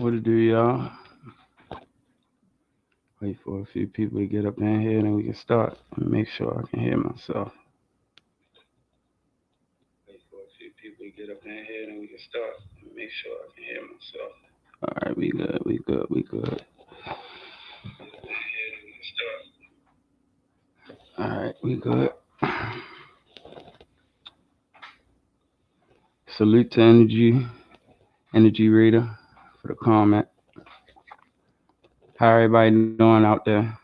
What to do, y'all? Wait for a few people to get up in here and then we can start. Make sure I can hear myself. Wait for a few people to get up in here and then we can start. Make sure I can hear myself. All right, we good. We good. We good. All right, we good. Salute to Energy Reader for the comment. How everybody doing out there?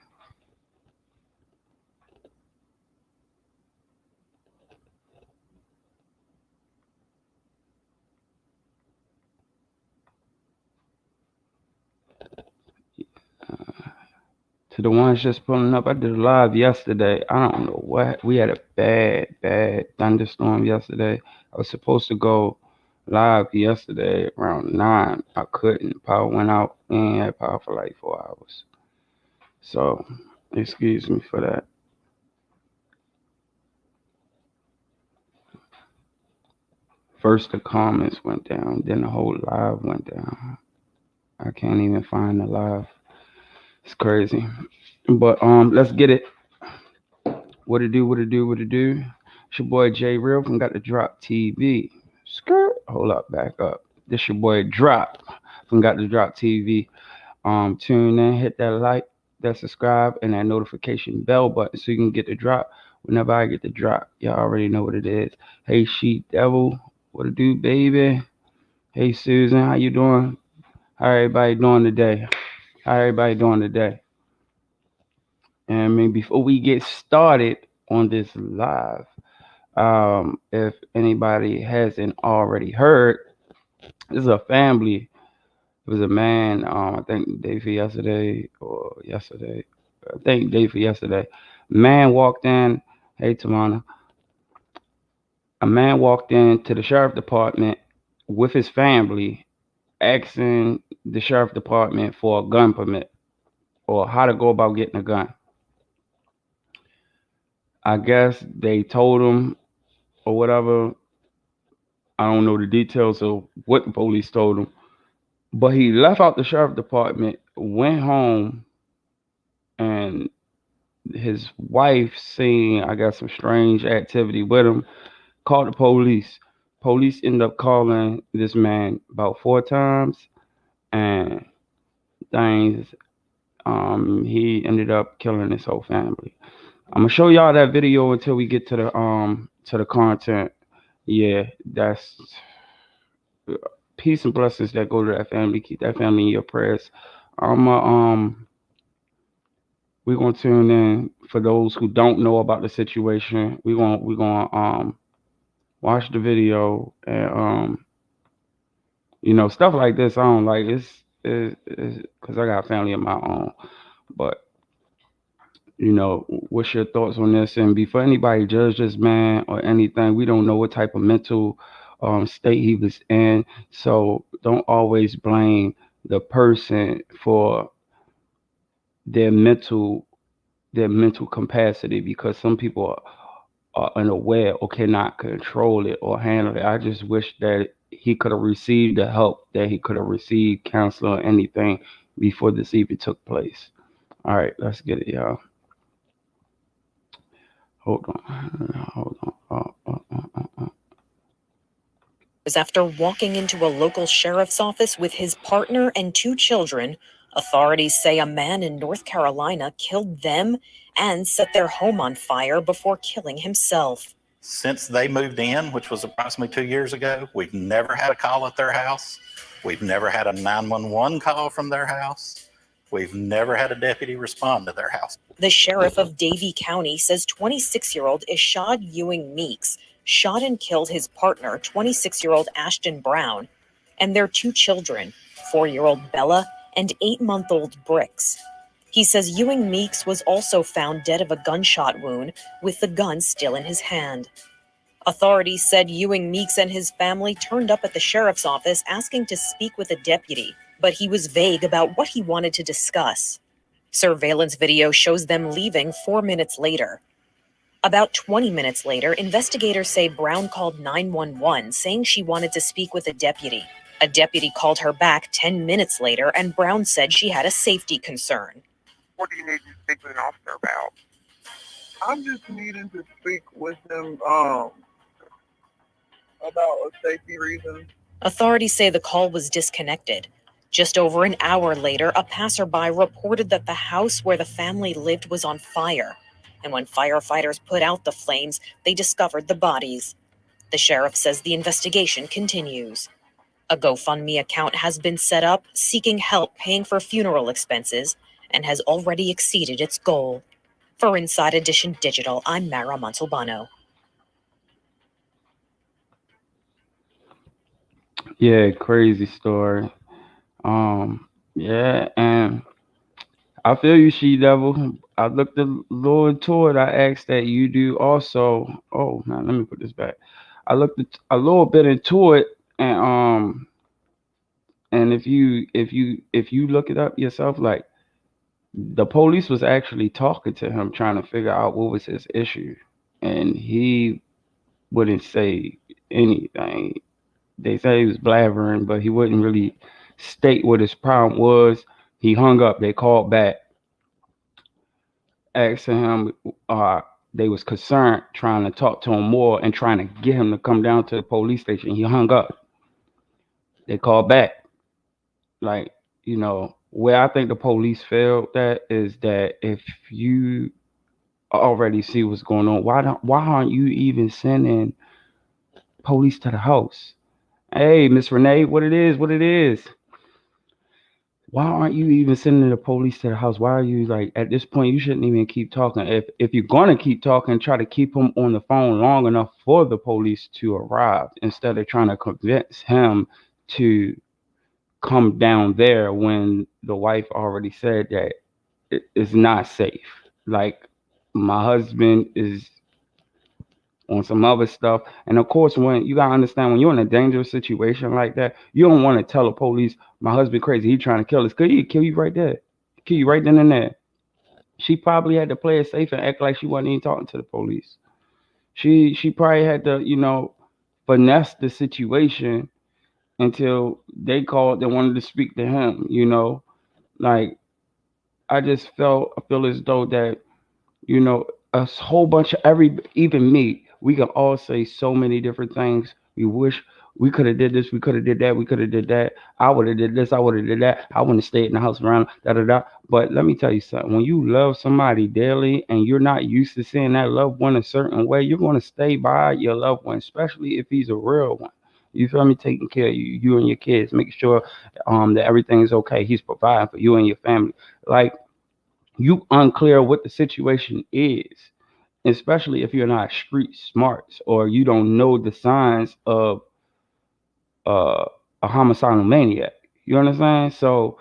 To the ones just pulling up, I did a live yesterday. I don't know what. We had a bad thunderstorm yesterday. I was supposed to go live yesterday around 9. I couldn't. Power went out. We ain't had power for like 4 hours. So, excuse me for that. First the comments went down, then the whole live went down. I can't even find the live. It's crazy. But let's get it. What it do, what it do, what it do. It's your boy J Real from Got the Drop TV. Skirt. Hold up, back up. This your boy Drop from Got the Drop TV. Tune in, hit that like, that subscribe, and that notification bell button so you can get the drop whenever I get the drop. Y'all already know what it is. Hey Sheep Devil, what it do, baby? Hey Susan, how you doing? How everybody doing today? How everybody doing today? And I mean, before we get started on this live, if anybody hasn't already heard, this is a family. It was a man, I think day for yesterday or yesterday. I think day for yesterday. Man walked in. Hey, Tamana. A man walked into the sheriff department with his family, asking the sheriff department for a gun permit or how to go about getting a gun. I guess they told him or whatever. I don't know the details of what the police told him, but he left out the sheriff department, went home, and his wife seen, I guess, some strange activity with him, called the police. Police ended up calling this man about 4 times, and things, he ended up killing his whole family. I'm gonna show y'all that video until we get to the content. Yeah, that's peace and blessings that go to that family. Keep that family in your prayers. We're gonna tune in for those who don't know about the situation. We're gonna watch the video and stuff like this. I don't like it's because I got family of my own. But what's your thoughts on this? And before anybody judge this man or anything, we don't know what type of mental state he was in. So don't always blame the person for their mental capacity, because some people are unaware or cannot control it or handle it. I just wish that he could have received the help, that he could have received counseling or anything before this even took place. All right, let's get it, y'all. Hold on. After walking into a local sheriff's office with his partner and 2 children, authorities say a man in North Carolina killed them and set their home on fire before killing himself. Since they moved in, which was approximately 2 years ago, we've never had a call at their house. We've never had a 911 call from their house. We've never had a deputy respond to their house. The sheriff of Davie County says 26-year-old Ishad Ewing Meeks shot and killed his partner, 26-year-old Ashton Brown, and their 2 children, 4-year-old Bella and 8-month-old Bricks. He says Ewing Meeks was also found dead of a gunshot wound, with the gun still in his hand. Authorities said Ewing Meeks and his family turned up at the sheriff's office asking to speak with a deputy, but he was vague about what he wanted to discuss. Surveillance video shows them leaving 4 minutes later. About 20 minutes later, investigators say Brown called 911 saying she wanted to speak with a deputy. A deputy called her back 10 minutes later, and Brown said she had a safety concern. What do you need to speak with an officer about? I'm just needing to speak with them about a safety reason. Authorities say the call was disconnected. Just over an hour later, a passerby reported that the house where the family lived was on fire. And when firefighters put out the flames, they discovered the bodies. The sheriff says the investigation continues. A GoFundMe account has been set up seeking help paying for funeral expenses and has already exceeded its goal. For Inside Edition Digital, I'm Mara Montalbano. Yeah, crazy story. Yeah, and I feel you, she devil. I looked a little into it. I asked that you do also. Oh man, let me put this back. I looked a little bit into it, and if you look it up yourself, like the police was actually talking to him, trying to figure out what was his issue, and he wouldn't say anything. They say he was blabbering, but he wouldn't really state what his problem was. He hung up. They called back, asking him. Uh, they was concerned, trying to talk to him more and trying to get him to come down to the police station. He hung up. They called back. Like, where I think the police failed that is that if you already see what's going on, why aren't you even sending police to the house? Hey, Miss Renee, what it is? Why aren't you even sending the police to the house? Why are you like at this point? You shouldn't even keep talking. If you're gonna keep talking, try to keep him on the phone long enough for the police to arrive instead of trying to convince him to come down there when the wife already said that it's not safe. Like my husband is on some other stuff. And of course, when you gotta understand when you're in a dangerous situation like that, you don't want to tell the police, "My husband crazy, he trying to kill us," because he kill you right there, kill you right then and there. She probably had to play it safe and act like she wasn't even talking to the police. She probably had to, finesse the situation until they called and wanted to speak to him. Like I feel as though that you know, whole bunch of even me, we can all say so many different things. We wish we could have did this, we could have did that, we could have did that. I would have did this, I would have did that. I wouldn't have stayed in the house around da da da. But let me tell you something. When you love somebody daily and you're not used to seeing that loved one a certain way, you're going to stay by your loved one, especially if he's a real one. You feel me? Taking care of you and your kids, making sure that everything is okay. He's providing for you and your family. Like you unclear what the situation is, especially if you're not street smart or you don't know the signs of uh, a homicidal maniac. You understand? So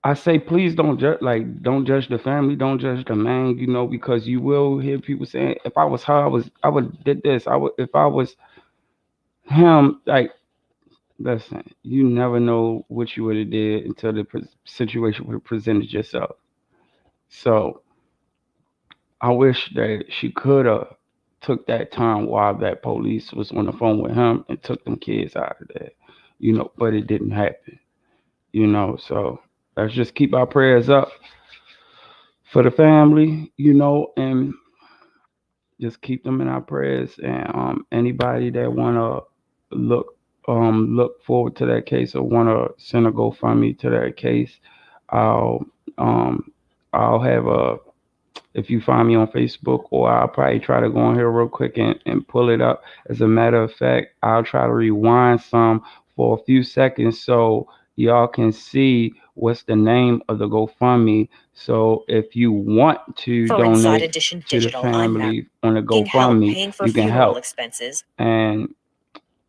I say, please don't judge. Like, don't judge the family, don't judge the man. Because you will hear people saying, "If I was her, I would did this. I would if I was him." Like, listen, you never know what you would have did until the situation would have presented yourself. So I wish that she could have took that time while that police was on the phone with him and took them kids out of there, but it didn't happen, so let's just keep our prayers up for the family, and just keep them in our prayers. And anybody that wanna look look forward to that case or wanna send a GoFundMe to that case, I'll um I'll have a if you find me on Facebook, or I'll probably try to go on here real quick and pull it up. As a matter of fact, I'll try to rewind some for a few seconds so y'all can see what's the name of the GoFundMe. So if you want to For Inside donate Edition to the Digital, I'm Matt. family on the Help GoFundMe, paying for you can funeral help. expenses. And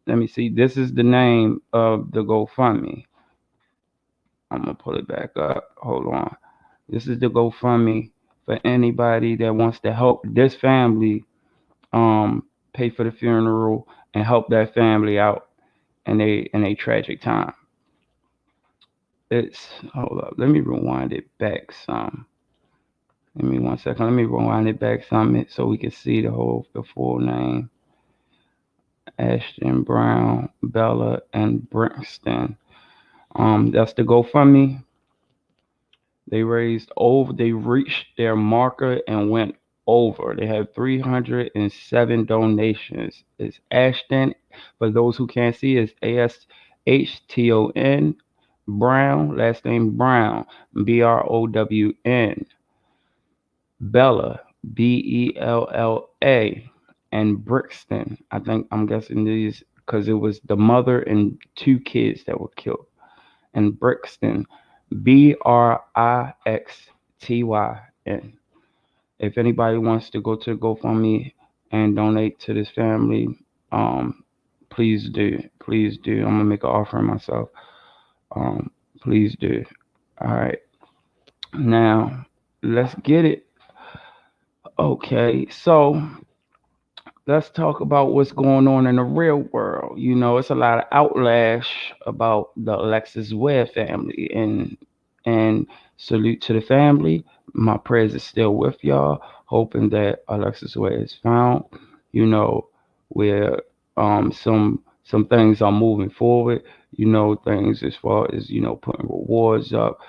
let me see, this is the name of the GoFundMe. I'm gonna pull it back up. Hold on. This is the GoFundMe for anybody that wants to help this family pay for the funeral and help that family out in a tragic time. It's hold up. Let me rewind it back some. Give me 1 second. Let me rewind it back some so we can see the full name. Ashton Brown, Bella, and Brixton. That's the GoFundMe. They reached their marker and went over. They had 307 donations. It's Ashton, for those who can't see, it's Ashton Brown, last name Brown, Brown. Bella, Bella, and Brixton. I'm guessing these because it was the mother and two kids that were killed. And Brixton, Brixtyn. If anybody wants to go to GoFundMe and donate to this family, um, please do. Please do. I'm gonna make an offering myself. Um, please do. All right. Now let's get it. Okay. So let's talk about what's going on in the real world. It's a lot of outlash about the Alexis Ware family, and salute to the family. My prayers is still with y'all, hoping that Alexis Ware is found. Where some things are moving forward. Things as far as putting rewards up,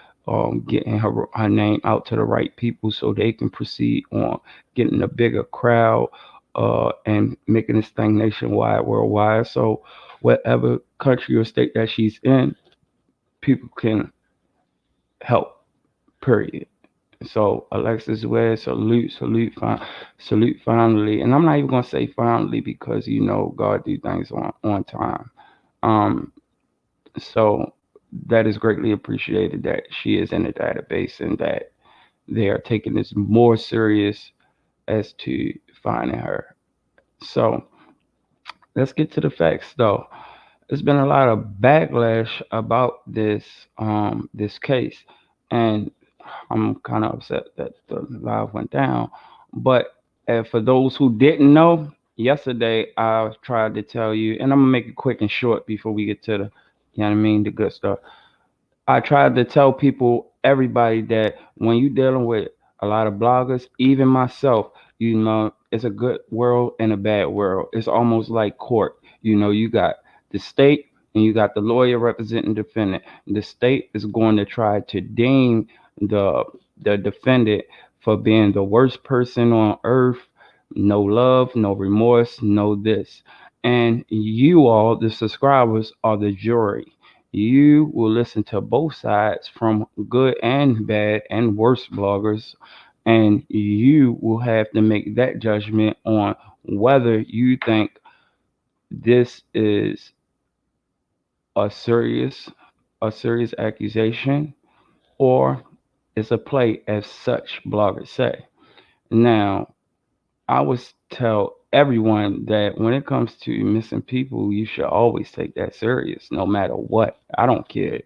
getting her name out to the right people so they can proceed on getting a bigger crowd, and making this thing nationwide, worldwide. So whatever country or state that she's in, people can help. Period. So Alexis Ware, salute finally. And I'm not even gonna say finally because God do things on time. Um, so that is greatly appreciated that she is in the database and that they are taking this more serious as to finding her. So let's get to the facts though. There's been a lot of backlash about this case, and I'm kind of upset that the live went down. But for those who didn't know, yesterday I tried to tell you, and I'm gonna make it quick and short before we get to the, the good stuff. I tried to tell people, everybody, that when you're dealing with a lot of bloggers, even myself, it's a good world and a bad world. It's almost like court. You got the state and you got the lawyer representing the defendant. The state is going to try to deem the the defendant for being the worst person on earth. No love, no remorse, no this. And you all, the subscribers, are the jury. You will listen to both sides from good and bad and worse bloggers, and you will have to make that judgment on whether you think this is a serious a serious accusation or it's a play, as such bloggers say. Now, I would tell everyone that when it comes to missing people, you should always take that serious, no matter what. I don't care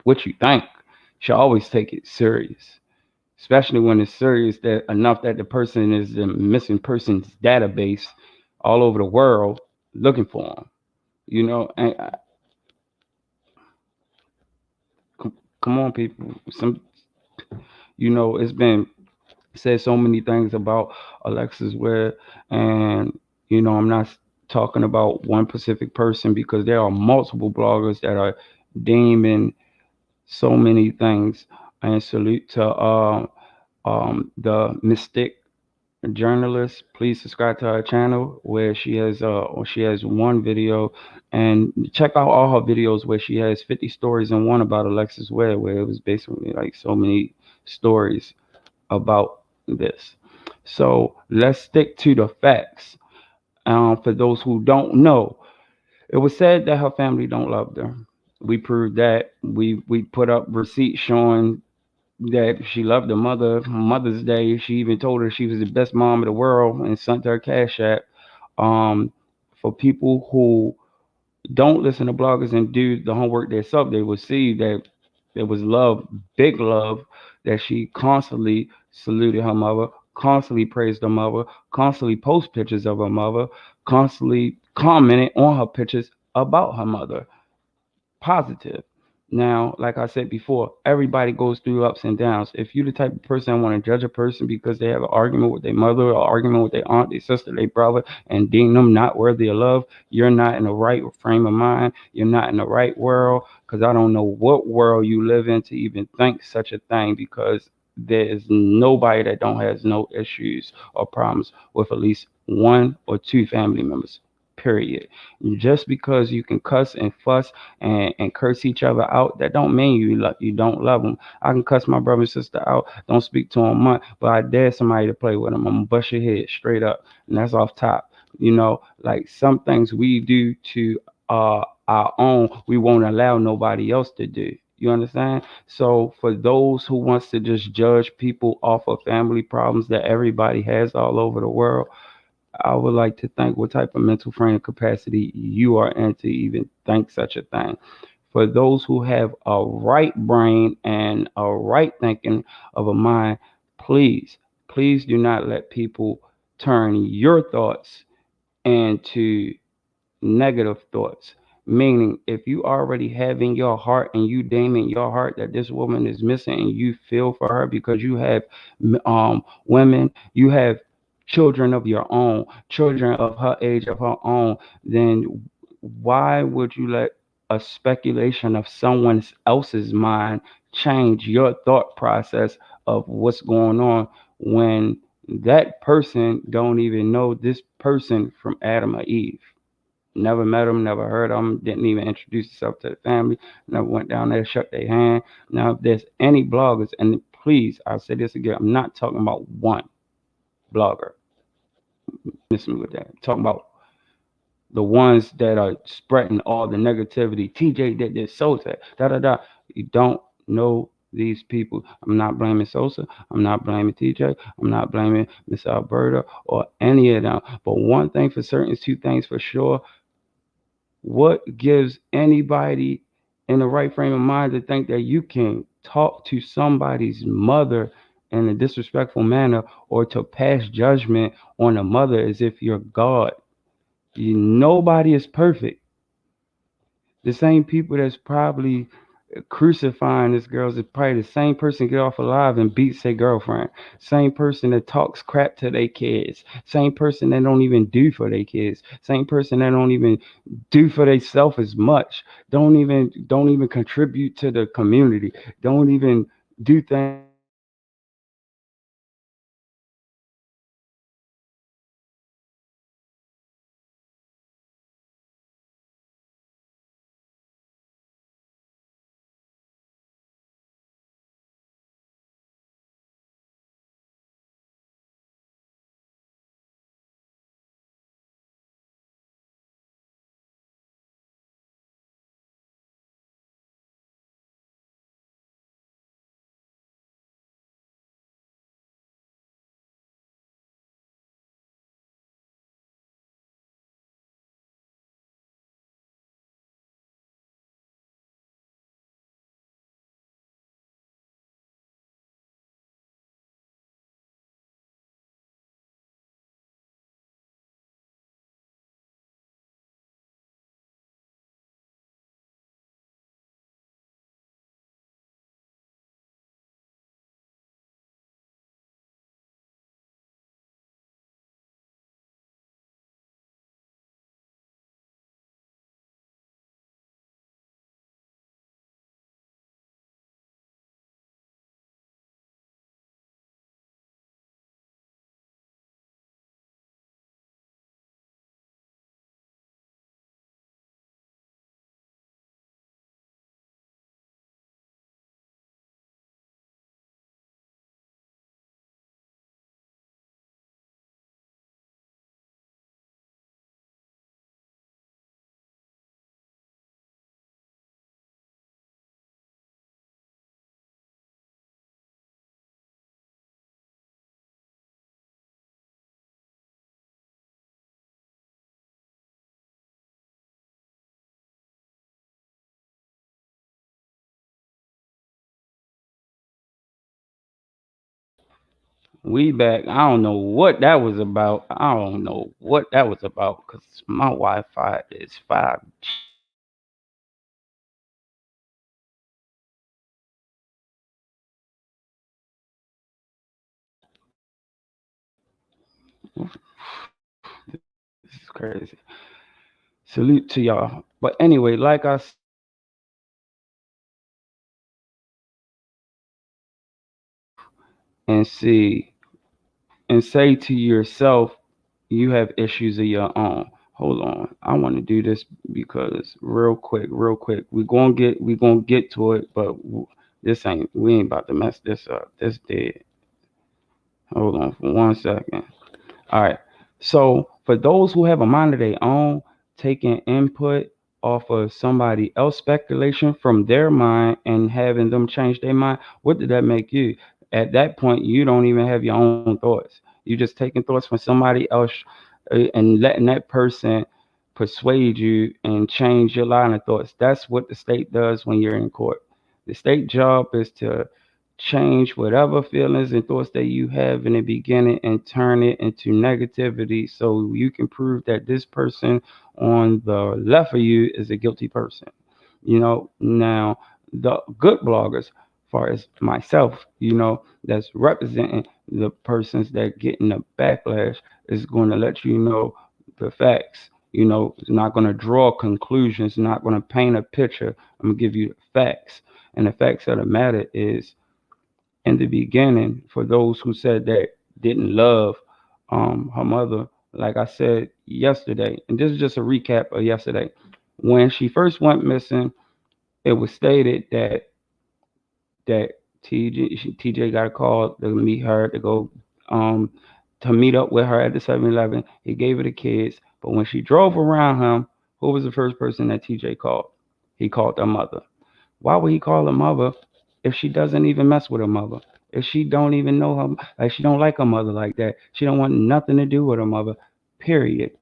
what you think. You should always take it serious, especially when it's serious that enough that the person is the missing persons database all over the world looking for them. And come on, people. It's been said so many things about Alexis Ware, and I'm not talking about one specific person because there are multiple bloggers that are deeming so many things. And salute to the Mystic journalist. Please subscribe to her channel where she has one video, and check out all her videos where she has 50 stories and one about Alexis Ware, where it was basically like so many stories about this. So let's stick to the facts. For those who don't know, it was said that her family don't love her. We proved that. We put up receipts showing that she loved her mother. Mother's Day, she even told her she was the best mom in the world and sent her a cash app. For people who don't listen to bloggers and do the homework themselves, they will see that there was love, big love, that she constantly saluted her mother, constantly praised her mother, constantly post pictures of her mother, constantly commented on her pictures about her mother. Positive. Now, like I said before, everybody goes through ups and downs. If you're the type of person that want to judge a person because they have an argument with their mother or argument with their aunt, their sister, their brother, and deem them not worthy of love, you're not in the right frame of mind. You're not in the right world, because I don't know what world you live in to even think such a thing, because there is nobody that don't has no issues or problems with at least one or two family members. Period. Just because you can cuss and fuss and curse each other out, that don't mean you don't love them. I can cuss my brother and sister out, don't speak to them much, but I dare somebody to play with them, I'm gonna bust your head straight up, and that's off top. Like some things we do to our own, we won't allow nobody else to do. You understand? So for those who wants to just judge people off of family problems that everybody has all over the world, I would like to think what type of mental frame capacity you are in to even think such a thing. For those who have a right brain and a right thinking of a mind, please, please do not let people turn your thoughts into negative thoughts. Meaning, if you already have in your heart and you deem in your heart that this woman is missing and you feel for her because you have women, you have children of your own, children of her age, of her own, then why would you let a speculation of someone else's mind change your thought process of what's going on when that person don't even know this person from Adam or Eve? Never met them, never heard of them, didn't even introduce themselves to the family, never went down there, shook their hand. Now, if there's any bloggers, and please, I'll say this again, I'm not talking about one blogger. Miss me with that. I'm talking about the ones that are spreading all the negativity. TJ did this, Sosa, da da da. You don't know these people. I'm not blaming Sosa. I'm not blaming TJ. I'm not blaming Miss Alberta or any of them. But one thing for certain, two things for sure. What gives anybody in the right frame of mind to think that you can talk to somebody's mother in a disrespectful manner or to pass judgment on a mother as if you're God? Nobody is perfect. The same people that's probably crucifying this girl is probably the same person get off alive and beats their girlfriend. Same person that talks crap to their kids. Same person that don't even do for their kids. Same person that don't even do for themselves as much. Don't even contribute to the community. Don't even do things to help the community. We back. I don't know what that was about. I don't know what that was about because my Wi-Fi is 5G. This is crazy. Salute to y'all. But anyway, like I said, and see and say to yourself, you have issues of your own. Hold on, I want to do this because real quick, we gonna get to it, but this ain't we ain't about to mess this up. This dead. Hold on for 1 second. All right. So for those who have a mind of their own, taking input off of somebody else speculation from their mind and having them change their mind, what did that make you? At that point, you don't even have your own thoughts. You're just taking thoughts from somebody else and letting that person persuade you and change your line of thoughts. That's what the state does when you're in court. The state job is to change whatever feelings and thoughts that you have in the beginning and turn it into negativity so you can prove that this person on the left of you is a guilty person. Now the good bloggers, far as myself, that's representing the persons that getting the backlash, is going to let you know the facts. It's not going to draw conclusions, not going to paint a picture. I'm going to give you the facts. And the facts of the matter is, in the beginning, for those who said that didn't love her mother, like I said yesterday, and this is just a recap of yesterday. When she first went missing, it was stated that TJ got a call to meet her to go um to meet up with her at the 7-Eleven. He gave her the kids, but when she drove around him, who was the first person that TJ called? He called her mother. Why would he call her mother if she doesn't even mess with her mother? If she don't even know her, like she don't like her mother like that. She don't want nothing to do with her mother. Period.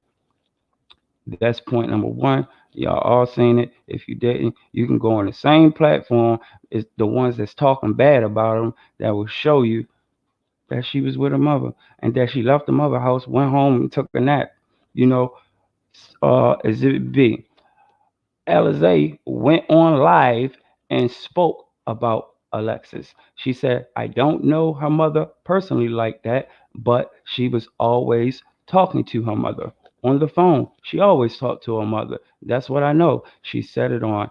That's point number one. Y'all all seen it. If you didn't, you can go on the same platform as the ones that's talking bad about them that will show you that she was with her mother and that she left the mother house, went home and took a nap. You know, Exhibit B. Alize went on live and spoke about Alexis. She said, I don't know her mother personally like that, but she was always talking to her mother on the phone. She always talked to her mother. That's what I know. She said it on,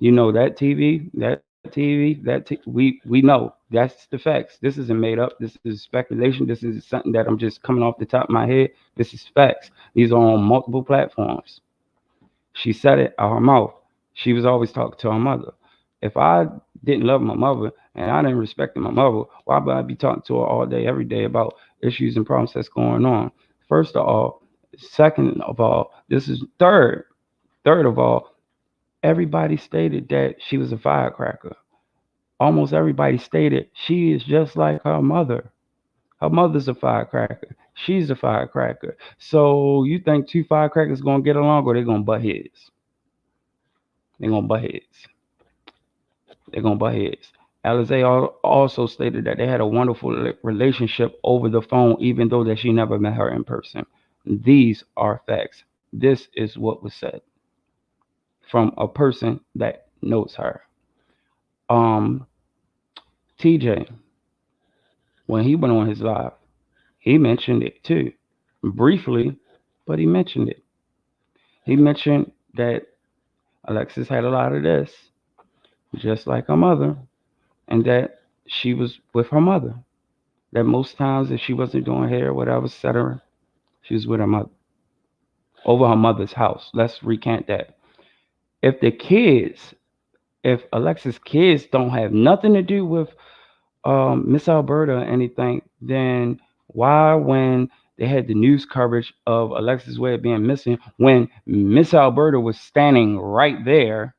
that TV, we know. That's the facts. This isn't made up. This is speculation. This is something that I'm just coming off the top of my head. This is facts. These are on multiple platforms. She said it out her mouth. She was always talking to her mother. If I didn't love my mother and I didn't respect my mother, why would I be talking to her all day, every day about issues and problems that's going on? First of all, second of all, this is third. Third of all, everybody stated that she was a firecracker. Almost everybody stated she is just like her mother. Her mother's a firecracker. She's a firecracker. So you think two firecrackers gonna get along or they gonna butt heads? They're gonna butt heads. They're gonna butt heads. Alize also stated that they had a wonderful relationship over the phone, even though that she never met her in person. These are facts. This is what was said from a person that knows her. Um, TJ, when he went on his live, he mentioned it too, briefly, but he mentioned it. He mentioned that Alexis had a lot of this, just like her mother, and that she was with her mother. That most times, if she wasn't doing hair, whatever, etc., she was with her mother over her mother's house. Let's recant that. If the kids, if Alexis' kids don't have nothing to do with Miss Alberta or anything, then why, when they had the news coverage of Alexis Ware being missing, when Miss Alberta was standing right there,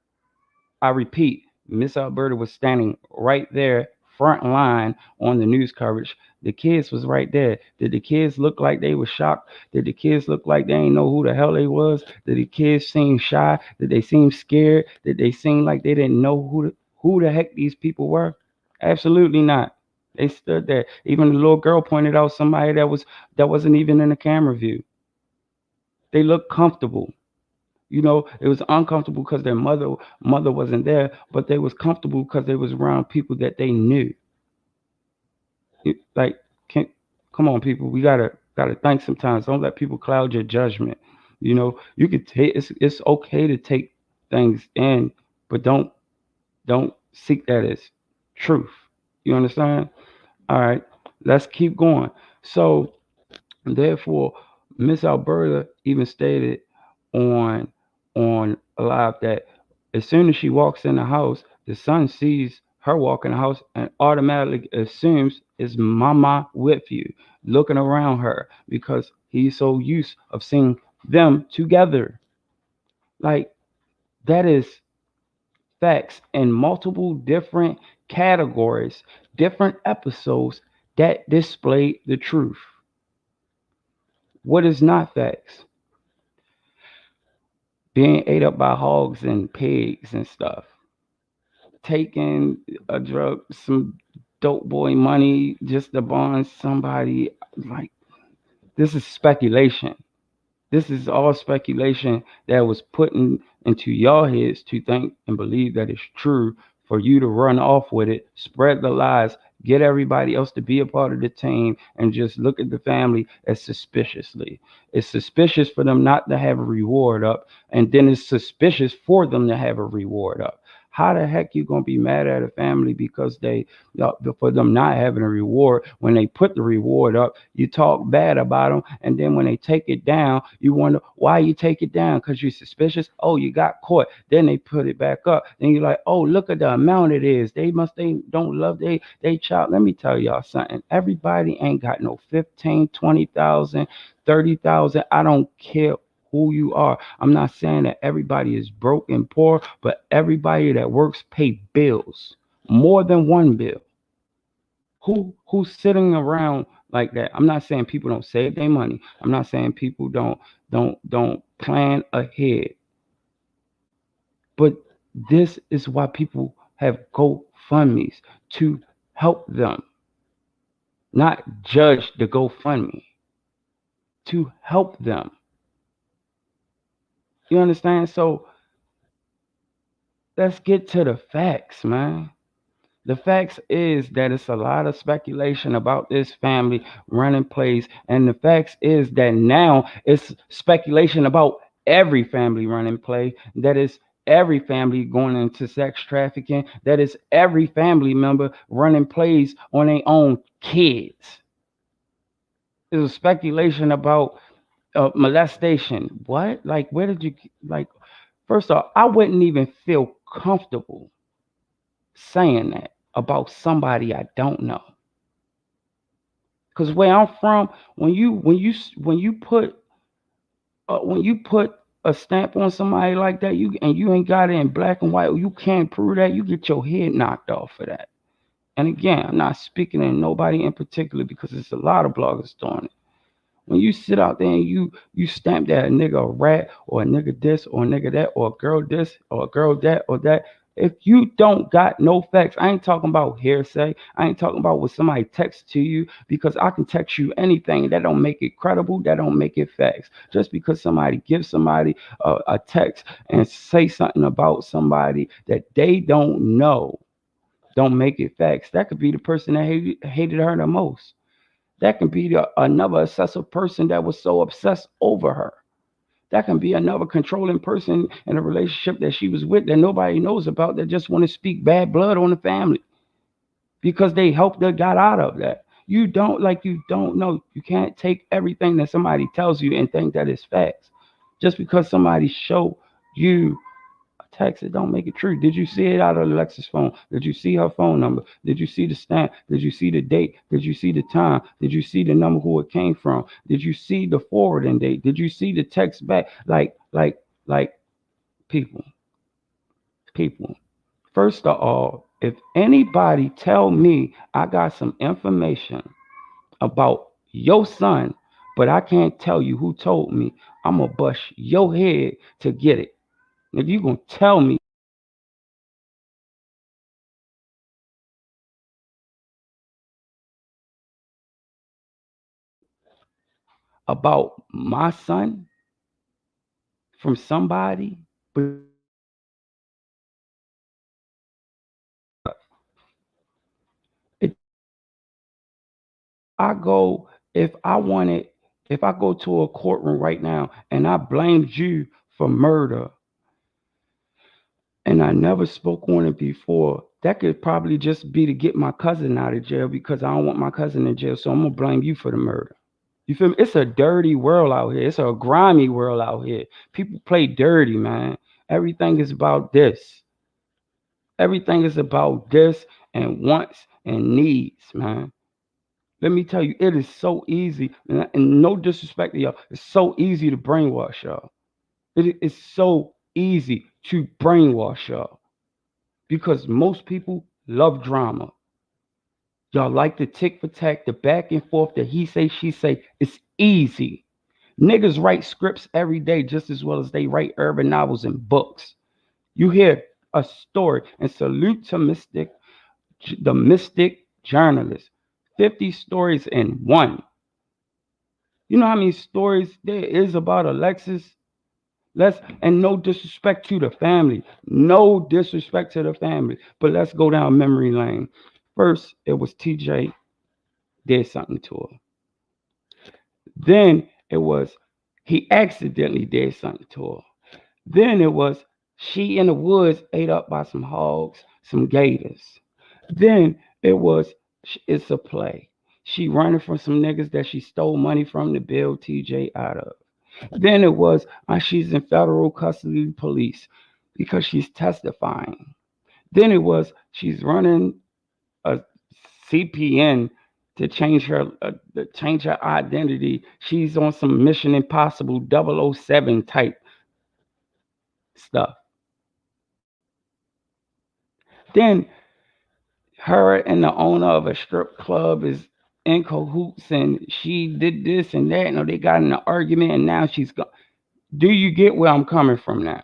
I repeat, Miss Alberta was standing right there, front line on the news coverage. The kids was right there. Did the kids look like they were shocked? Did the kids look like they ain't know who the hell they was? Did the kids seem shy? Did they seem scared? Did they seem like they didn't know who the heck these people were? Absolutely not. They stood there. Even the little girl pointed out somebody that wasn't even in the camera view. They looked comfortable. It was uncomfortable because their mother wasn't there, but they was comfortable because they was around people that they knew. Like, can come on, people, we gotta Got to think sometimes. Don't let people cloud your judgment. You know, you could take. It's okay to take things in, but don't seek that as truth. You understand? All right, let's keep going. So therefore, Miss Alberta even stated on live that as soon as she walks in the house, the son sees her walk in the house and automatically assumes it's mama with you, looking around her because he's so used of seeing them together. Like that is facts in multiple different categories, different episodes that display the truth. What is not facts? Being ate up by hogs and pigs and stuff, taking a drug, some dope boy money just to bond somebody. Like this is speculation. This is all speculation that was put into your heads to think and believe that it's true for you to run off with it, spread the lies, get everybody else to be a part of the team, and just look at the family as suspiciously. It's suspicious for them not to have a reward up, and then it's suspicious for them to have a reward up. How the heck you gonna be mad at a family because they for them not having a reward when they put the reward up? You talk bad about them, and then when they take it down, you wonder why you take it down because you're suspicious. Oh, you got caught. Then they put it back up. Then you're like, oh, look at the amount it is. They don't love they child. Let me tell y'all something. Everybody ain't got no 15, 20,000, 30,000. I don't care who you are. I'm not saying that everybody is broke and poor, but everybody that works pay bills, more than one bill. Who's sitting around like that? I'm not saying people don't save their money. I'm not saying people don't plan ahead. But this is why people have GoFundMe's to help them, not judge the GoFundMe, to help them. You understand? So let's get to the facts, man. The facts is that it's a lot of speculation about this family running plays, and the facts is that now it's speculation about every family running play. That is every family going into sex trafficking. That is every family member running plays on their own kids. There's a speculation about molestation. What? Like, where did you like? First off, I wouldn't even feel comfortable saying that about somebody I don't know. Because where I'm from, when you put a stamp on somebody like that, you ain't got it in black and white, or you can't prove that, you get your head knocked off for that. And again, I'm not speaking to nobody in particular because there's a lot of bloggers doing it. When you sit out there and you stamp that a nigga a rat or a nigga this or a nigga that or a girl this or a girl that or that, if you don't got no facts, I ain't talking about hearsay. I ain't talking about what somebody texts to you because I can text you anything. That don't make it credible. That don't make it facts. Just because somebody gives somebody a text and say something about somebody that they don't know, don't make it facts. That could be the person that hated her the most. That can be another obsessive person that was so obsessed over her. That can be another controlling person in a relationship that she was with that nobody knows about that just want to speak bad blood on the family because they helped her got out of that. You don't know. You can't take everything that somebody tells you and think that it's facts. Just because somebody show you text, it don't make it true. Did you see it out of Alexis' phone? Did you see her phone number? Did you see the stamp? Did you see the date? Did you see the time? Did you see the number who it came from? Did you see the forwarding date? Did you see the text back? Like people, people. First of all, if anybody tell me I got some information about your son, but I can't tell you who told me, I'm gonna bust your head to get it. If you gonna tell me about my son from somebody, but it, I go if I wanted. If I go to a courtroom right now and I blamed you for murder and I never spoke on it before, that could probably just be to get my cousin out of jail because I don't want my cousin in jail. So I'm gonna blame you for the murder. You feel me? It's a dirty world out here. It's a grimy world out here. People play dirty, man. Everything is about this. Everything is about this and wants and needs, man. Let me tell you, it is so easy, and no disrespect to y'all, it's so easy to brainwash y'all. It is so easy to brainwash y'all because most people love drama. Y'all like the tick for tack, the back and forth, the he say, she say. It's easy. Niggas write scripts every day just as well as they write urban novels and books. You hear a story, and salute to the mystic journalist. 50 stories in one. You know how many stories there is about Alexis? And no disrespect to the family. No disrespect to the family. But let's go down memory lane. First, it was TJ did something to her. Then it was he accidentally did something to her. Then it was she in the woods ate up by some hogs, some gators. Then it was it's a play. She running from some niggas that she stole money from to build TJ out of. Then it was she's in federal custody police because she's testifying. Then it was she's running a CPN to change her identity. She's on some Mission Impossible 007 type stuff. Then her and the owner of a strip club is in cahoots and she did this and that. No, they got in an argument and now she's gone. Do you get where I'm coming from now?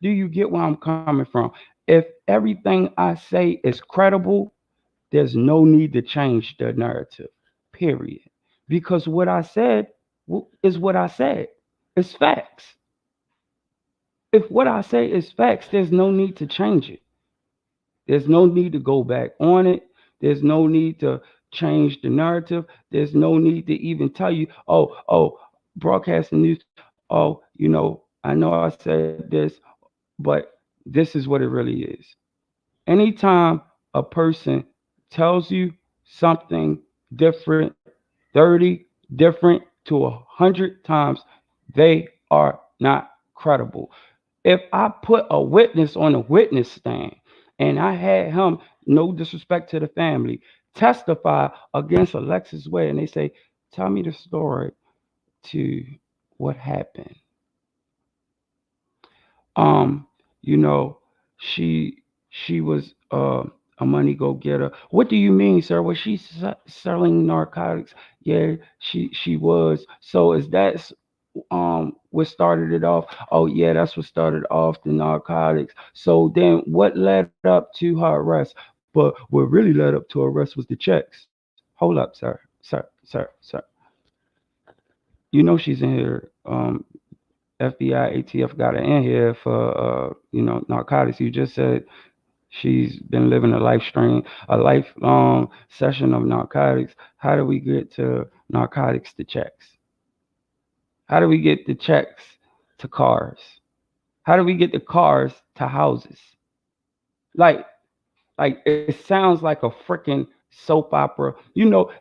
Do you get where I'm coming from? If everything I say is credible, there's no need to change the narrative, period. Because what I said is what I said. It's facts. If what I say is facts, there's no need to change it. There's no need to go back on it. There's no need to change the narrative. There's no need to even tell you, broadcasting news, I know I said this, but this is what it really is. Anytime a person tells you something different, 30 different to 100 times, they are not credible. If I put a witness on a witness stand and I had him, no disrespect to the family, testify against Alexis Ware, and they say, tell me the story to what happened. Um, you know, she was a money go getter. What do you mean, sir? Was she selling narcotics? Yeah, she was. So is that what started it off? Oh yeah, that's what started off the narcotics. So then what led up to her arrest? But what really led up to her arrest was the checks. Hold up, sir. You know she's in here. FBI, ATF got her in here for narcotics. You just said she's been living a lifelong session of narcotics. How do we get to narcotics to checks? How do we get the checks to cars? How do we get the cars to houses? Like, like it sounds like a freaking soap opera.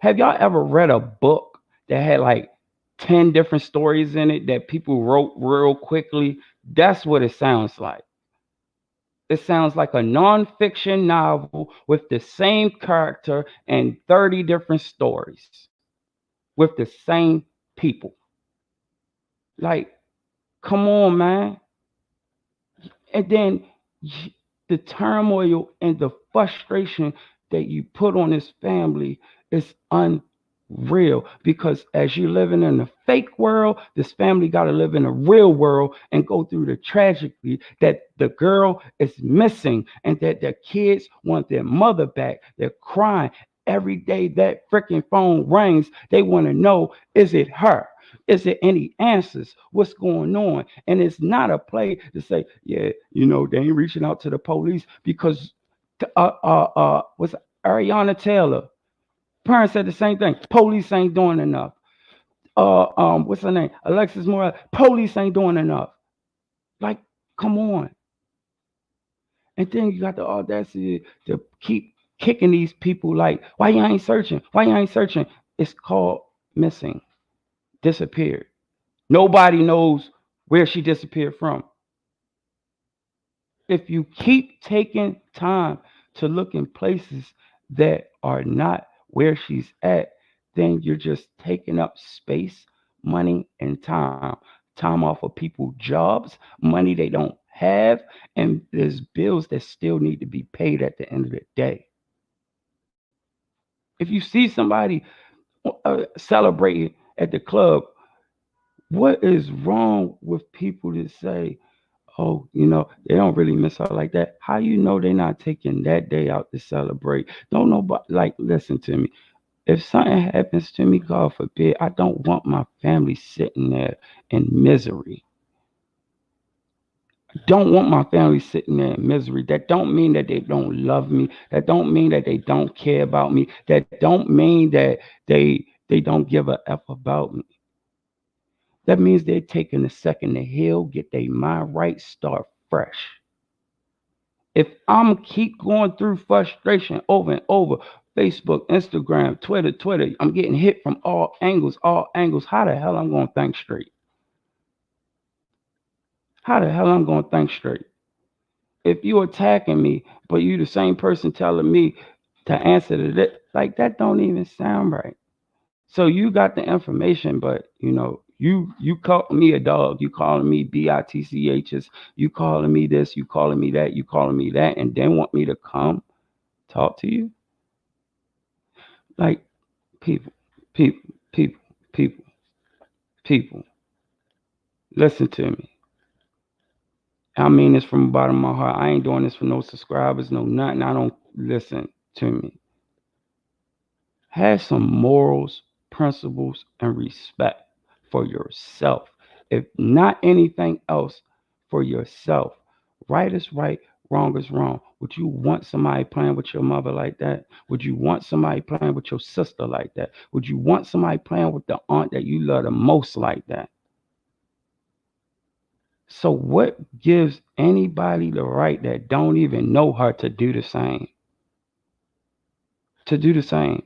Have y'all ever read a book that had like 10 different stories in it that people wrote real quickly? That's what it sounds like. It sounds like a nonfiction novel with the same character and 30 different stories with the same people. Like, come on, man. And then the turmoil and the frustration that you put on this family is unreal because as you're living in a fake world, this family got to live in a real world and go through the tragedy that the girl is missing and that their kids want their mother back. They're crying every day that freaking phone rings. They want to know, is it her? Is there any answers? What's going on? And it's not a play to say, yeah, they ain't reaching out to the police because was Ariana Taylor. Parents said the same thing. Police ain't doing enough. What's her name? Alexis Ware. Police ain't doing enough. Like, come on. And then you got the audacity to keep kicking these people like, why you ain't searching? Why you ain't searching? It's called missing, disappeared. Nobody knows where she disappeared from. If you keep taking time to look in places that are not where she's at, then you're just taking up space, money, and time. Time off of people's jobs, money they don't have, and there's bills that still need to be paid at the end of the day. If you see somebody celebrating at the club, what is wrong with people that say, oh, they don't really miss her like that? How you know they're not taking that day out to celebrate? Don't nobody, like, listen to me. If something happens to me, God forbid, I don't want my family sitting there in misery. Don't want my family sitting there in misery. That don't mean that they don't love me. That don't mean that they don't care about me. That don't mean that they don't give a F about me. That means they're taking a second to heal, get their mind right, start fresh. If I'm keep going through frustration over and over, Facebook, Instagram, Twitter, I'm getting hit from all angles, all angles. How the hell I'm gonna think straight? How the hell I'm gonna think straight? If you attacking me, but you the same person telling me to answer to that, like that don't even sound right. So you got the information, but you call me a dog, you calling me bitchs, you calling me this, you calling me that, you calling me that, and then want me to come talk to you? Like, people, people, people, people, people, listen to me. I mean this from the bottom of my heart. I ain't doing this for no subscribers, no nothing. I don't listen to me. Have some morals, principles, and respect for yourself. If not anything else, for yourself. Right is right, wrong is wrong. Would you want somebody playing with your mother like that? Would you want somebody playing with your sister like that? Would you want somebody playing with the aunt that you love the most like that? So what gives anybody the right that don't even know her to do the same? To do the same.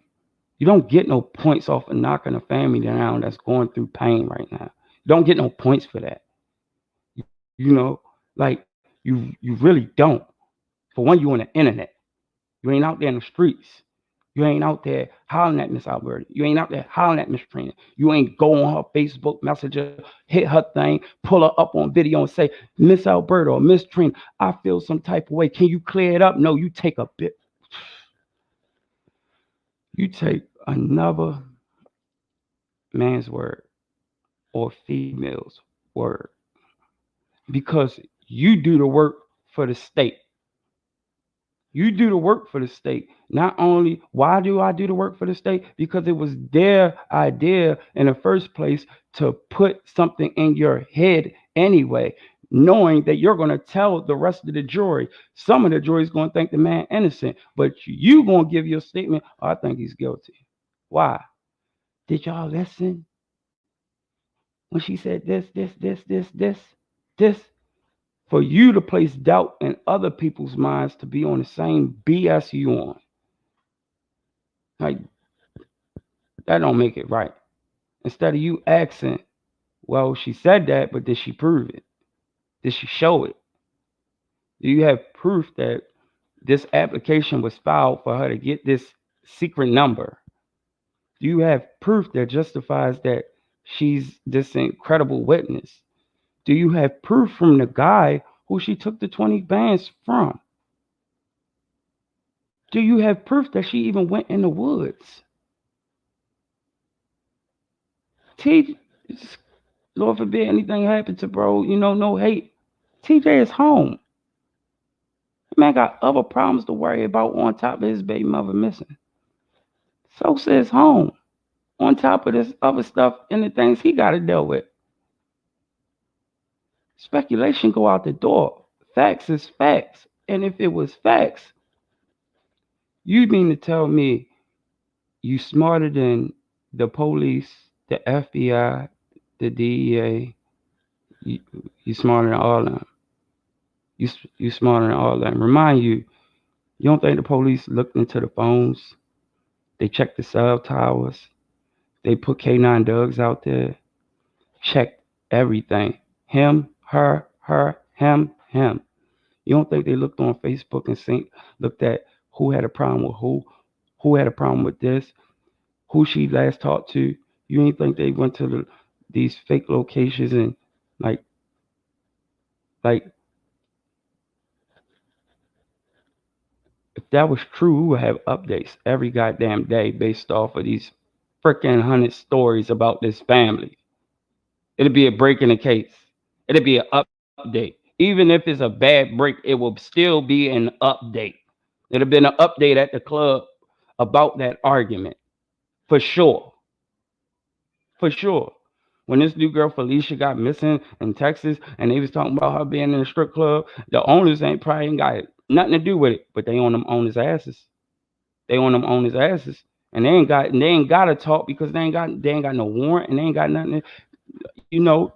You don't get no points off of knocking a family down that's going through pain right now. You don't get no points for that. Like you really don't. For one, you on the internet. You ain't out there in the streets. You ain't out there hollering at Miss Alberta. You ain't out there hollering at Miss Trina. You ain't go on her Facebook Messenger, hit her thing, pull her up on video and say, Miss Alberta or Miss Trina, I feel some type of way. Can you clear it up? No, you take a bit. You take another man's word or female's word because you do the work for the state. You do the work for the state. Not only why do I do the work for the state? Because it was their idea in the first place to put something in your head anyway, knowing that you're going to tell the rest of the jury. Some of the jury is going to think the man innocent, but you going to give your statement, oh, I think he's guilty. Why? Did y'all listen when she said this? For you to place doubt in other people's minds to be on the same BS you on. Like, that don't make it right. Instead of you asking, well, she said that, but did she prove it? Did she show it? Do you have proof that this application was filed for her to get this secret number? Do you have proof that justifies that she's this incredible witness? Do you have proof from the guy who she took the 20 bands from? Do you have proof that she even went in the woods? T, Lord forbid anything happened to bro, no hate. TJ is home. Man got other problems to worry about on top of his baby mother missing. So says home. On top of this other stuff and the things he got to deal with. Speculation go out the door. Facts is facts. And if it was facts, you mean to tell me you smarter than the police The FBI, the DEA, you, you smarter than all of them. You smarter than all of them. Remind you, you don't think the police looked into the phones? They checked the cell towers. They put K9 Dogs out there. Checked everything. Him, her, him. You don't think they looked on Facebook and looked at who had a problem with who had a problem with this, who she last talked to? You ain't think they went to these fake locations and like like if that was true, we would have updates every goddamn day based off of these freaking 100 stories about this family. It'll be a break in the case. It'll be an update. Even if it's a bad break, it will still be an update. It'll been an update at the club about that argument. For sure. For sure. When this new girl Felicia got missing in Texas and they was talking about her being in a strip club, the owners ain't probably ain't got nothing to do with it. But they on them owners' asses. They on them owners' asses. And they ain't gotta talk because they ain't got no warrant and they ain't got nothing.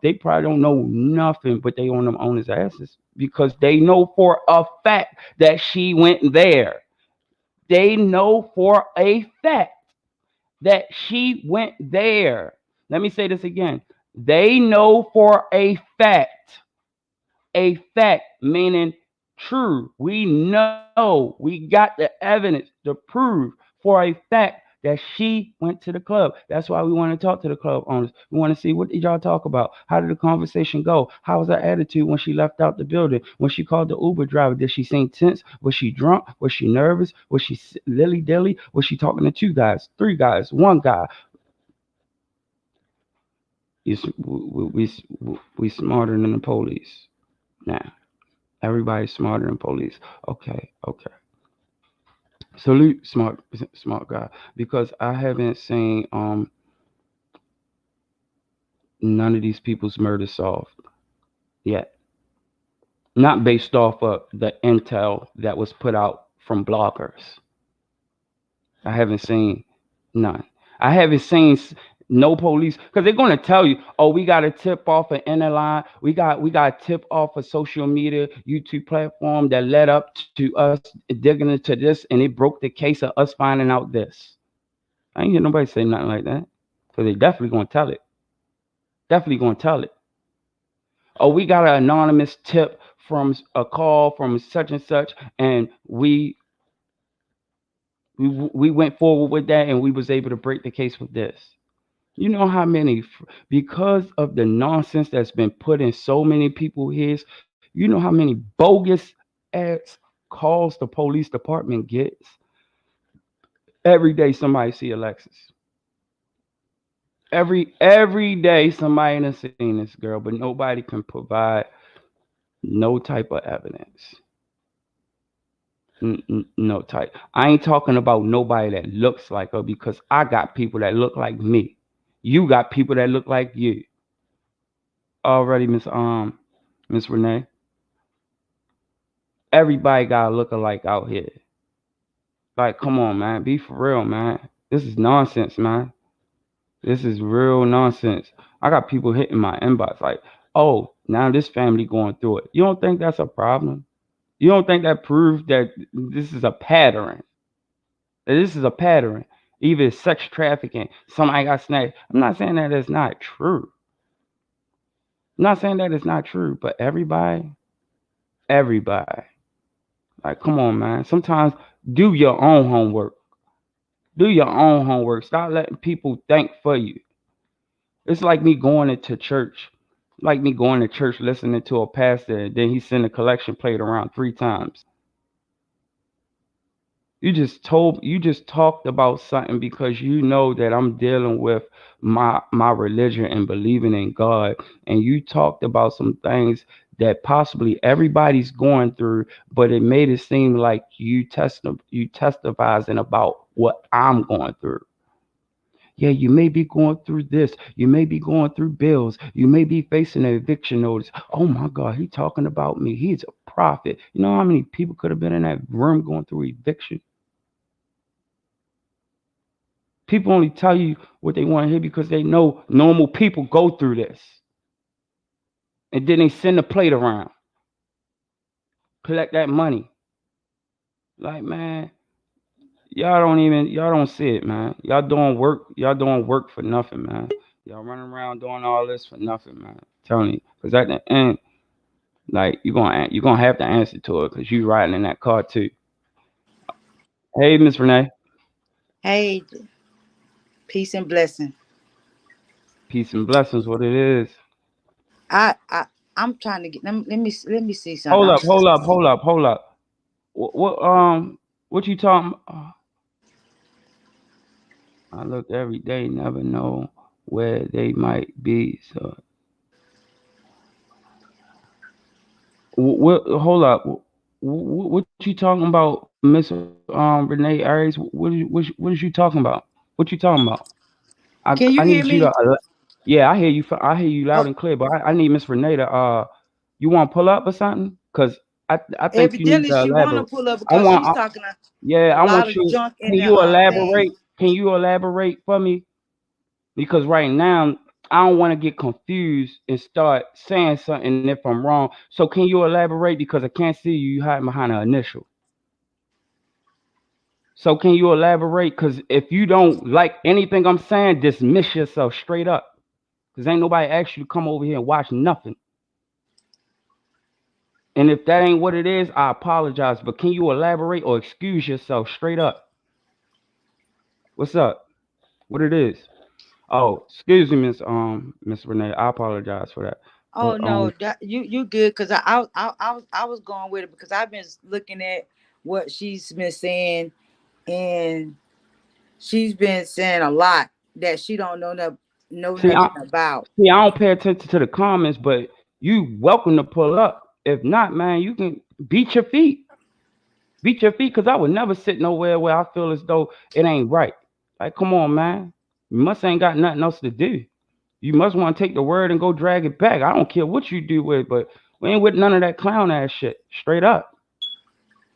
They probably don't know nothing, but they on them owners' asses because they know for a fact that she went there. They know for a fact that she went there. Let me say this again. They know for a fact, meaning true. We know, we got the evidence to prove for a fact that she went to the club. That's why we want to talk to the club owners. We want to see, what did y'all talk about? How did the conversation go? How was her attitude when she left out the building? When she called the Uber driver, did she seem tense? Was she drunk? Was she nervous? Was she lily dilly? Was she talking to two guys, three guys, one guy? We smarter than the police now. Everybody's smarter than police. Okay, okay. Salute, smart guy, because I haven't seen none of these people's murder solved yet. Not based off of the intel that was put out from bloggers. I haven't seen none. I haven't seen no police because they're gonna tell you, oh, we got a tip off an inner line. We got a tip off a social media YouTube platform that led up to us digging into this, and it broke the case of us finding out this. I ain't hear nobody say nothing like that. So they definitely gonna tell it. Definitely gonna tell it. Oh, we got an anonymous tip from a call from such and such, and we went forward with that, and we was able to break the case with this. You know how many, because of the nonsense that's been put in so many people's heads, you know how many bogus ass calls the police department gets? Every day somebody see Alexis. Every day somebody in the seen this girl, but nobody can provide no type of evidence. No type. I ain't talking about nobody that looks like her because I got people that look like me. You got people that look like you. Already, Miss Renee. Everybody got a look-alike out here. Like, come on, man. Be for real, man. This is nonsense, man. This is real nonsense. I got people hitting my inbox like, oh, now this family going through it. You don't think that's a problem? You don't think that proves that this is a pattern? That this is a pattern. Either sex trafficking, somebody got snatched. I'm not saying that it's not true. I'm not saying that it's not true, but everybody, like, come on, man. Sometimes do your own homework. Do your own homework. Stop letting people think for you. It's like me going into church. Like me going to church listening to a pastor, and then he send a collection plate around 3 times. You just talked about something because you know that I'm dealing with my religion and believing in God, and you talked about some things that possibly everybody's going through, but it made it seem like you testifying about what I'm going through. Yeah, you may be going through this. You may be going through bills. You may be facing an eviction notice. Oh my God, he talking about me. He's a prophet. You know how many people could have been in that room going through eviction? People only tell you what they want to hear because they know normal people go through this. And then they send the plate around, collect that money. Like, man, y'all don't see it, man. Y'all doing work for nothing, man. Y'all running around doing all this for nothing, man. I'm telling you, because at the end, like you gonna have to answer to it, because you riding in that car too. Hey, Miss Renee, Hey, peace and blessing. peace and blessings. What it is? I I I'm trying to get. Let me see something. Hold up, hold up, hold up, hold up. What you talking? I look every day, never know where they might be. So, what? Hold up. What you talking about, Miss Renee Aries? What is you talking about? What you talking about? I Can you need hear you to. me? Yeah, I hear you. I hear you loud Oh, and clear. But I need Miss Renee to. You want to pull up or something? Cause I think you need evidently to she want to elaborate. pull up I because want. she's talking Yeah, a I lot want of you. junk in Can the you thing. elaborate? Can you elaborate for me? Because right now I don't want to get confused and start saying something if I'm wrong. So can you elaborate? Because I can't see you. You hiding behind an initial. So can you elaborate? Because if you don't like anything I'm saying, dismiss yourself straight up. Because ain't nobody asked you to come over here and watch nothing. And if that ain't what it is, I apologize. But can you elaborate or excuse yourself straight up? What's up? What it is? Oh, excuse me, Miss Renee. I apologize for that. Oh But no, that you good because I was going with it because I've been looking at what she's been saying, and she's been saying a lot that she don't know see, nothing about. I don't pay attention to the comments, but you welcome to pull up. If not, man, you can beat your feet. Beat your feet, because I would never sit nowhere where I feel as though it ain't right. Like, come on, man. You must ain't got nothing else to do. You must want to take the word and go drag it back. I don't care what you do with it, but we ain't with none of that clown ass shit. Straight up.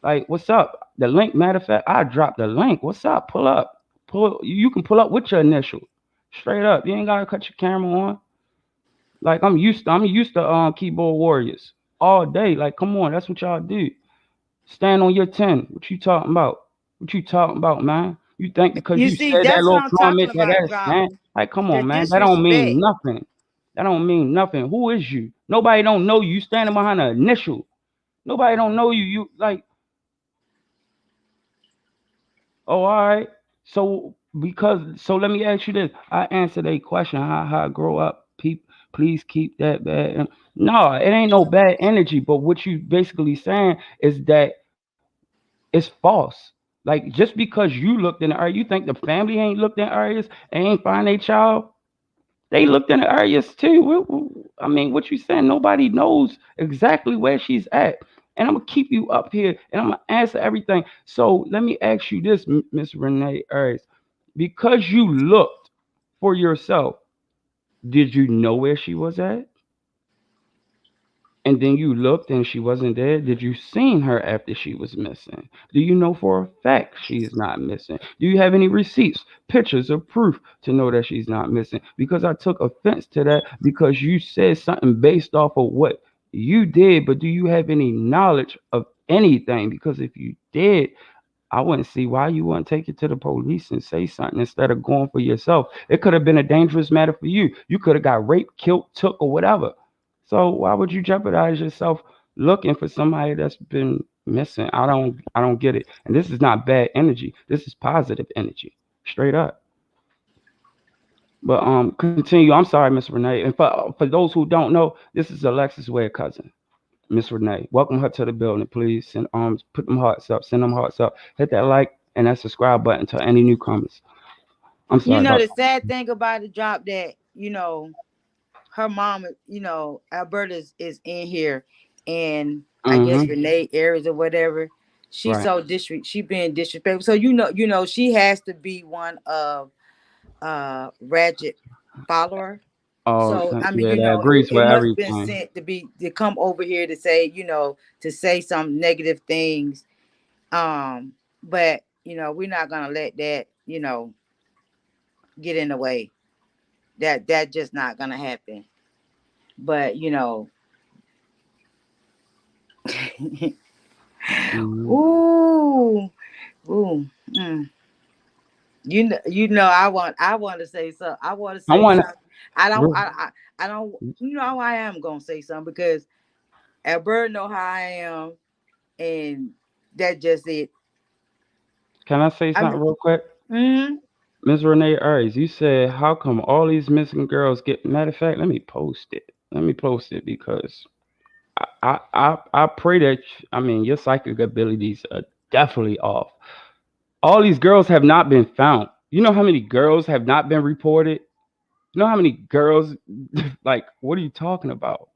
Like, what's up? The link, matter of fact, I dropped the link. What's up? Pull up. You can pull up with your initial. Straight up. You ain't gotta cut your camera on. Like, I'm used to keyboard warriors all day. Like, come on, that's what y'all do. Stand on your 10. What you talking about? What you talking about, man? You think because You you see, said that that's what little I'm talking comment that about. that's Drop stand? Like, come the on, man. That don't mean disrespect. nothing. That don't mean nothing. Who is you? Nobody don't know you. You standing behind an initial. Nobody don't know you. You like, oh, all right. So let me ask you this. I answered a question. How I grow up. Please keep that bad. No, it ain't no bad energy. But what you basically saying is that it's false. Like, just because you looked in the area, you think the family ain't looked in areas and ain't find their child? They looked in the areas too. I mean, what you saying? Nobody knows exactly where she's at. And I'm gonna keep you up here, and I'm gonna answer everything. So let me ask you this, Miss Renee Aries, because you looked for yourself, did you know where she was at? And then you looked and she wasn't there. Did you seen her after she was missing? Do you know for a fact she is not missing? Do you have any receipts, pictures, or proof to know that she's not missing? Because I took offense to that because you said something based off of what you did, but do you have any knowledge of anything? Because if you did, I wouldn't see why you wouldn't take it to the police and say something instead of going for yourself. It could have been a dangerous matter for you. You could have got raped, killed, took, or whatever. So why would you jeopardize yourself looking for somebody that's been missing? I don't get it. And this is not bad energy. This is positive energy. Straight up. But continue. I'm sorry, Miss Renee. And for those who don't know, this is Alexis Ware cousin. Miss Renee. Welcome her to the building, please. Send put them hearts up, send them hearts up. Hit that like and that subscribe button to any newcomers. I'm You sorry know about the sad thing about the drop that her mom, Alberta's in here, and that. I guess Mm-hmm. Renee Aries or whatever. She's Right. so she being disrespectful. So she has to be one of Ratchet follower. Oh, So I mean, yeah, that agrees it with must have been everything. sent to come over here to say, to say some negative things. But we're not gonna let that, get in the way. That just not gonna happen. But Mhm. ooh, ooh, mm. I want to say something. I want to I say want something. I don't. to. I don't. I am gonna say something because Albert know how I am, and that just it. Can I say I mean, something real quick? mm, Ms. Renee Aries, you said, how come all these missing girls get. Matter of fact, let me post it. Let me post it because I pray that, I mean, your psychic abilities are definitely off. All these girls have not been found. You know how many girls have not been reported? You know how many girls, like, what are you talking about?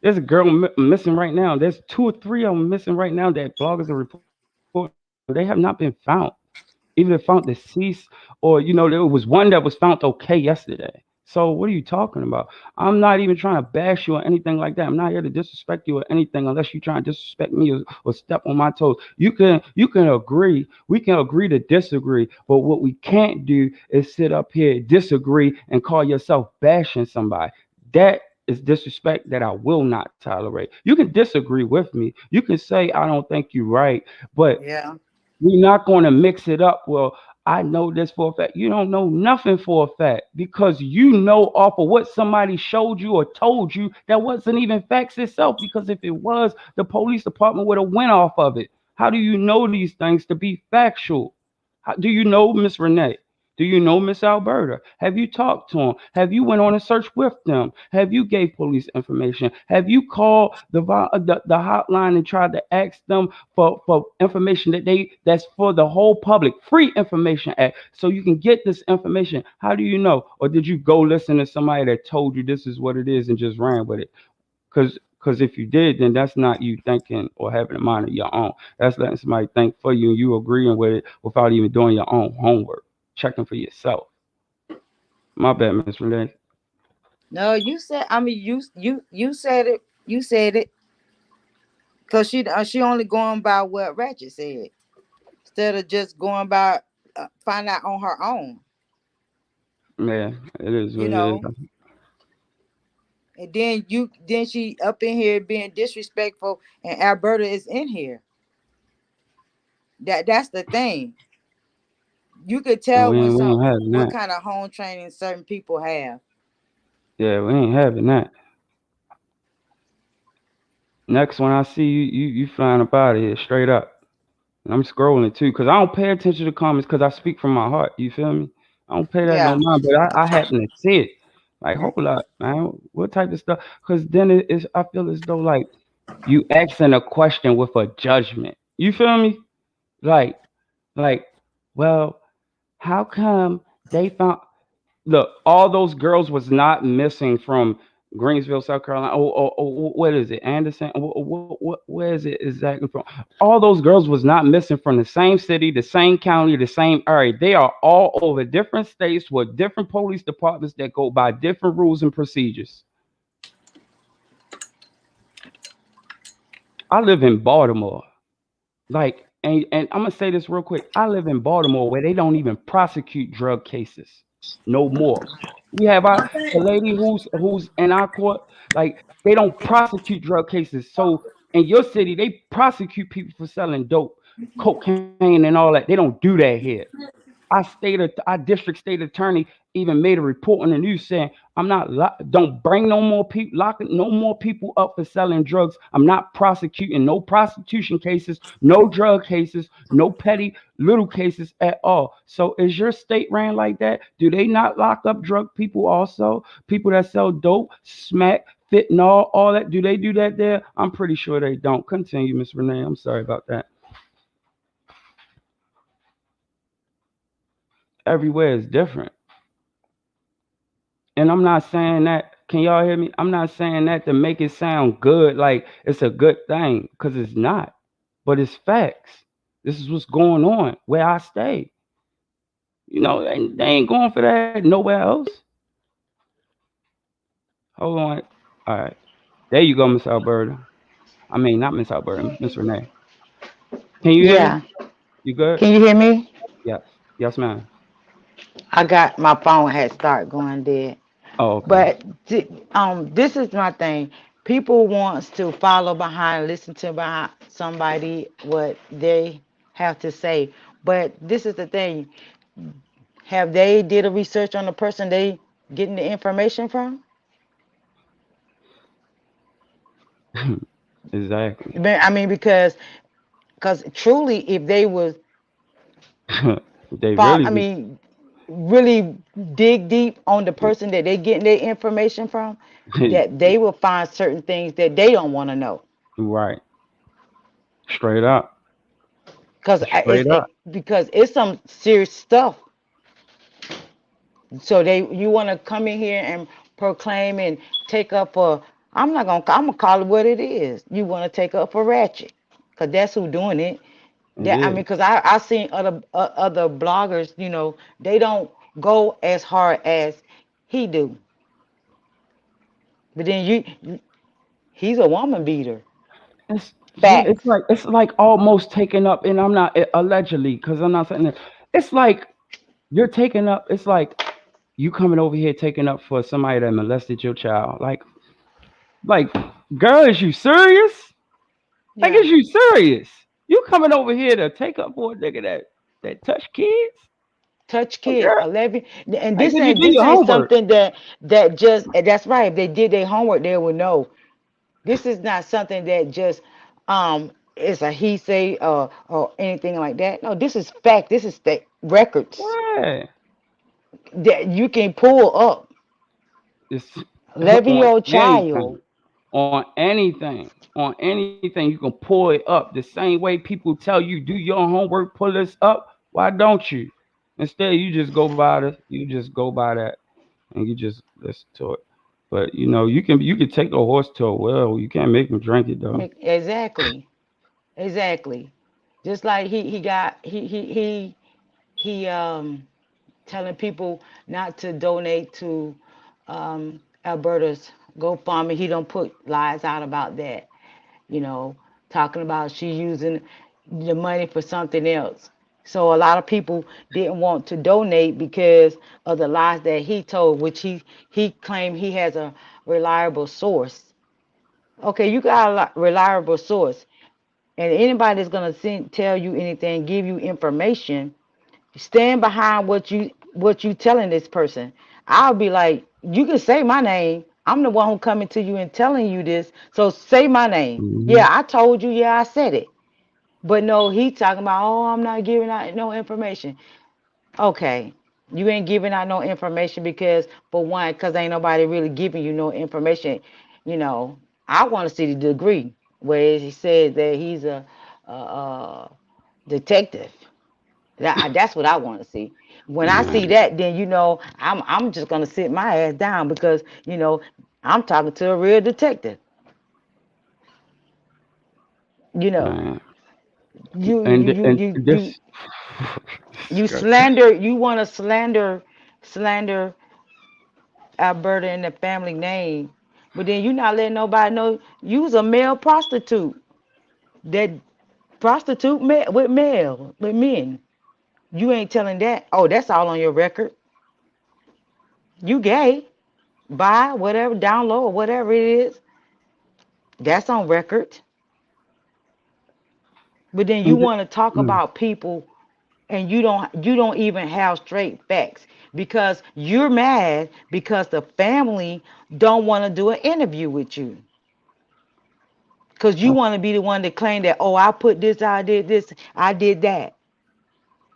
There's a girl missing right now. There's two or three of them missing right now that bloggers are reporting. They have not been found. Either found deceased, or there was one that was found okay yesterday. So what are you talking about? I'm not even trying to bash you or anything like that. I'm not here to disrespect you or anything unless you try to disrespect me, or step on my toes. You can agree. We can agree to disagree. But what we can't do is sit up here, disagree, and call yourself bashing somebody. That is disrespect that I will not tolerate. You can disagree with me. You can say I don't think you're right, but yeah, we're not going to mix it up. Well, I know this for a fact. You don't know nothing for a fact because you know off of what somebody showed you or told you that wasn't even facts itself. Because if it was, the police department would have went off of it. How do you know these things to be factual? Do you know Miss Renee? Do you know Miss Alberta? Have you talked to them? Have you went on a search with them? Have you gave police information? Have you called the hotline and tried to ask them for information that's for the whole public, free information act, so you can get this information? How do you know? Or did you go listen to somebody that told you this is what it is and just ran with it? Because if you did, then that's not you thinking or having a mind of your own. That's letting somebody think for you and you agreeing with it without even doing your own homework, checking for yourself. My bad, Miss Renee. no, you said. I mean, you said it. You said it because she only going by what Ratchet said instead of just going by find out on her own. Yeah, it is You what it is. know, and then she up in here being disrespectful, and Alberta is in here. That's the thing. You could And tell we when ain't, we some ain't having what that. kind of home training certain people have. Yeah, we ain't having that. Next one I see you, you flying up out of here straight up. And I'm scrolling too, because I don't pay attention to comments because I speak from my heart. You feel me? I don't pay that no Yeah. mind, but I happen to see it. Like, hold up, man. What type of stuff? Because then I feel as though like you asking a question with a judgment. You feel me? Like, like, well, how come they found? Look, all those girls was not missing from Greensville, South Carolina. What is it? Anderson? Where is it exactly from? All those girls was not missing from the same city, the same county, the same area. They are all over different states with different police departments that go by different rules and procedures. I live in Baltimore. Like, and I'm gonna say this real quick. I live in Baltimore where they don't even prosecute drug cases no more. We have the lady who's in our court. Like, they don't prosecute drug cases. So in your city, they prosecute people for selling dope, cocaine, and all that. They don't do that here. Our district state attorney even made a report on the news saying, I'm not don't bring no more people, locking no more people up for selling drugs. I'm not prosecuting no prostitution cases, no drug cases, no petty little cases at all. So is your state ran like that? Do they not lock up drug people also? People that sell dope, smack, fentanyl, all that? Do they do that there? I'm pretty sure they don't. Continue, Miss Renee. I'm sorry about that. Everywhere is different. And I'm not saying that. Can y'all hear me? I'm not saying that to make it sound good, like it's a good thing, because it's not. But it's facts. This is what's going on where I stay. They ain't going for that nowhere else. Hold on. All right. There you go, Miss Alberta. I mean, not Miss Alberta, Miss Renee. Can you hear me? Yeah. You good? Can you hear me? Yes. Yes, ma'am. I got my phone had start going dead. Oh, okay. But this is my thing. People wants to follow behind, listen to behind somebody what they have to say. But this is the thing. Have they did a research on the person they getting the information from? Exactly. I mean, because truly, if they was They really I was. mean, really dig deep on the person that they getting their information from, that they will find certain things that they don't want to know. Right. Straight up. Because Straight up. because it's some serious stuff. So you want to come in here and proclaim and take up for, I'm gonna call it what it is. You want to take up for ratchet, because that's who doing it. It That I mean, is. because I seen other bloggers, they don't go as hard as he do. But then he's a woman beater. It's yeah. It's Facts. like it's like almost taken up, and I'm not allegedly because I'm not saying that. It's like you're taking up. It's like you coming over here taking up for somebody that molested your child. Like, girl, is you serious? Like, Yeah. is you serious? You coming over here to take up for a nigga that touch kids? Touch Like, kid, girl, 11, and like, this did you ain't do this your ain't homework? something that just that's right. If they did their homework, they would know. This is not something that just is a he say or anything like that. No, this is fact. This is the records Yeah, that you can pull up. it's 11-year on old anything, child. on anything. You can pull it up the same way people tell you do your homework, pull this up. Why don't you? Instead, you just go by the, you just go by that, and you just listen to it. But you can take a horse to a well. You can't make them drink it though. Exactly. Exactly. Just like he got he telling people not to donate to Alberta's GoFundMe. He don't put lies out about that. You know, talking about she using the money for something else. So a lot of people didn't want to donate because of the lies that he told, which he claimed he has a reliable source. Okay, you got a reliable source, and anybody that's gonna tell you anything, give you information, stand behind what you telling this person. I'll be like, you can say my name. I'm the one who coming to you and telling you this. So say my name. Hmm. Yeah, I told you. Yeah, I said it. But no, he talking about, oh, I'm not giving out no information. Okay, you ain't giving out no information because, for one, because ain't nobody really giving you no information. You know, I want to see the degree where he says that he's a detective. That's what I want to see. When I see Man, that, then I'm just gonna sit my ass down because I'm talking to a real detective. You know, man, you you and you and you you this, you slander. You want to slander Alberta and the family name, but then you not letting nobody know you was a male prostitute that prostitute with men. You ain't telling that. Oh, that's all on your record. You gay. Buy whatever, download or whatever it is, that's on record. But then you and want to talk mm. about people and you don't even have straight facts because you're mad because the family don't want to do an interview with you because you Oh, want to be the one to claim that, oh, I put this, I did this, I did that.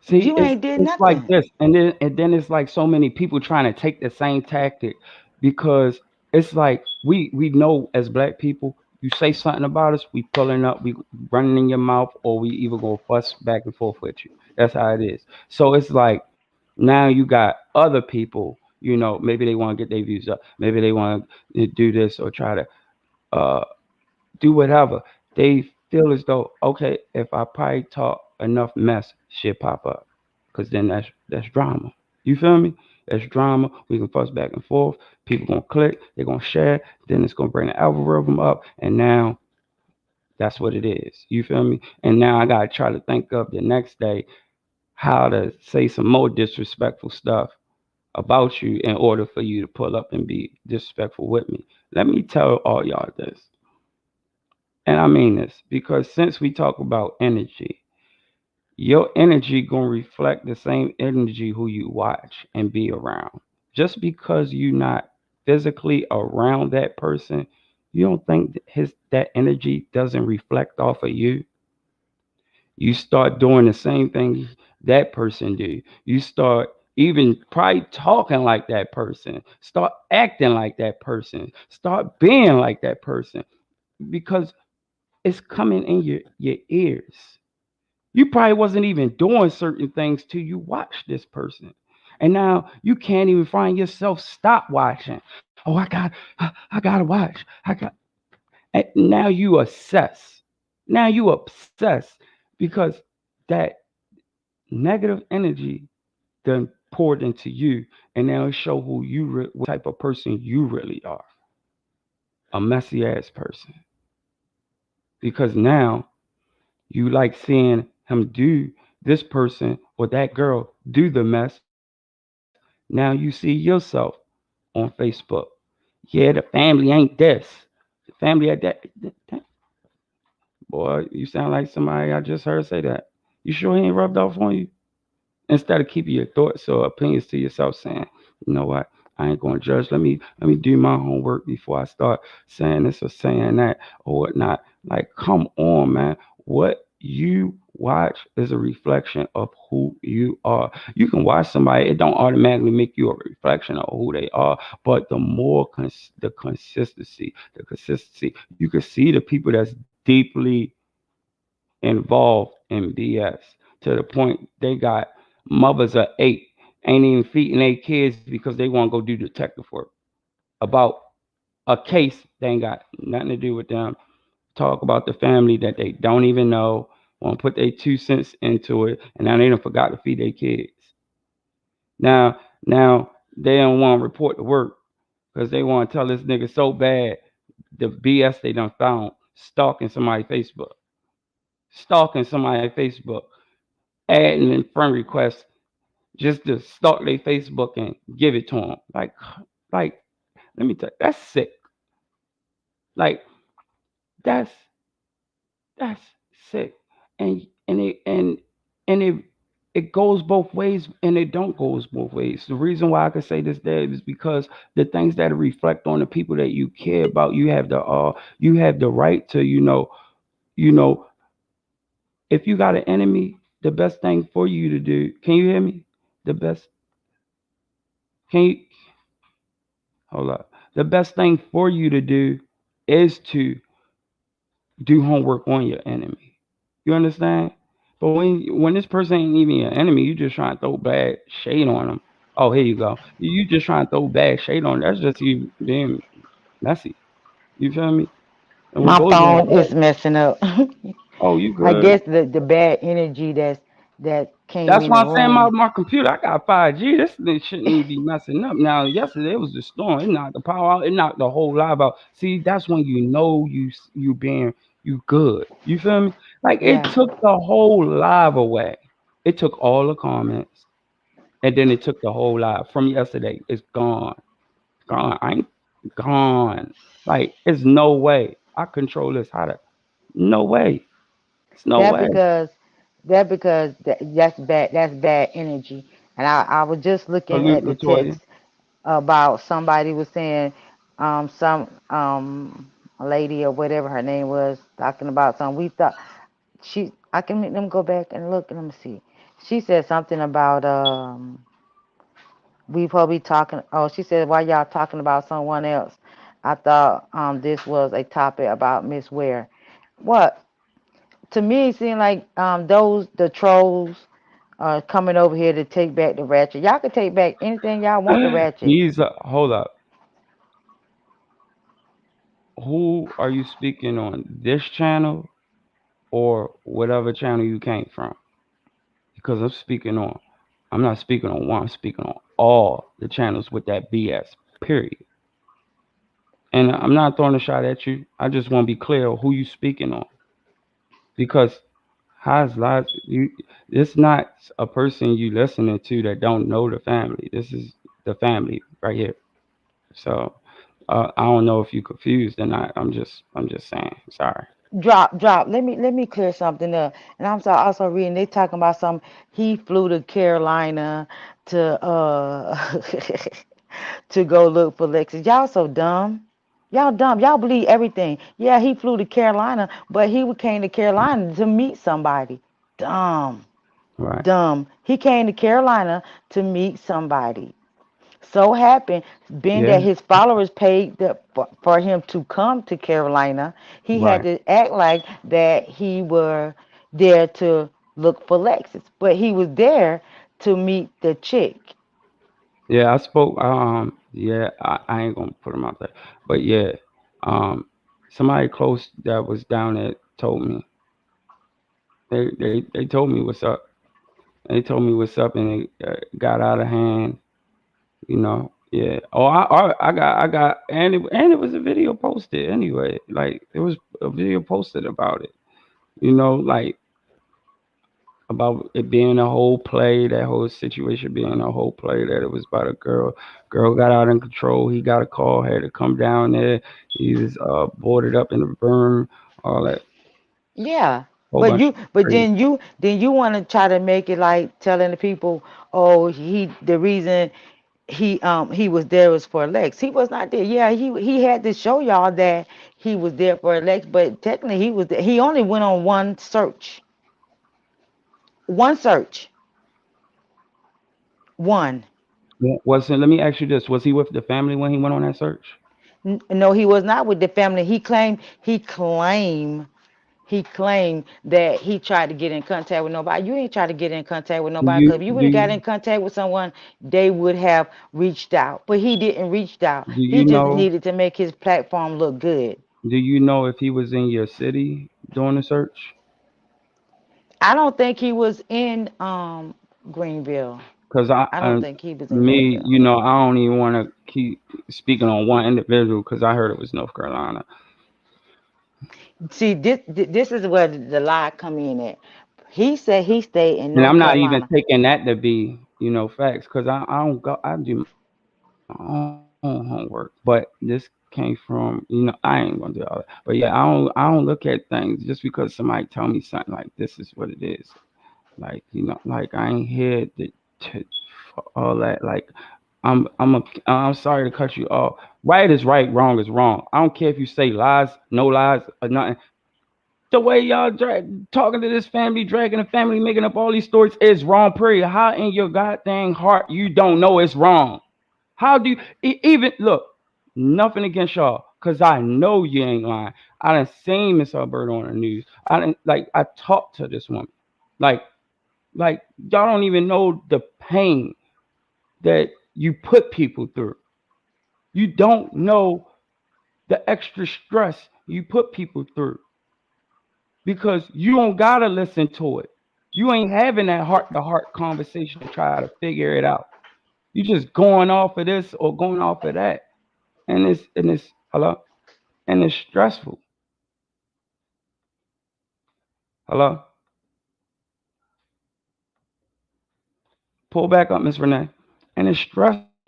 see, You it's ain't did it's like nothing. this, and then it's like so many people trying to take the same tactic because it's like we know as black people, you say something about us, we pulling up, we running in your mouth, or we even gonna fuss back and forth with you. That's how it is. So it's like now you got other people, maybe they want to get their views up, maybe they want to do this or try to uh do whatever. They feel as though, okay, if I probably talk enough mess, shit pop up, because then that's drama. You feel me? That's drama. We can fuss back and forth. People gonna click. They're gonna share. Then it's gonna bring the algorithm up, and now that's what it is. You feel me? And now I gotta try to think of the next day how to say some more disrespectful stuff about you in order for you to pull up and be disrespectful with me. Let me tell all y'all this, and I mean this because since we talk about energy, your energy gonna reflect the same energy who you watch and be around. Just because you're not physically around that person, you don't think that energy doesn't reflect off of you. You start doing the same thing that person do. You start even probably talking like that person. Start acting like that person. Start being like that person because it's coming in your ears. You probably wasn't even doing certain things till you watch this person. And now you can't even find yourself stop watching. Oh, I gotta watch. I got and now you assess. Now you obsess because that negative energy done poured into you, and now it show what type of person you really are. A messy ass person. Because now you like seeing him do this person or that girl do the mess. Now you see yourself on Facebook. Yeah, the family ain't this. The family at that. Boy, you sound like somebody I just heard say that. You sure he ain't rubbed off on you? Instead of keeping your thoughts or opinions to yourself, saying, you know what, I ain't gonna judge. Let me do my homework before I start saying this or saying that or whatnot. Like, come on, man. What you watch is a reflection of who you are. You can watch somebody, it don't automatically make you a reflection of who they are, but the more the consistency, you can see the people that's deeply involved in BS to the point they got mothers of eight ain't even feeding their kids because they want to go do detective work about a case they ain't got nothing to do with them. Talk about the family that they don't even know, want to put their 2 cents into it, and now they done forgot to feed their kids. Now they don't want to report to work because they want to tell this nigga so bad the BS they done found stalking somebody Facebook, adding in friend requests just to stalk their Facebook and give it to them. Like, let me tell you, that's sick. Like, that's that's sick. And it goes both ways, and it don't goes both ways. The reason why I can say this, Dad, is because the things that reflect on the people that you care about, you have the right to, you know, if you got an enemy, the best thing for you to do. Can you hear me? The best. Can you hold up? The best thing for you to do is to do homework on your enemy. You understand? But when this person ain't even your enemy, you just trying to throw bad shade on them. Oh, here you go. You just trying to throw bad shade on them. That's just you being messy. You feel me? And what My goes on? phone is messing up. Oh, you I good? guess the bad energy that came That's in the why I'm saying my, room. my computer. I got 5G. This thing shouldn't even be messing up. Now, yesterday it was the storm. It knocked the power out. It knocked the whole live out. See, that's when you know you good. You feel me? Like it Yeah, took the whole live away. It took all the comments, and then it took the whole live from yesterday. It's gone, gone. I ain't gone. Like it's no way I control this. How to? No way. It's no that way. because that's bad energy. And I was just looking Salute, at the Latoya. text about somebody was saying some a lady or whatever her name was talking about something. We thought she I can make them go back and look and let me see. She said something about we probably talking. Oh, she said, why y'all talking about someone else? I thought this was a topic about Miss Ware. What? To me, it seemed like the trolls coming over here to take back the ratchet. Y'all can take back anything y'all want the ratchet. These hold up. Who are you speaking on? This channel or whatever channel you came from? Because I'm not speaking on one. I'm speaking on all the channels with that BS. Period. And I'm not throwing a shot at you. I just want to be clear who you speaking on because how's lives you? It's not a person you listening to that don't know the family. This is the family right here. So I don't know if you confused or not. I'm just saying. Sorry. Drop. Let me clear something up. And I'm sorry, also reading. They talking about some. He flew to Carolina to to go look for Lexus. Y'all so dumb. Y'all dumb. Y'all believe everything. Yeah, he flew to Carolina, but he came to Carolina to meet somebody. Dumb. Right. Dumb. He came to Carolina to meet somebody. So happened, being that Yeah. his followers paid for him to come to Carolina, he had Right. to act like that he were there to look for Lexus, but he was there to meet the chick. Yeah. I spoke. Yeah. I ain't gonna put him out there, but yeah. Somebody close that was down there told me. They told me what's up. They told me what's up, and it got out of hand. Yeah. Oh, and it was a video posted anyway. Like there was a video posted about it. Like about it being a whole play, that whole situation being a whole play, that it was about a girl. Girl got out of control. He got a call, had to come down there. He was boarded up in the burn, all that, Yeah. whole But bunch you of but crazy. then you want to try to make it like telling the people, oh, the reason he was there was for Lex. He was not there. Yeah, he had to show y'all that he was there for Lex, but technically he was there. He only went on one search. One search. One. Wasn't Let me ask you this: was he with the family when he went on that search? No, he was not with the family. He claimed that he tried to get in contact with nobody. You ain't tried to get in contact with Do nobody, you because if you would do have got you in contact with someone, they would have reached out. But he didn't reach out. do He you just know needed to make his platform look good. do you know if he was in your city doing the search? I don't think he was in Greenville. Because I don't think he was in me, Greenville. I don't even want to keep speaking on one individual because I heard it was North Carolina, See, this is where the lie come in at. He said he stayed in and North I'm not even Carolina. taking that to be, facts because I don't go. I do my own homework, but this came from, I ain't gonna do all that. But yeah, I don't look at things just because somebody tell me something like this is what it is. Like I ain't here to for all that. Like I'm sorry to cut you off. Right is right, wrong is wrong. I don't care if you say lies, no lies, or nothing. The way y'all talking to this family, dragging the family, making up all these stories is wrong. Period. How in your goddamn heart you don't know it's wrong? How do you even look? Nothing against y'all, cause I know you ain't lying. I done seen Miss Hubbard on the news. I talked to this woman. Like y'all don't even know the pain that you put people through. You don't know the extra stress you put people through because you don't gotta listen to it. You ain't having that heart to heart conversation to try to figure it out. You just going off of this or going off of that, and it's hello, and it's stressful. Hello, pull back up, Miss Renee, and it's stressful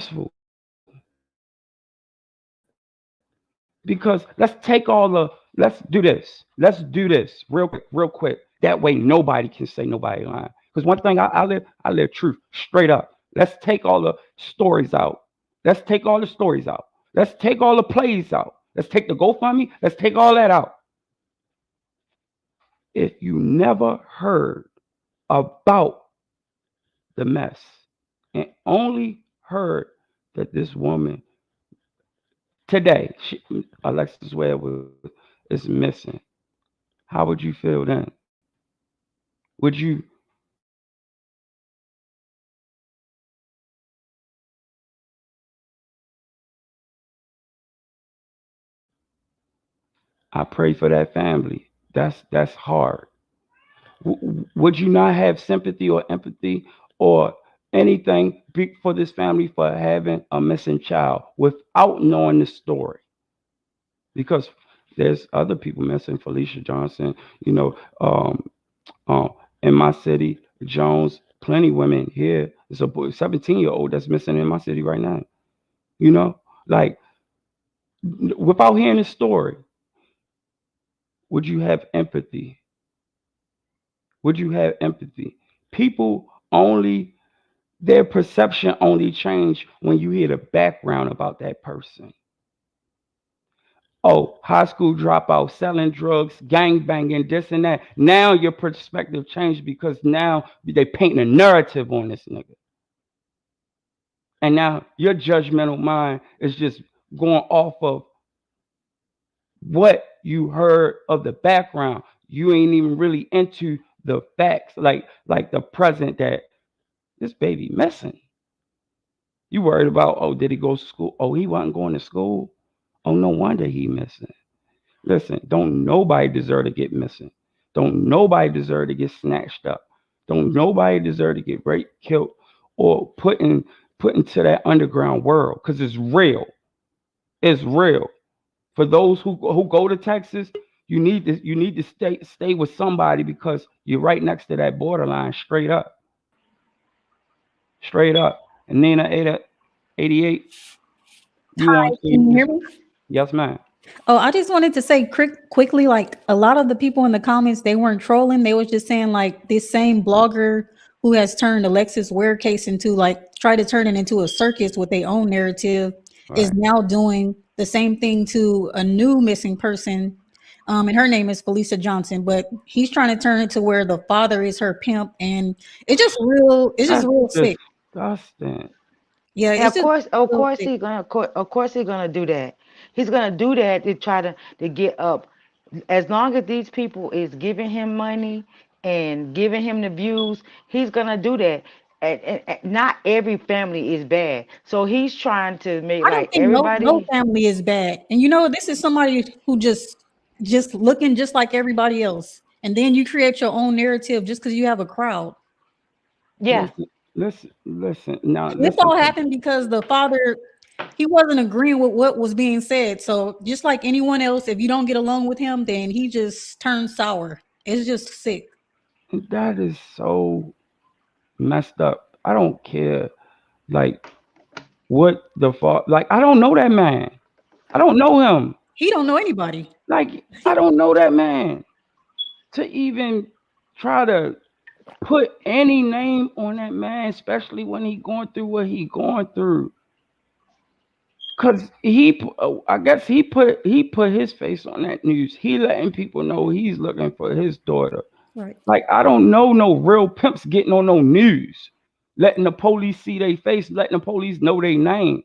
because let's take all the let's do this real quick. That way nobody can say nobody lying. Because one thing I live truth straight up. Let's take all the stories out. Let's take all the stories out. Let's take all the plays out. Let's take the GoFundMe. Let's take all that out. If you never heard about the mess and only heard that this woman today, Alexis Ware is missing, how would you feel then? Would you I pray for that family. That's hard. Would you not have sympathy or empathy or anything for this family for having a missing child without knowing the story? Because there's other people missing. Felicia Johnson, you know, um, in my city, Jones, plenty women here It's a boy, 17-year-old that's missing in my city right now. You know, like without hearing the story, would you have empathy? Would you have empathy? People only their perception only change when you hear the background about that person. Oh, high school dropout, selling drugs, gang banging, this and that. Now your perspective changed because now they paint a narrative on this nigga. And now your judgmental mind is just going off of what you heard of the background. You ain't even really into the facts, like the present that this baby missing. You worried about, oh, did he go to school? Oh, he wasn't going to school. Oh, no wonder he missing. Listen, don't nobody deserve to get missing. Don't nobody deserve to get snatched up. Don't nobody deserve to get raped, killed, or put into that underground world because it's real. It's real. For those who go to Texas, you need to stay with somebody because you're right next to that borderline, straight up, straight up. And Nina 88, you Hi, want to can you just hear me? yes, ma'am. Oh, I just wanted to say quickly, like a lot of the people in the comments, they weren't trolling. They was just saying like this same blogger who has turned Alexis Ware case into like try to turn it into a circus with their own narrative is Right. now doing the same thing to a new missing person. And her name is Felicia Johnson, but he's trying to turn it to where the father is her pimp, and it's just That's real sick. disgusting. Yeah, And it's just of real course sick. of course he's gonna do that. He's gonna do that to try to get up. As long as these people is giving him money and giving him the views, he's gonna do that. And not every family is bad, so he's trying to make I don't like think no everybody. family is bad. And this is somebody who just looking just like everybody else. And then you create your own narrative just because you have a crowd. Yeah, Listen. Now, And this listen all to happened because the father he wasn't agreeing with what was being said. So just like anyone else, if you don't get along with him, then he just turns sour. It's just sick. that is so messed up. I don't care. Like what the fuck? Like I don't know that man. I don't know him. He don't know anybody. Like I don't know that man to even try to put any name on that man, especially when he going through what he going through. Cause I guess he put his face on that news. He letting people know he's looking for his daughter. Right. Like I don't know no real pimps getting on no news, letting the police see their face, letting the police know their name.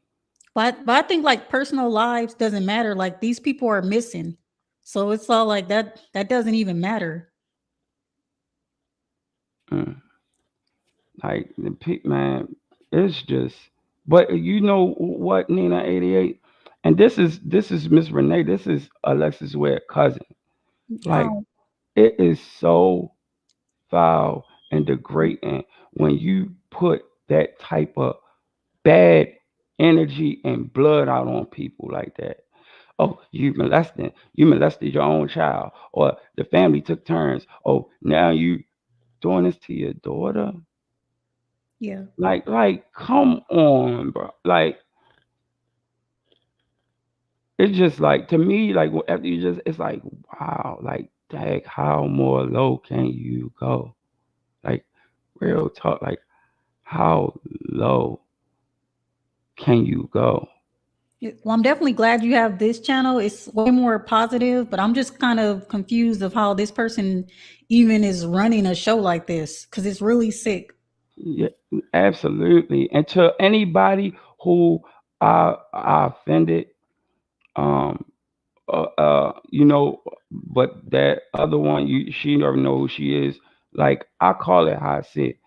But I think like personal lives doesn't matter. Like these people are missing. So it's all like that doesn't even matter. Mm. Like the pig man, it's just. But you know what, Nina 88, and this is Miss Renee. This is Alexis Ware cousin. Like Oh, it is so foul and degrading when you put that type of bad energy and blood out on people like that. Oh, you molested your own child, or the family took turns. Oh, now you doing this to your daughter. yeah. Like, come on, bro. Like, it's just like to me, like after you just, it's like, wow, like, dang, how more low can you go? Like, real talk, like, how low can you go? Well, I'm definitely glad you have this channel. It's way more positive, but I'm just kind of confused of how this person even is running a show like this because it's really sick. Yeah, absolutely. And to anybody who I offended, um, you know, but that other one, she never know who she is. Like I call it how I see it.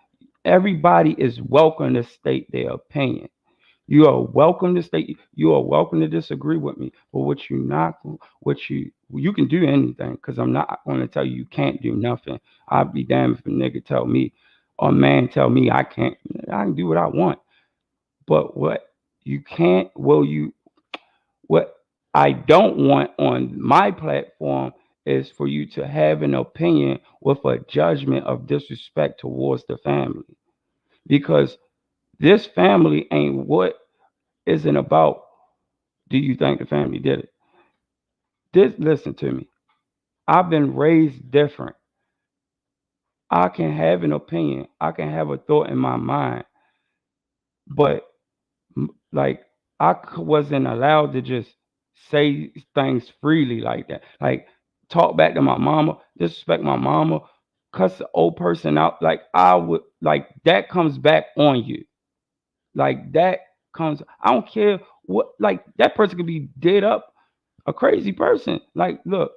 Everybody is welcome to state their opinion. You are welcome to state. You are welcome to disagree with me. But what you not, what you can do anything because I'm not going to tell you you can't do nothing. I'll be damned if a nigga tell me or a man tell me I can't. I can do what I want. But what you can't, what I don't want on my platform is for you to have an opinion with a judgment of disrespect towards the family because This family ain't what isn't about. Do you think the family did it? This, listen to me. I've been raised different. I can have an opinion. I can have a thought in my mind, but like wasn't allowed to just say things freely like that. Like talk back to my mama, disrespect my mama, cuss the old person out. Like I would like that comes back on you. Like that comes. I don't care what. Like that person could be dead up, a crazy person. Like look,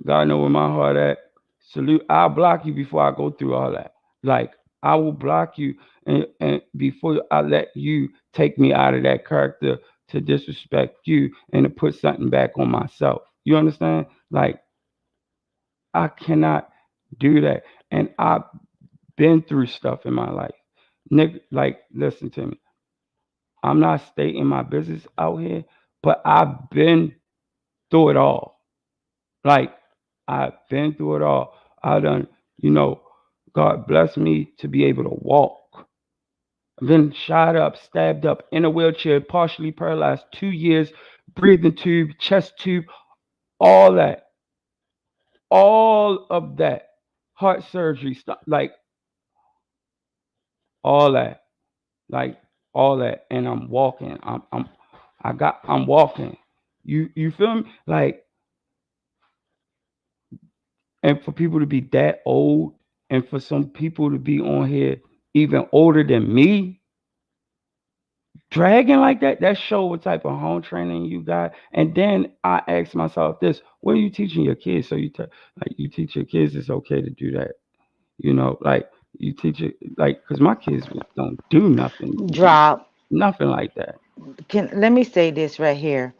God know where my heart at. Salute. I'll block you before I go through all that. Like I will block you and before I let you take me out of that character to disrespect you and to put something back on myself. You understand? Like I cannot do that. And I've been through stuff in my life. Nick, like, listen to me. I'm not stating my business out here, but I've been through it all. Like I've been through it all. I done, you know, God bless me to be able to walk. I've been shot up, stabbed up in a wheelchair, partially paralyzed, 2 years, breathing tube, chest tube, all that, all of that, heart surgery, stuff like all that, like all that, and I'm walking. I'm walking. You feel me? Like, and for people to be that old, and for some people to be on here even older than me, dragging like that, that show what type of home training you got. And then I ask myself this: what are you teaching your kids? So like you teach your kids it's okay to do that, like you teach it like because my kids don't do nothing, Drop. nothing like that. Can let me say this right here.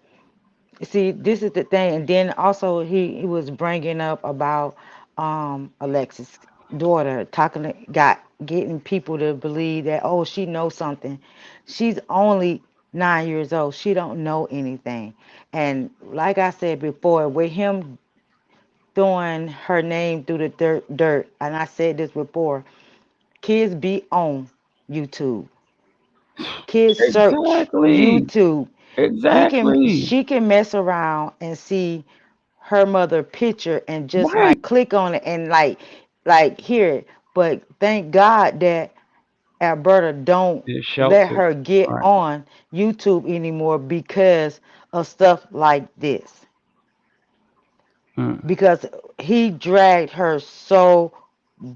See, this is the thing, and then also he was bringing up about Alexis' daughter talking got getting people to believe that oh she knows something. She's only 9 years old. She don't know anything, and like I said before, with him throwing her name through the dirt, and I said this before, kids be on YouTube. Kids search Exactly. YouTube. Exactly. She can mess around and see her mother picture and just Right. like click on it and like hear it. But thank God that Alberta don't They're let sheltered. her get Right. on YouTube anymore because of stuff like this. Mm. Because he dragged her so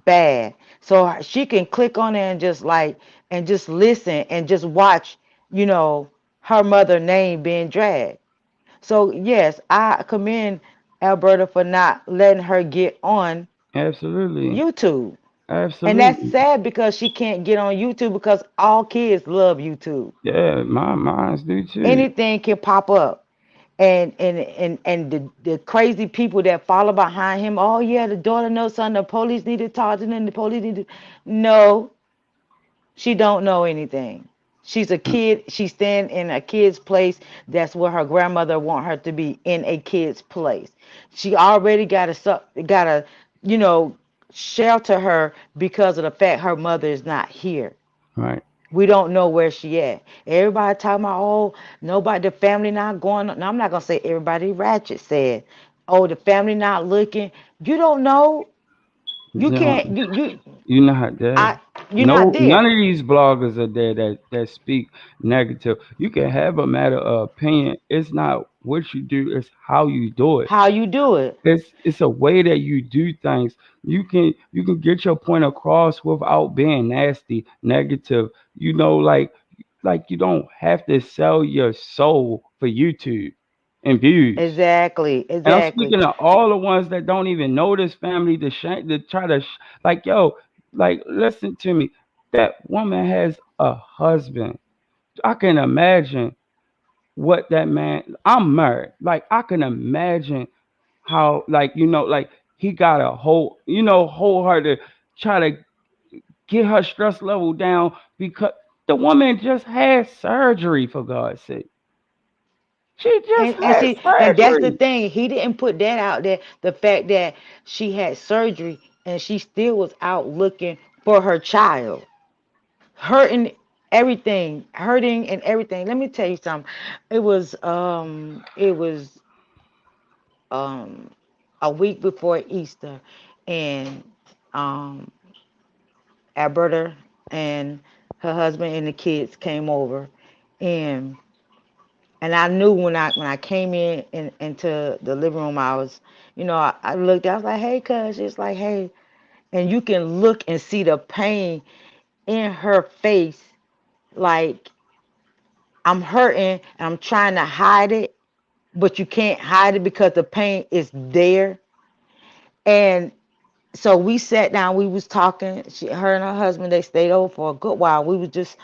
bad. So she can click on it and just like and just listen and just watch, you know, her mother name being dragged. So yes, I commend Alberta for not letting her get on Absolutely. YouTube. And that's Absolutely. sad because she can't get on YouTube because all kids love YouTube. Yeah, my minds do too. Anything can pop up. And the crazy people that follow behind him, oh yeah, the daughter knows something, the police need to talk to them, the police need to no, she don't know anything. She's a Mm. kid. She's staying in a kid's place. That's where her grandmother want her to be, in a kid's place. She already got to, you know, shelter her because of the fact her mother is not here. Right. We don't know where she at. Everybody talking about, oh, nobody, the family not going. No, I'm not gonna say everybody. Ratchet said, oh, the family not looking. You don't know. You No, can't. You. you're not there. I. You're not No, none there. of these bloggers are there that speak negative. You can have a matter of opinion. It's not what you do, it's how you do it. How you do it? It's a way that you do things. You can get your point across without being nasty, negative. Like you don't have to sell your soul for YouTube and views. Exactly. And I'm Exactly. speaking to all the ones that don't even know this family, to try to like, yo, like, listen to me. That woman has a husband. I can imagine what that man. I'm married. Like, I can imagine how, like, like he got a hold her to try to get her stress level down because the woman just had surgery. For God's sake, she just And had see, and that's the surgery. thing. He didn't put that out there. The fact that she had surgery and she still was out looking for her child, hurting hurting and everything. Let me tell you something. It was um a week before Easter, and um Alberta and her husband and the kids came over, and I knew when I came into the living room, I was, I looked, I was like, hey, cuz, it's like, hey, and you can look and see the pain in her face, like, I'm hurting and I'm trying to hide it, but you can't hide it because the pain is there. And so we sat down, we was talking. Her and her husband, they stayed over for a good while. We was just,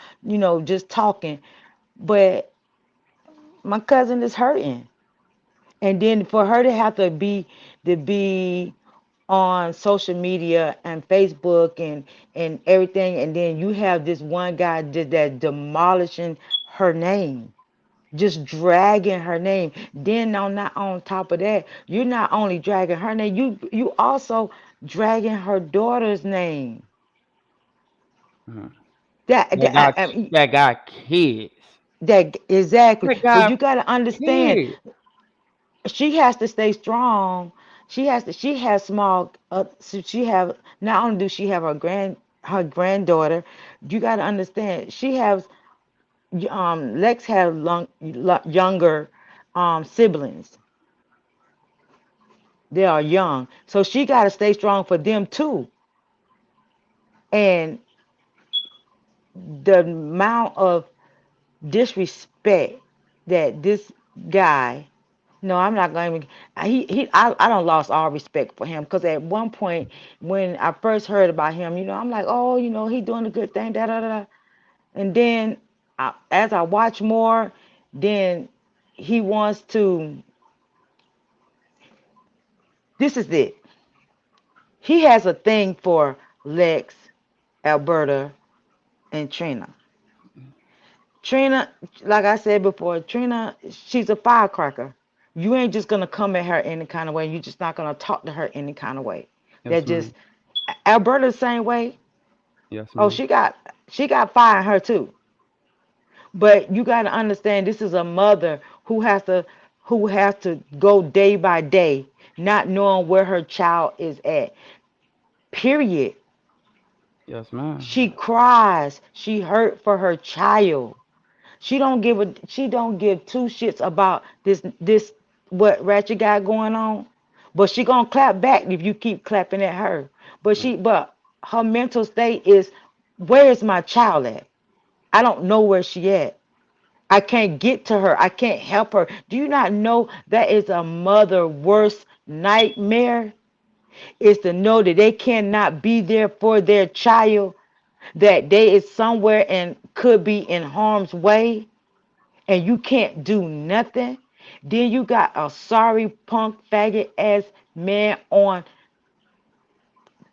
just talking. But my cousin is hurting. And then for her to have to be on social media and Facebook and everything, and then you have this one guy that demolishing her name, just dragging her name. Then on not on top of that, you're not only dragging her name, you also dragging her daughter's name. Mhm. That, That that got I mean, that got kids. that exactly. That But you got got to understand, kids. she has to stay strong. She has small. So she have not only do she have her granddaughter. You got to understand, she has Lex has younger siblings. They are young, so she got to stay strong for them too. And the amount of disrespect that this guy, no, I'm not going to, I don't lost all respect for him, because at one point when I first heard about him, I'm like, oh, he doing a good thing, da da da. And then as I watch more, then he wants to, this is it. He has a thing for Lex, Alberta, and Trina. Trina, like I said before, Trina, she's a firecracker. You ain't just gonna come at her any kind of way. You're just not gonna talk to her any kind of way. That Yes, just ma'am. Alberta the same way. Yes, Oh, ma'am. she got fire in her too. But you gotta understand, this is a mother who has to go day by day, not knowing where her child is at. Period. Yes, ma'am. She cries. She hurt for her child. She don't give two shits about this what Ratchet got going on. But she gonna clap back if you keep clapping at her. But her mental state is, where is my child at? I don't know where she at. I can't get to her. I can't help her. Do you not know that is a mother worst nightmare? Is to know that they cannot be there for their child, that they is somewhere and could be in harm's way, and you can't do nothing. Then you got a sorry punk faggot ass man on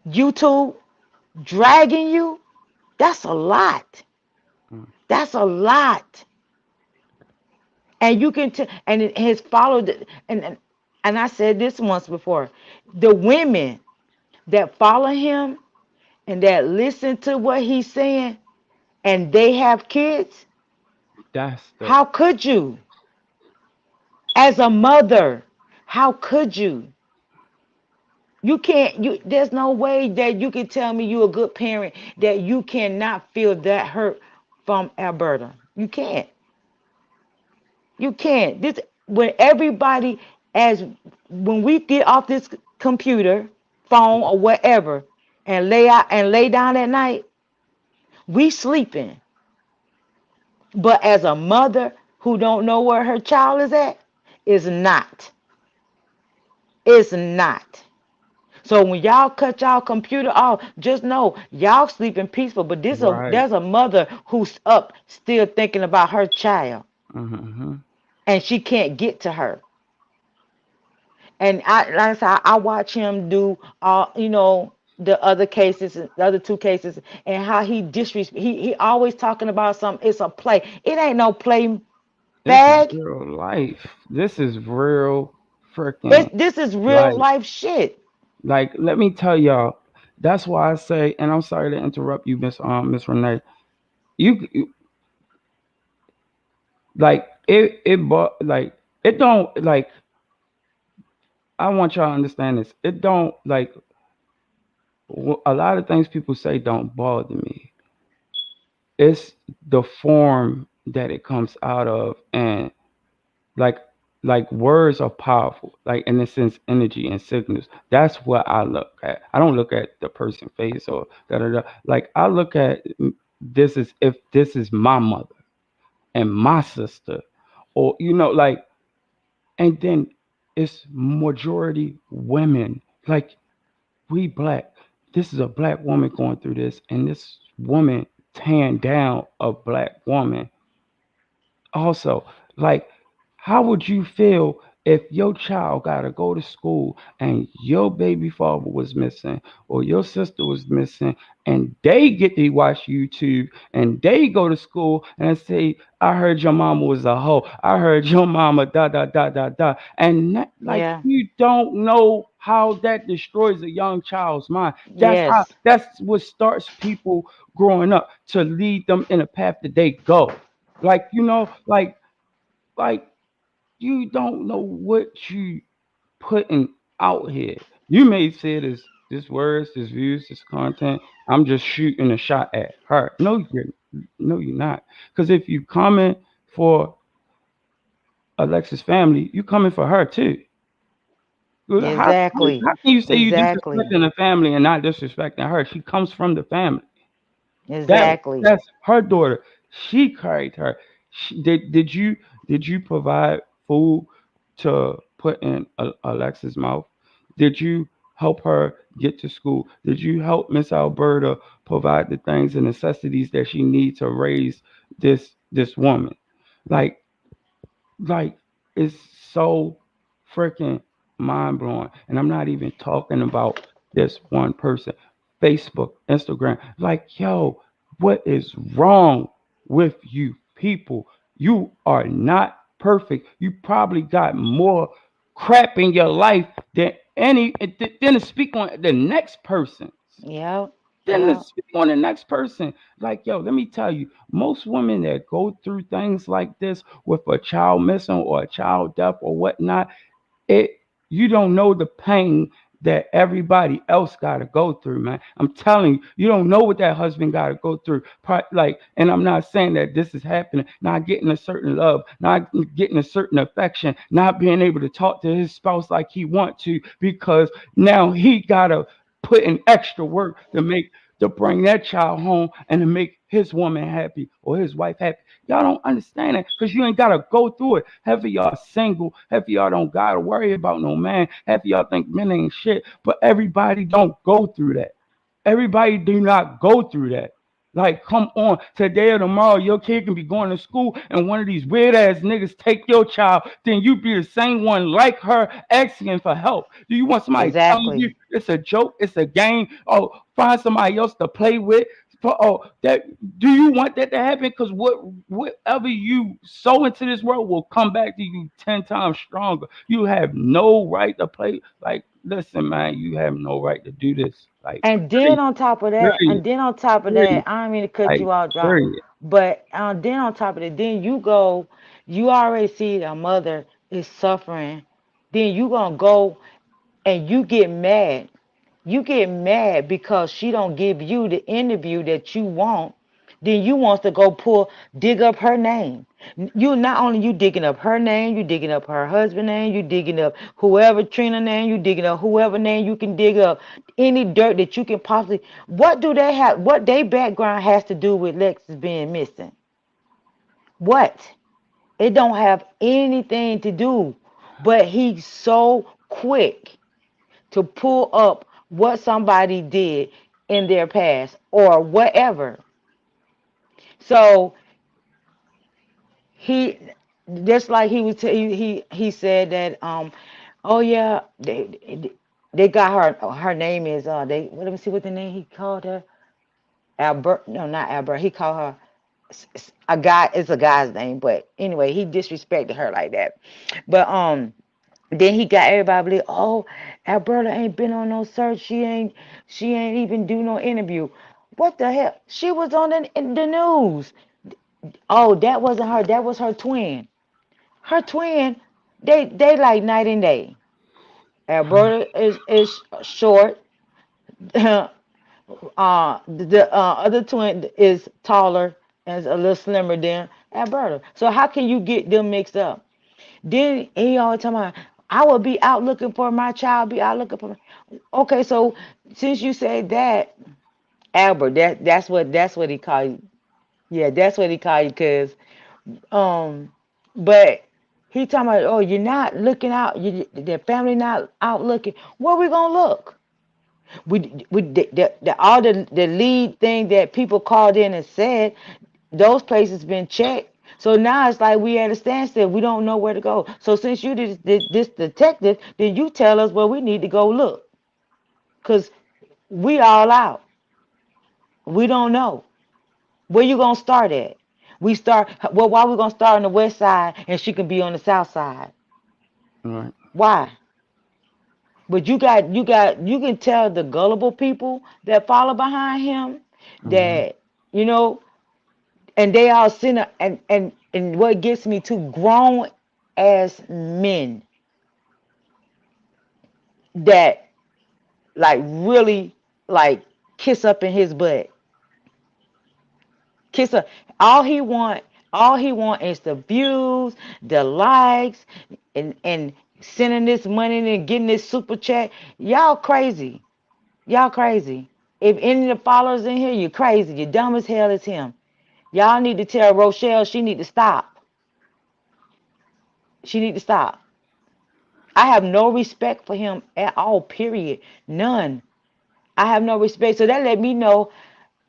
YouTube dragging you. That's a lot. Mm. That's a lot. And you can and it has followed, and I said this once before. The women that follow him and that listen to what he's saying, and they have kids, That's the how could you? As a mother, how could you? You can't, there's no way that you can tell me you're a good parent that you cannot feel that hurt from Alberta. You can't. You can't. This when everybody, as when we get off this computer, phone or whatever, and lay down at night, we sleeping. But as a mother who don't know where her child is at, is not. It's not. So when y'all cut y'all computer off, just know y'all sleeping peaceful. But right. there's a mother who's up still thinking about her child, Mm-hmm. and she can't get to her. And like I said, I watch him do all, the other cases, the other two cases, and how he disrespect. He always talking about something. It's a play. It ain't no play, This is fag. real life. This is real freaking This is real life. life shit. Like, let me tell y'all. That's why I say, and I'm sorry to interrupt you, Miss Renee. You like but like it don't like. I want y'all to understand this. It don't like a lot of things people say don't bother me. It's the form that it comes out of, and like words are powerful, like in a sense energy and signals. That's what I look at. I don't look at the person face or da da da. Like I look at this is if this is my mother and my sister, or like, and then it's majority women. Like we black, this is a black woman going through this, and this woman tearing down a black woman also. Like, how would you feel if your child got to go to school and your baby father was missing or your sister was missing, and they get to watch YouTube and they go to school and say, I heard your mama was a hoe, I heard your mama da da da da da, and like Yeah. you don't know how that destroys a young child's mind. Yes. That's what starts people growing up to lead them in a path that they go. Like, like you don't know what you putting out here. You may say this words, this views, this content. I'm just shooting a shot at her. No, you're not. Because if you comment for Alexis family, you coming for her too. Well, Exactly. how can you say you Exactly. disrespecting the family and not disrespecting her? She comes from the family. That Exactly. that's her daughter. She carried her. Did you provide food to put in Alexa's mouth? Did you help her get to school? Did you help Miss Alberta provide the things and necessities that she needs to raise this woman? Like like it's so freaking mind blowing. And I'm not even talking about this one person. Facebook, Instagram. Like, yo, what is wrong with you people? You are not perfect. You probably got more crap in your life than than to speak on the next person. Yep. Then to Yep. speak on the next person. Like, yo, let me tell you, most women that go through things like this with a child missing or a child death or whatnot, it you don't know the pain that everybody else got to go through, man. I'm telling you, you don't know what that husband got to go through. Like, and I'm not saying that this is happening, not getting a certain love, not getting a certain affection, not being able to talk to his spouse like he want to, because now he got to put in extra work to bring that child home and to make his woman happy or his wife happy. Y'all don't understand it because you ain't gotta go through it. Half of y'all single, half of y'all don't gotta worry about no man, half of y'all think men ain't shit, but everybody don't go through that. Everybody do not go through that. Like, come on, today or tomorrow, your kid can be going to school and one of these weird ass niggas take your child, then you be the same one like her asking for help. Do you want somebody telling you Exactly. it's a joke, it's a game? Oh, find somebody else to play with. Oh, that do you want that to happen? Because whatever you sow into this world will come back to you 10 times stronger. You have no right to play. Like, listen, man, you have no right to do this. Like, And then on top of that, period, and then on top of that, period, I don't mean to cut like, you out, drop, period. but then on top of that, then you go, you already see a mother is suffering, then you gonna go and you get mad. You get mad because she don't give you the interview that you want. Then you want to go dig up her name. You not only you digging up her name, you digging up her husband name, you digging up whoever Trina name, you digging up whoever name you can dig up, any dirt that you can possibly. What do they have? What their background has to do with Lexus being missing? What? It don't have anything to do. But he's so quick to pull up what somebody did in their past or whatever. So he just like he was he said that oh yeah they got her name is they let me see what the name he called her. Albert, no, not Albert, he called her a guy, it's a guy's name, but anyway he disrespected her like that. But Then he got everybody believe, oh, Alberta ain't been on no search. She ain't even do no interview. What the hell? She was on in the news. Oh, that wasn't her. That was her twin. Her twin, they like night and day. Alberta is short. The other twin is taller and a little slimmer than Alberta. So how can you get them mixed up? Then he always talking about, I will be out looking for my child. Be out looking for. Okay, so since you said that, Albert, that's what he called you. Yeah, that's what he called you, cause but he talking about, oh, you're not looking out. The family not out looking. Where we gonna look? We all the lead thing that people called in and said, those places been checked. So now it's like we at a standstill. We don't know where to go. So since you this detective, then you tell us where we need to go look. Cause we all out. We don't know. Where you gonna start at? We start well, why we gonna start on the west side and she can be on the south side? Right. Why? But you can tell the gullible people that follow behind him Mm-hmm. that, you know, and they all sin, and what gets me to grown as men that like really like kiss up in his butt. Kiss up. All he want, all he want is the views, the likes, and sending this money and getting this super chat. Y'all crazy. Y'all crazy. If any of the followers in here, you're crazy. You're dumb as hell as him. Y'all need to tell Rochelle she need to stop. She need to stop. I have no respect for him at all, period. None. I have no respect. So that let me know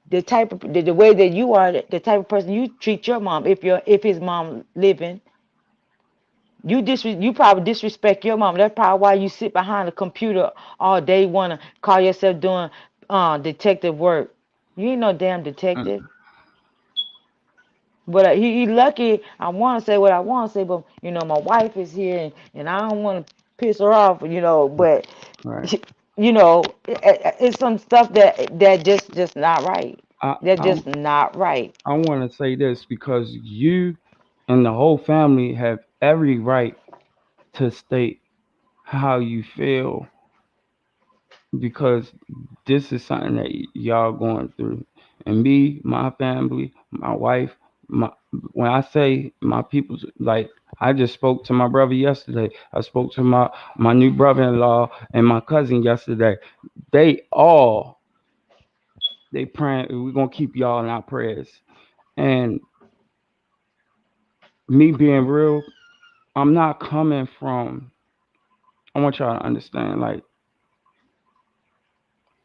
the way that you are, the type of person you treat your mom. If his mom living, you probably disrespect your mom. That's probably why you sit behind a computer all day, wanna call yourself doing detective work. You ain't no damn detective. But he lucky. I want to say what I want to say, but my wife is here, and I don't want to piss her off. But Right. it's some stuff that just not right. I That I just not right. I want to say this because you and the whole family have every right to state how you feel because this is something that y'all going through. And me, my family, my wife, my when I say my people's like I just spoke to my brother yesterday. I spoke to my new brother-in-law and my cousin yesterday. They all they praying we're gonna keep y'all in our prayers. And me being real, I'm not coming from I want y'all to understand like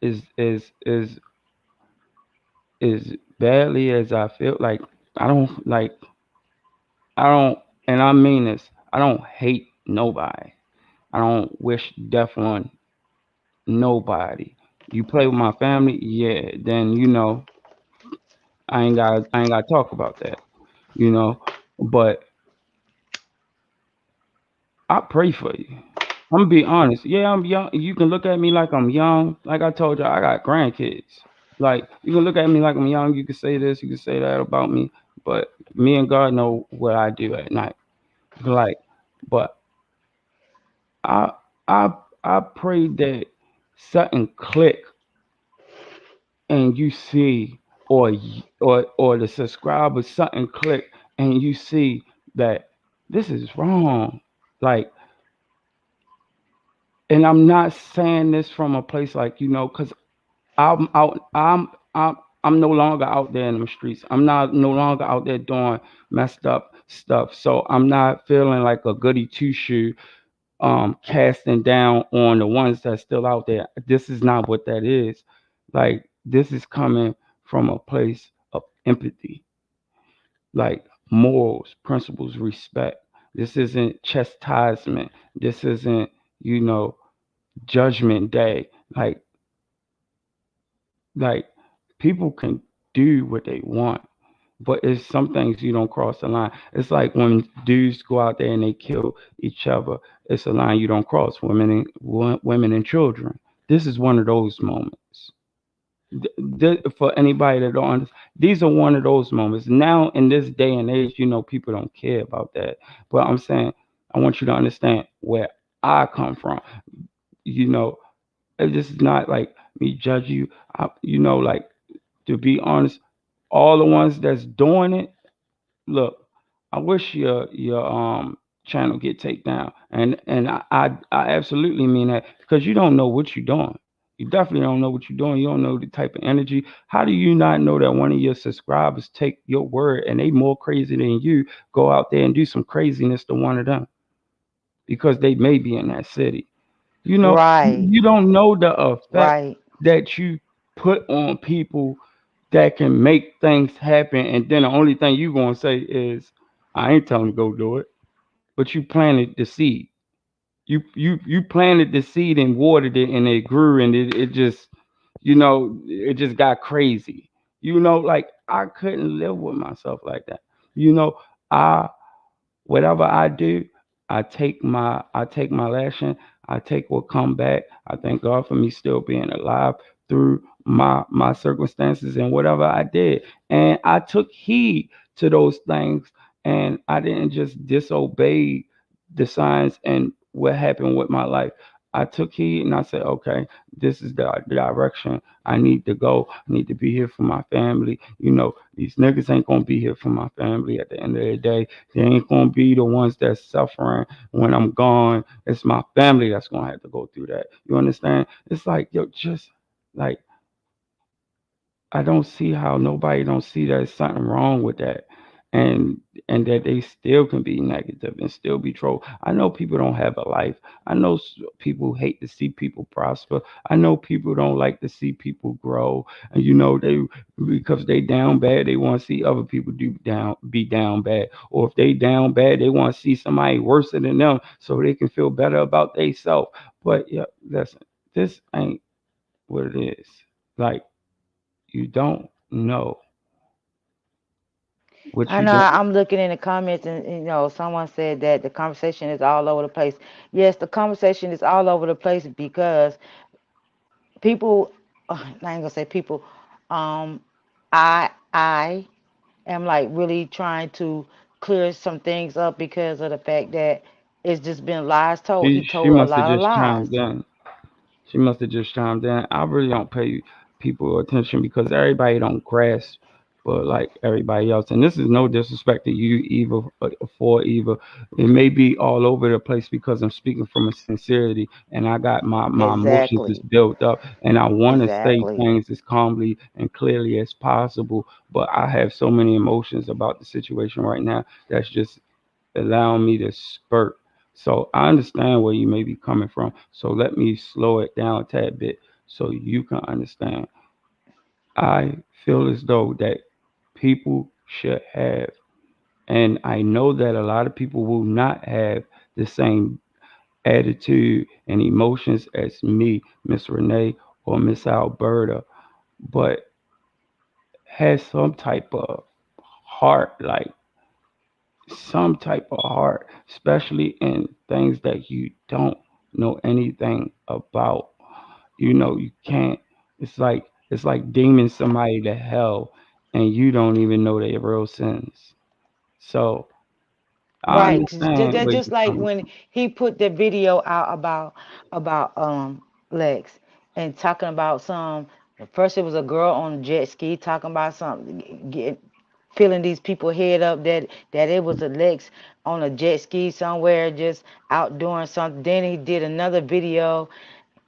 is as badly as I feel like I don't like I don't and I mean this, I don't hate nobody. I don't wish death on nobody. You play with my family, yeah, then I ain't got to talk about that, you know. But I pray for you. I'm gonna be honest. Yeah, I'm young. You can look at me like I'm young. Like I told you, I got grandkids. Like you can look at me like I'm young. You can say this, you can say that about me. But me and God know what I do at night. Like, but I I I pray that something click and you see, or the subscriber something click and you see that this is wrong. Like, and I'm not saying this from a place like because I'm out. I'm no longer out there in the streets. I'm not no longer out there doing messed up stuff. So I'm not feeling like a goody two shoe, casting down on the ones that's still out there. This is not what that is. Like this is coming from a place of empathy, like morals, principles, respect. This isn't chastisement. This isn't you know judgment day. Like people can do what they want. But it's some things you don't cross the line. It's like when dudes go out there and they kill each other. It's a line you don't cross. Women and children. This is one of those moments. For anybody that don't understand, these are one of those moments. Now in this day and age, people don't care about that. But I'm saying, I want you to understand where I come from. You know, this is not like me judge you. Like, to be honest, all the ones that's doing it, look, I wish your channel get taken down, and I absolutely mean that, because you don't know what you're doing. You definitely don't know what you're doing. You don't know the type of energy. How do you not know that one of your subscribers take your word and they more crazy than you, go out there and do some craziness to one of them because they may be in that city? Right, You don't know the effect right. that you put on people that can make things happen, and then the only thing you gonna say is, "I ain't telling them to go do it," but you planted the seed. You planted the seed and watered it, and it grew, and it just, it just got crazy. Like, I couldn't live with myself like that. You know, I whatever I do, I take my lesson. I take what come back. I thank God for me still being alive through my circumstances and whatever I did. And I took heed to those things, and I didn't just disobey the signs and what happened with my life. I took heed and I said, okay, this is the direction I need to go. I need to be here for my family. These niggas ain't gonna be here for my family at the end of the day. They ain't gonna be the ones that's suffering when I'm gone. It's my family that's gonna have to go through that. You understand? It's like, yo, just like, I don't see how nobody don't see there's something wrong with that. And and that they still can be negative and still be trolled. I know people don't have a life. I know people hate to see people prosper. I know people don't like to see people grow. And they, because they down bad, they want to see other people be down bad. Or if they down bad, they want to see somebody worse than them so they can feel better about themselves. But yeah, listen, this ain't what it is. Like, you don't know what I you know don't. I'm looking in the comments, and someone said that the conversation is all over the place. Yes, the conversation is all over the place because people, I ain't gonna say people, um, I am like really trying to clear some things up because of the fact that it's just been lies told. He She told a must have lot of just chimed lies. in. She must have just chimed in. I really don't pay people attention because everybody don't grasp, but like everybody else. And this is no disrespect to you, Eva, for Eva. It may be all over the place because I'm speaking from a sincerity, and I got my emotions is Exactly, built up, and I want to say exactly. things as calmly and clearly as possible. But I have so many emotions about the situation right now that's just allowing me to spurt. So I understand where you may be coming from. So let me slow it down a tad bit so you can understand. I feel as though that people should have, and I know that a lot of people will not have the same attitude and emotions as me, Miss Renee, or Miss Alberta, but has some type of heart, like some type of heart, especially in things that you don't know anything about. You can't. It's like deeming somebody to hell, and you don't even know their real sins. So I Right, 'cause understand where just you're like coming when he put the video out about Lex and talking about some. First, it was a girl on a jet ski talking about something, filling these people head up that it was a Lex on a jet ski somewhere just out doing something. Then he did another video,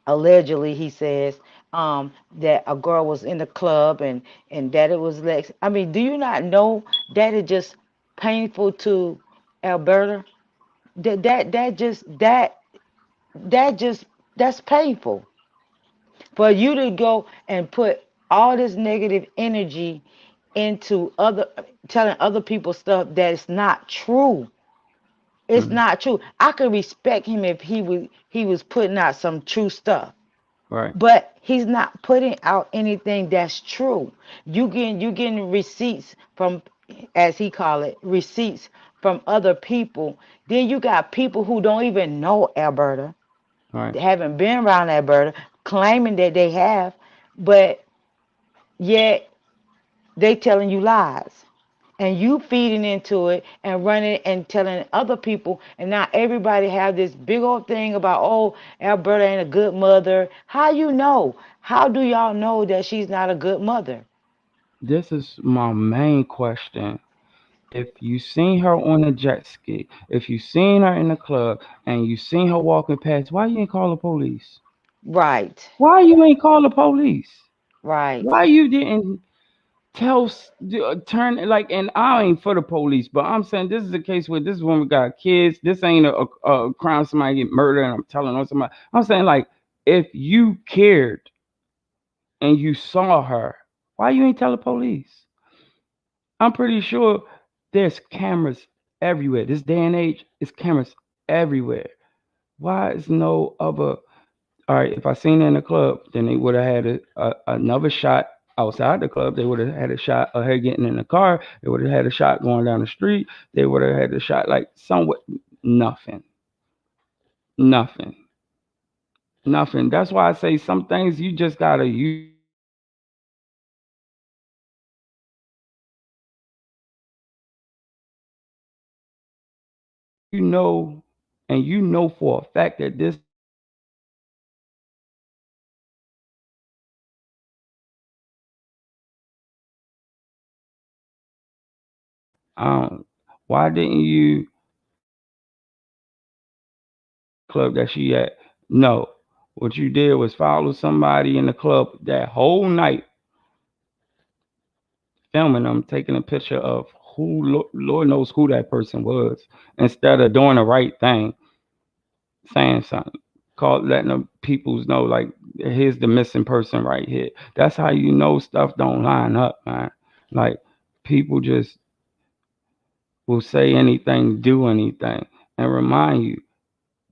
allegedly he says, that a girl was in the club and that it was Lex. I mean, do you not know that it just painful to Alberta? That just that's painful for you to go and put all this negative energy into other telling other people stuff that is not true. It's from. not true. I could respect him if he was putting out some true stuff, Right. but he's not putting out anything that's true. You getting receipts from as he call it, receipts from other people. Then you got people who don't even know Alberta, Right. they haven't been around Alberta, claiming that they have, but yet they telling you lies. And you feeding into it and running and telling other people, and now everybody have this big old thing about, oh, Alberta ain't a good mother. How you know? How do y'all know that she's not a good mother? This is my main question. If you seen her on a jet ski, if you seen her in the club, and you seen her walking past, why you ain't call the police? Right, Why you ain't call the police? right. Why you didn't turn like? And I ain't for the police, but I'm saying this is a case where this woman got kids. This ain't a crime. Somebody get murdered, and I'm telling on somebody. I'm saying like, if you cared and you saw her, why you ain't tell the police? I'm pretty sure there's cameras everywhere. This day and age, it's cameras everywhere. Why is no other? All right, if I seen her in the club, then they would have had another shot outside the club. They would have had a shot of her getting in the car. They would have had a shot going down the street. They would have had a shot like somewhat. Nothing, nothing, nothing. That's why I say some things you just gotta know, and you know for a fact that this um why didn't you club that she at? No. What you did was follow somebody in the club that whole night, filming them, taking a picture of who Lord knows who that person was, instead of doing the right thing, saying something, call letting the peoples know like, here's the missing person right here. That's how you know stuff don't line up, man. Like, people just will say anything, do anything, and remind you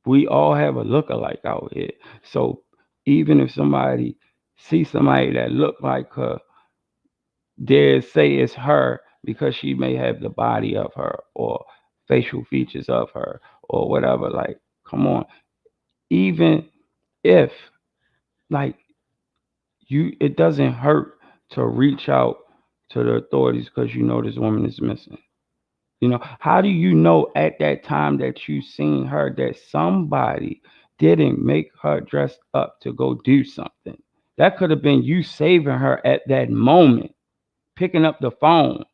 we all have a look-alike out here. So even if somebody sees somebody that look like her, dare say it's her because she may have the body of her or facial features of her or whatever. Like, come on. Even if, like, it doesn't hurt to reach out to the authorities because you know this woman is missing. How do you know at that time that you seen her that somebody didn't make her dress up to go do something? That could have been you saving her at that moment, picking up the phone,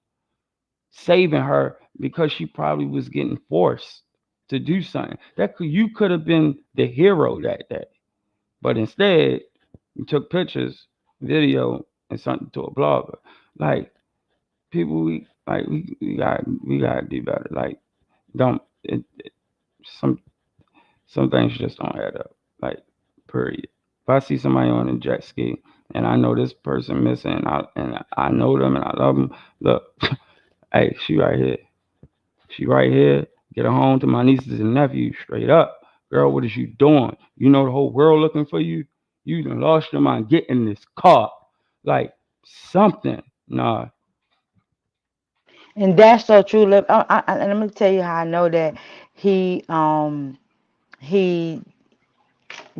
saving her because she probably was getting forced to do something. You could have been the hero that day. But instead, you took pictures, video, and something to a blogger. Like, people, we gotta do better. Like, don't some some things just don't add up. Like, period. If I see somebody on a jet ski and I know this person missing, and I know them and I love them, look, hey, she right here. She right here. Get her home to my nieces and nephews straight up. Girl, what is you doing? You know the whole world looking for you. You done lost your mind. Get in this car. Like, something. Nah. And that's so true. And let me tell you how I know that he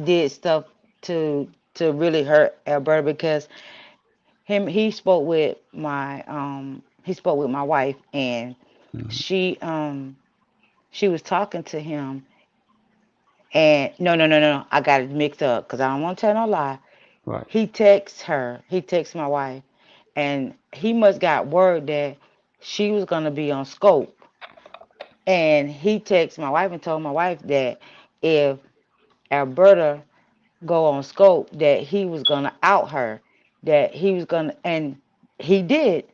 did stuff to really hurt Alberta, because he spoke with my wife, and Mhm. she was talking to him, and no, I got it mixed up because I don't want to tell no lie. Right. He texts my wife, and he must got word that she was gonna be on scope. And he texted my wife and told my wife that if Alberta go on scope, that he was gonna out her, that he was gonna, and he did.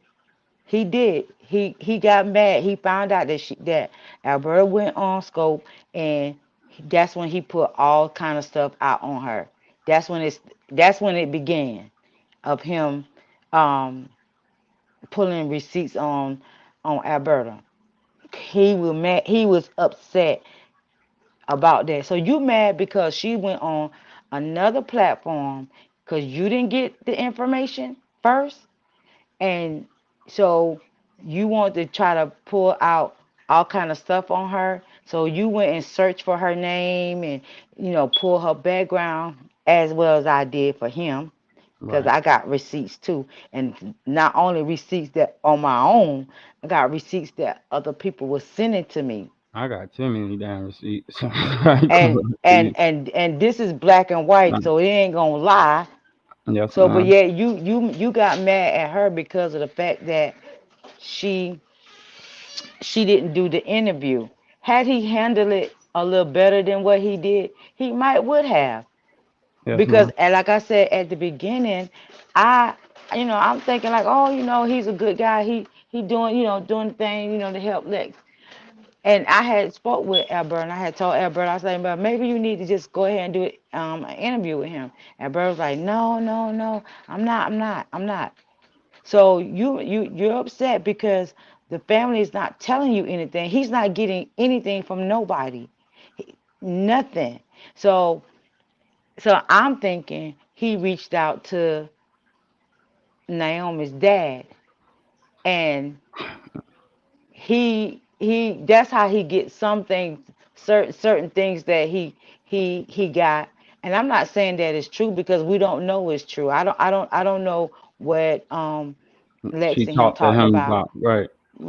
He did. He got mad. He found out that Alberta went on scope, and that's when he put all kind of stuff out on her. That's when it began of him um pulling receipts on Alberta. He was mad. He was upset about that. So you mad because she went on another platform because you didn't get the information first, and so you want to try to pull out all kind of stuff on her. So you went and searched for her name and pull her background as well as I did for him because Right. I got receipts too, and not only receipts that on my own, I got receipts that other people were sending to me. I got too many damn receipts. I ain't And gonna and see. and and this is black and white, Like, so it ain't gonna lie. yes, So, but ma'am. yet you got mad at her because of the fact that she she didn't do the interview. Had he handled it a little better than what he did, he might would have. Yes, Because ma'am. and like I said at the beginning, I I'm thinking like, oh, he's a good guy. He doing doing the thing to help Lex. And I had spoke with Albert and I had told Albert, I was like, but maybe you need to just go ahead and do it an interview with him. Albert was like, no, no, no, I'm not. So you're upset because the family is not telling you anything. He's not getting anything from nobody, nothing. So I'm thinking he reached out to Naomi's dad, and he that's how he gets some things, certain things that he got. And I'm not saying that it's true because we don't know it's true. I don't know what Lex She and him talked to talked him about. about right.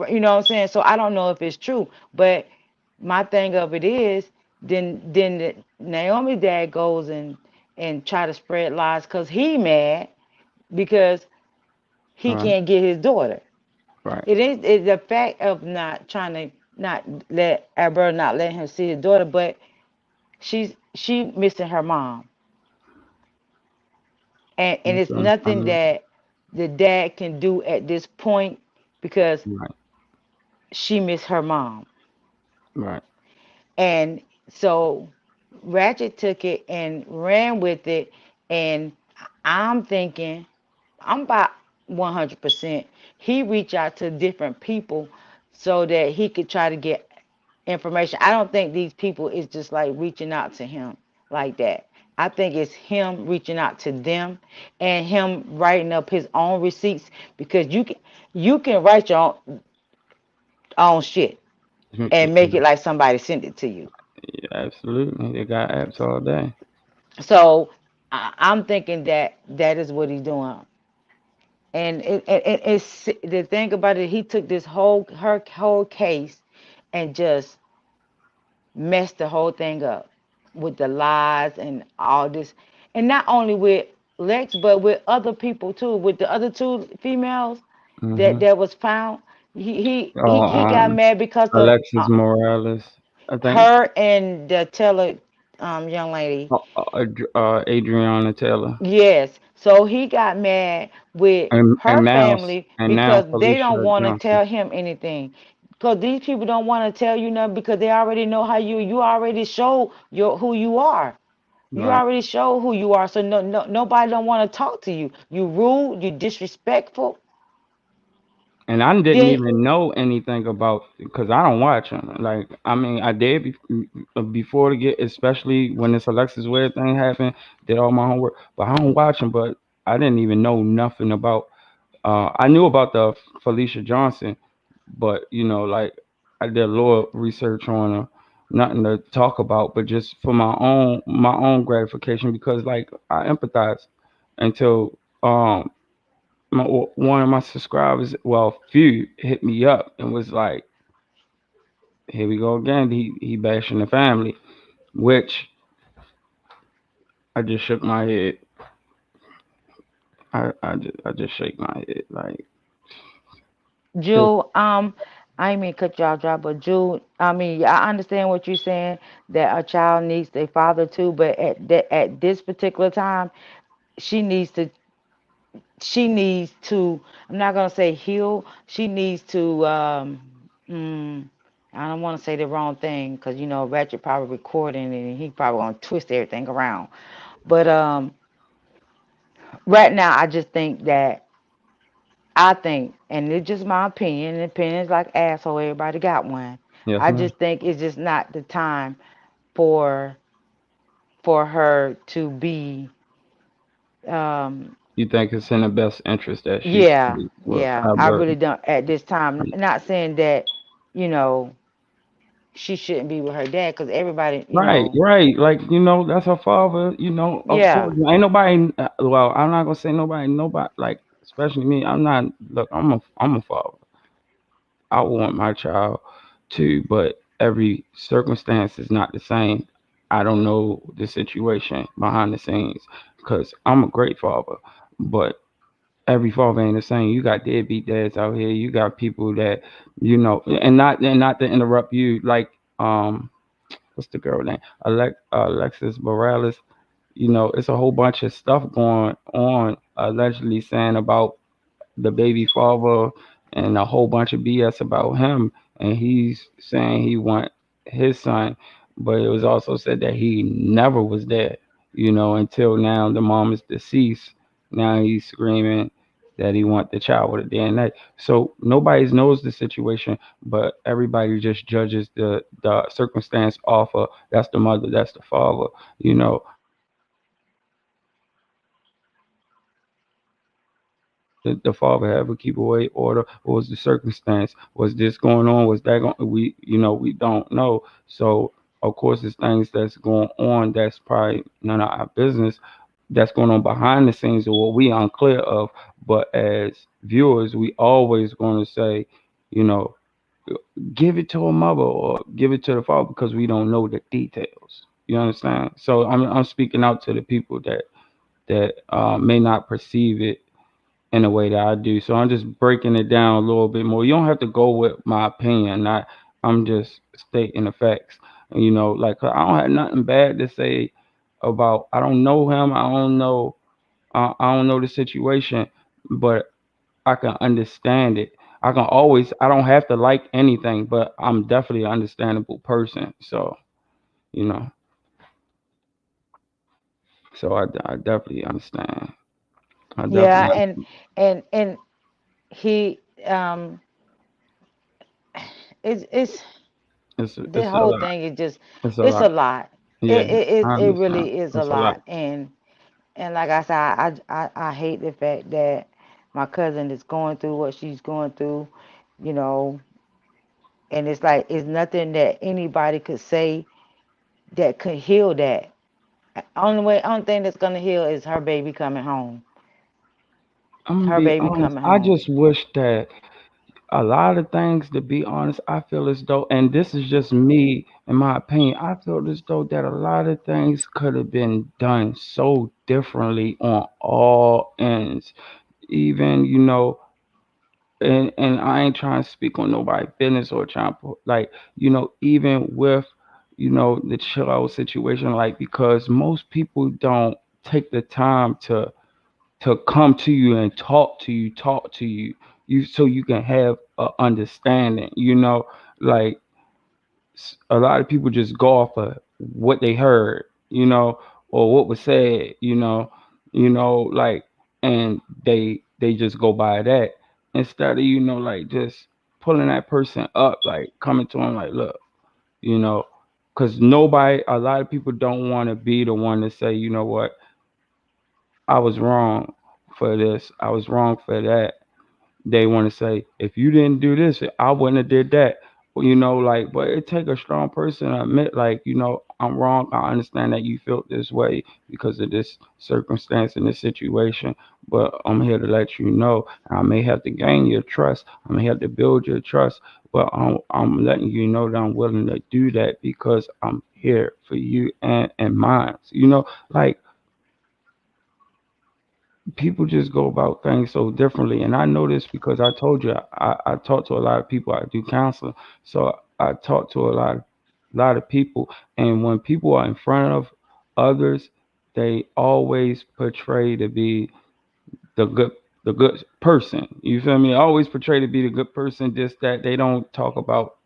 You know what I'm saying? So I don't know if it's true, but my thing of it is, Naomi dad goes and try to spread lies because he mad because he Right. can't get his daughter. Right. It's the fact of not trying to not let Albert not letting him see his daughter, but she missing her mom, and That's it's nothing understandable. that the dad can do at this point because Right. she missed her mom. Right. And so Ratchet took it and ran with it. And I'm thinking, I'm about 100%. He reached out to different people so that he could try to get information. I don't think these people is just like reaching out to him like that. I think it's him reaching out to them and him writing up his own receipts because you can write your own shit and make it like somebody sent it to you. Yeah, absolutely. They got apps all day. So I'm thinking that that is what he's doing. And it's the thing about it. He took this whole case and just messed the whole thing up with the lies and all this, and not only with Lex, but with other people too. With the other two females that Mm-hmm. was found, he Oh, got mad because of Alexis Morales, I think. her and the Taylor young lady. Adriana Taylor, Yes. So he got mad with her and family now because they Felicia don't want to Johnson. tell him anything. Because these people don't want to tell you nothing because they already know how you already show your who you are. You Right. already show who you are. So nobody don't want to talk to you. You rude, you disrespectful. And I didn't Then even know anything about because I don't watch them. Like, I mean, I did before to get, especially when this Alexis Ware thing happened. Did all my homework, but I don't watch them. But I didn't even know nothing about. I knew about the Felicia Johnson, but like I did a little research on her. Nothing to talk about, but just for my own gratification because like I empathize until one of my subscribers, well, few hit me up and was like, "Here we go again." He bashing the family, which I just shook my head. I just shake my head like, Jewel, I ain't mean to cut y'all job, but Jewel, I mean, yeah, I understand what you're saying that a child needs their father too, but at this particular time, she needs to I'm not gonna say heal. She needs to mm, I don't want to say the wrong thing because Ratchet probably recording and he probably gonna twist everything around. But right now, I just think that I think, and it's just my opinion, and opinions like asshole, everybody got one. yes, I ma'am. just think it's just not the time for her to be Um, You think it's in the best interest that she yeah, stays with yeah. I Albert? really don't at this time. Not saying that, you know, she shouldn't be with her dad because everybody, Right, right. Like, that's her father. Of yeah, course, ain't nobody. Well, I'm not gonna say nobody. Nobody, like, especially me. I'm not. Look, I'm a father. I want my child to, but every circumstance is not the same. I don't know the situation behind the scenes because I'm a great father, but every father ain't the same. You got deadbeat dads out here. You got people that, and not to interrupt you, like, what's the girl name? Alexis Morales. It's a whole bunch of stuff going on, allegedly saying about the baby father and a whole bunch of BS about him, and he's saying he want his son, but it was also said that he never was there, until now the mom is deceased. Now he's screaming that he want the child with a DNA. So nobody knows the situation, but everybody just judges the circumstance off of that's the mother, that's the father. Did the father ever keep away order? What was the circumstance? Was this going on? Was that going? We don't know. So of course, there's things that's going on that's probably none of our business. That's going on behind the scenes or what we unclear of. But as viewers, we always going to say, you know, give it to a mother or give it to the father because we don't know the details. You understand? So I'm speaking out to the people that may not perceive it in a way that I do. So I'm just breaking it down a little bit more. You don't have to go with my opinion. I'm just stating the facts. And, like I don't have nothing bad to say about. I don't know him. I don't know. I don't know the situation, but I can understand it. I can always. I don't have to like anything, but I'm definitely an understandable person. So you know. So I definitely understand. I yeah, definitely. and he it's the It's a whole lot. thing is just It's a it's a lot. lot. Yeah, I It understand. really is a It's a lot. lot, and like I said, I hate the fact that my cousin is going through what she's going through, you know, and it's like it's nothing that anybody could say that could heal that. Only thing that's gonna heal is her baby coming home. I'm gonna Her be baby honest. coming I home. just wish that a lot of things, to be honest, I feel as though, and this is just me, in my opinion, I feel as though that a lot of things could have been done so differently on all ends. Even, and I ain't trying to speak on nobody's business or trying to, like, even with, the chill out situation, like, because most people don't take the time to come to you and talk to you, so you can have a understanding. Like, a lot of people just go off of what they heard, or what was said, like, and they just go by that instead of, like, just pulling that person up, like coming to them like, look, you know because a lot of people don't want to be the one to say, you know what, I was wrong for this. I was wrong for that. They want to say, if you didn't do this, I wouldn't have did that. Well, like, but it take a strong person to admit, like, I'm wrong. I understand that you felt this way because of this circumstance and this situation, but I'm here to let you know. I may have to gain your trust. I may have to build your trust, but I'm letting you know that I'm willing to do that because I'm here for you and mine. Like, people just go about things so differently. And I know this because I told you I talk to a lot of people. I do counseling. So I talk to a lot of people. And when people are in front of others, they always portray to be the good person. You feel me? Always portray to be the good person, just that they don't talk about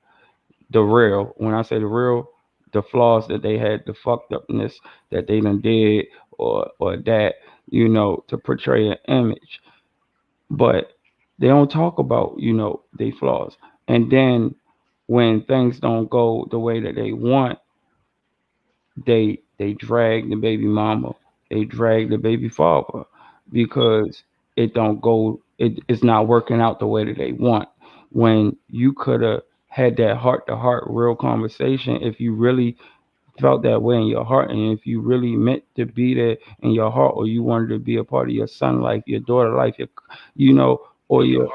the real. When I say the real, the flaws that they had, the fucked upness that they done did, or that, to portray an image. But they don't talk about, their flaws. And then when things don't go the way that they want, they drag the baby mama they drag the baby father because it's not working out the way that they want. When you could have had that heart to heart real conversation, if you really felt that way in your heart, and if you really meant to be there in your heart, or you wanted to be a part of your son life, your daughter life, you know, or your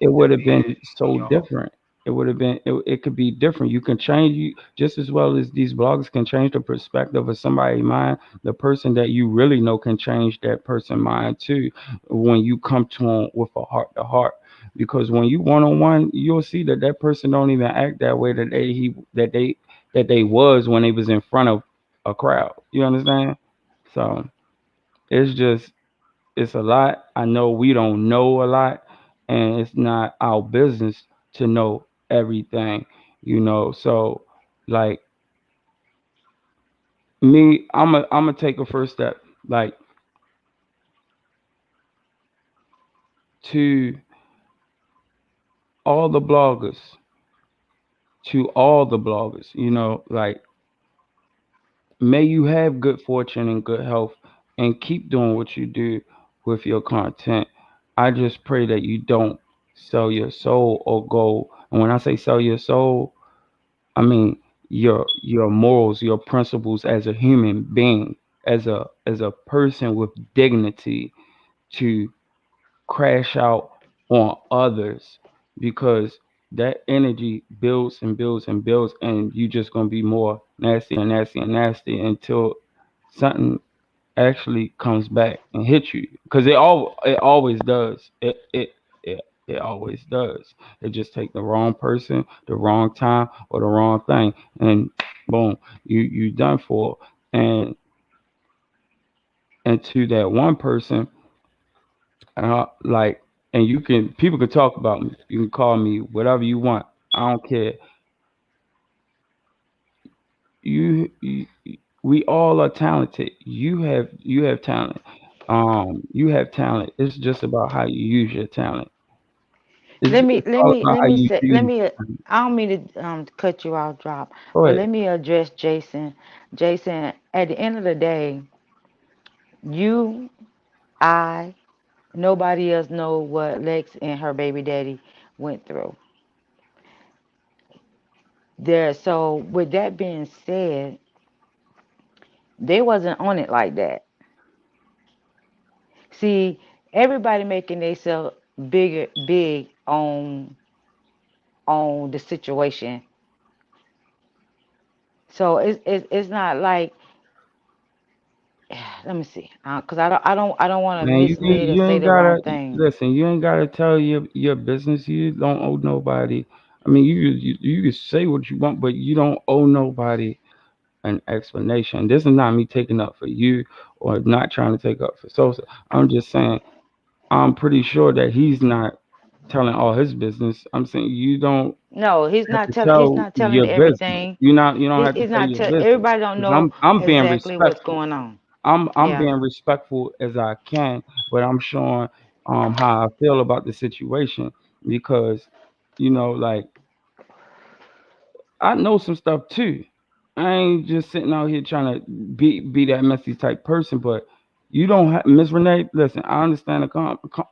it would have been so different. It would have been it could be different. You can change you just as well as these blogs can change the perspective of somebody's mind. The person that you really know can change that person's mind too when you come to them with a heart to heart. Because when you one on one, you'll see that that person don't even act that way that they was when they was in front of a crowd. You understand? So it's just it's a lot. I know we don't know a lot, and it's not our business to know everything, you know. So, like me, I'm gonna take a first step, like to all the bloggers, you know, like may you have good fortune and good health, and keep doing what you do with your content. I just pray that you don't sell your soul or go. And when I say sell your soul, I mean your morals, your principles as a human being, as a person with dignity to crash out on others because that energy builds and builds and builds and you just gonna be more nasty and nasty and nasty until something actually comes back and hits you because it always does it always does. It just take the wrong person, the wrong time, or the wrong thing, and boom, you done for. And to that one person, like, and you can people can talk about me. You can call me whatever you want. I don't care. You we all are talented. You have talent. You have talent. It's just about how you use your talent. It's all about Let how me you say let use me your talent. I don't mean to cut you off, drop, Go but ahead. let me address Jason. Jason, at the end of the day, you, I, nobody else know what Lex and her baby daddy went through. There, so with that being said, they wasn't on it like that. See, everybody making themselves big on the situation. So it's not like let me see, cause I don't want to Man, mislead or you say ain't the wrong gotta thing. listen. You ain't gotta tell your business. You don't owe nobody. I mean, you can say what you want, but you don't owe nobody an explanation. This is not me taking up for you or not trying to take up for Sosa. I'm just saying I'm pretty sure that he's not telling all his business. I'm saying you don't No, have to he's tell not telling your business. everything. You don't have to He's tell not your tell business. everybody don't 'Cause know I'm being exactly what's respectful. going on. I'm Yeah. being respectful as I can, but I'm showing how I feel about the situation because like I know some stuff too. I ain't just sitting out here trying to be that messy type person. But you don't have Miss Renee. Listen, I understand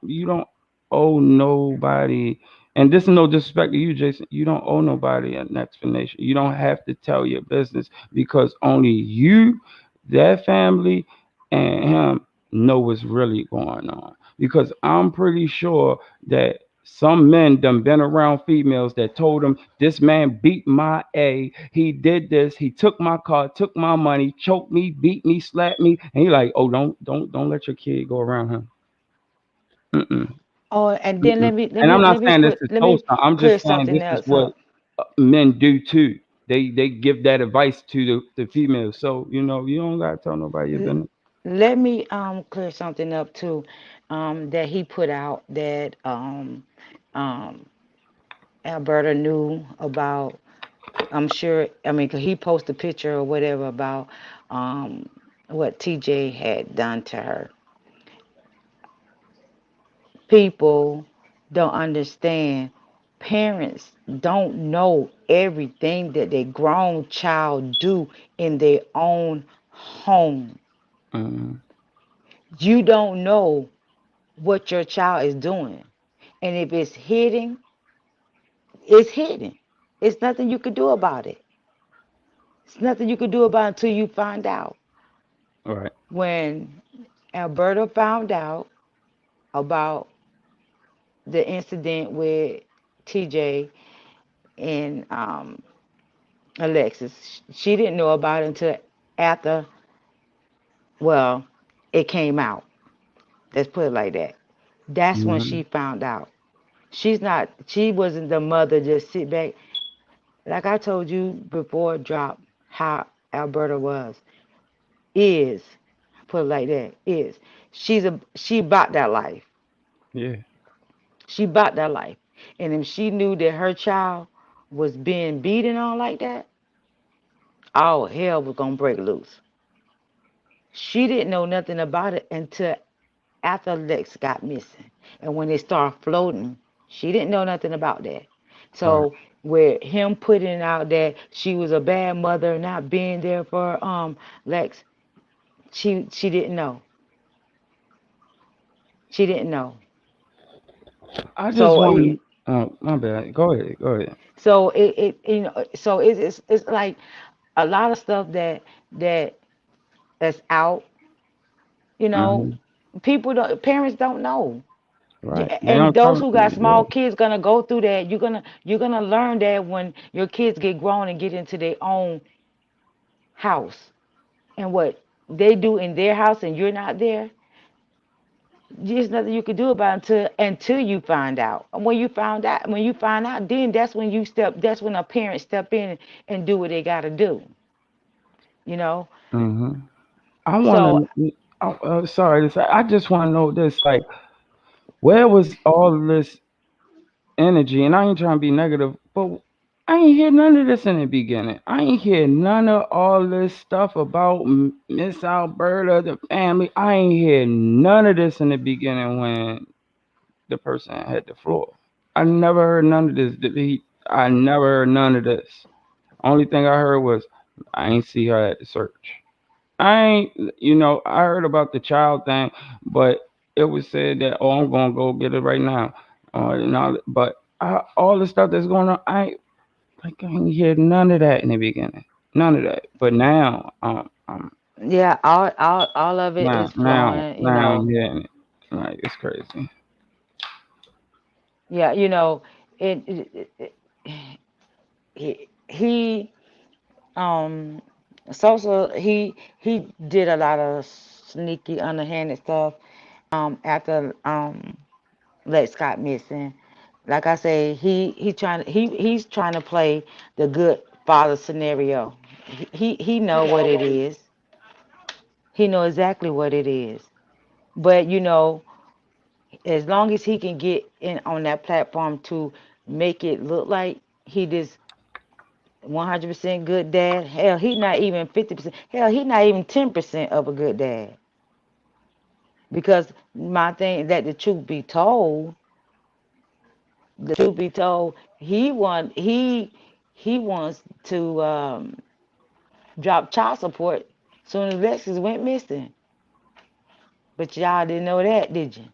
you don't owe nobody, and this is no disrespect to you, Jason. You don't owe nobody an explanation. You don't have to tell your business because only you, that family, and him know what's really going on. Because I'm pretty sure that some men done been around females that told them this man beat my A. He did this. He took my car, took my money, choked me, beat me, slapped me, and he like, oh, don't let your kid go around him. Mm-mm, Oh, and then mm-mm. And I'm not saying this is let me toast. I'm clear just saying something this is else what up. men do too. They give that advice to the females. So you don't gotta tell nobody your L- business. Let me clear something up too, that he put out that um Alberta knew about. I'm sure. I mean, 'cause he posted a picture or whatever about um what TJ had done to her. People don't understand. Parents don't know everything that their grown child do in their own home. Mm-hmm. You don't know what your child is doing. And if it's hidden, it's hidden. It's nothing you could do about it. It's nothing you could do about it until you find out. Right. When Alberta found out about the incident with TJ and Alexis, she didn't know about it until after, well, it came out. Let's put it like that. That's when Mm-hmm. she found out. She wasn't the mother just sit back. Like I told you before, drop how Alberta was, is, put it like that, is. She bought that life. Yeah. She bought that life. And if she knew that her child was being beaten on like that, all hell was gonna break loose. She didn't know nothing about it until after Lex got missing. And when they started floating, she didn't know nothing about that. Right. So with him putting out that she was a bad mother, not being there for Lex, she didn't know. She didn't know. I just So want. Oh, my bad. Go ahead. Go ahead. so it's like a lot of stuff that that's out, you know, Mm-hmm. people don't, parents don't know. Right. They And don't those talk. who got Yeah. small kids gonna go through that. You're gonna learn that when your kids get grown and get into their own house, and what they do in their house and you're not there, there's nothing you can do about it until you find out. And when you find out, then that's when a parent step in and do what they gotta do, you know. Mm-hmm. I want So to. Sorry. I just want to know this. Like, where was all this energy? And I ain't trying to be negative, but I ain't hear none of this in the beginning. I ain't hear none of all this stuff about Miss Alberta, the family. I ain't hear none of this in the beginning when the person had the floor. I never heard none of this. I never heard none of this. Only thing I heard was I ain't see her at the search. I ain't, I heard about the child thing, but it was said that, oh, I'm gonna go get it right now, but all the stuff that's going on, I ain't hear none of that in the beginning, none of that. But now, yeah, all of it now, is now, flowing, you now know. I'm hearing it. Like it's crazy. Yeah, you know, he um Sosa, he did a lot of sneaky underhanded stuff after Lex got missing. Like I say, he's trying to play the good father scenario. He know what it is. He know exactly what it is. But you know, as long as he can get in on that platform to make it look like he just 100% good dad. Hell, he not even 50%. Hell, he not even 10% of a good dad. Because my thing that the truth be told, he wants to drop child support soon as Lexus went missing. But y'all didn't know that, did you?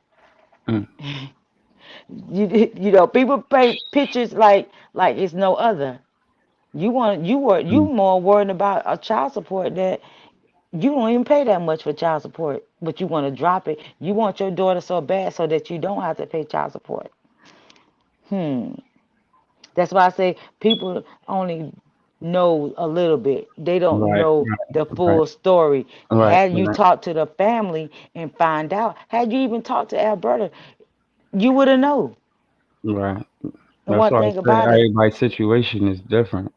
Mm, You know, people paint pictures like it's no other. You mm, more worried about a child support that you don't even pay that much for child support, but you want to drop it. You want your daughter so bad so that you don't have to pay child support. Hmm. That's why I say people only know a little bit. They don't right, know the right, right, full story. right, Had you right, talked to the family and find out, had you even talked to Alberta, you would have known. right. And That's one why I thing say about it, everybody's situation is different.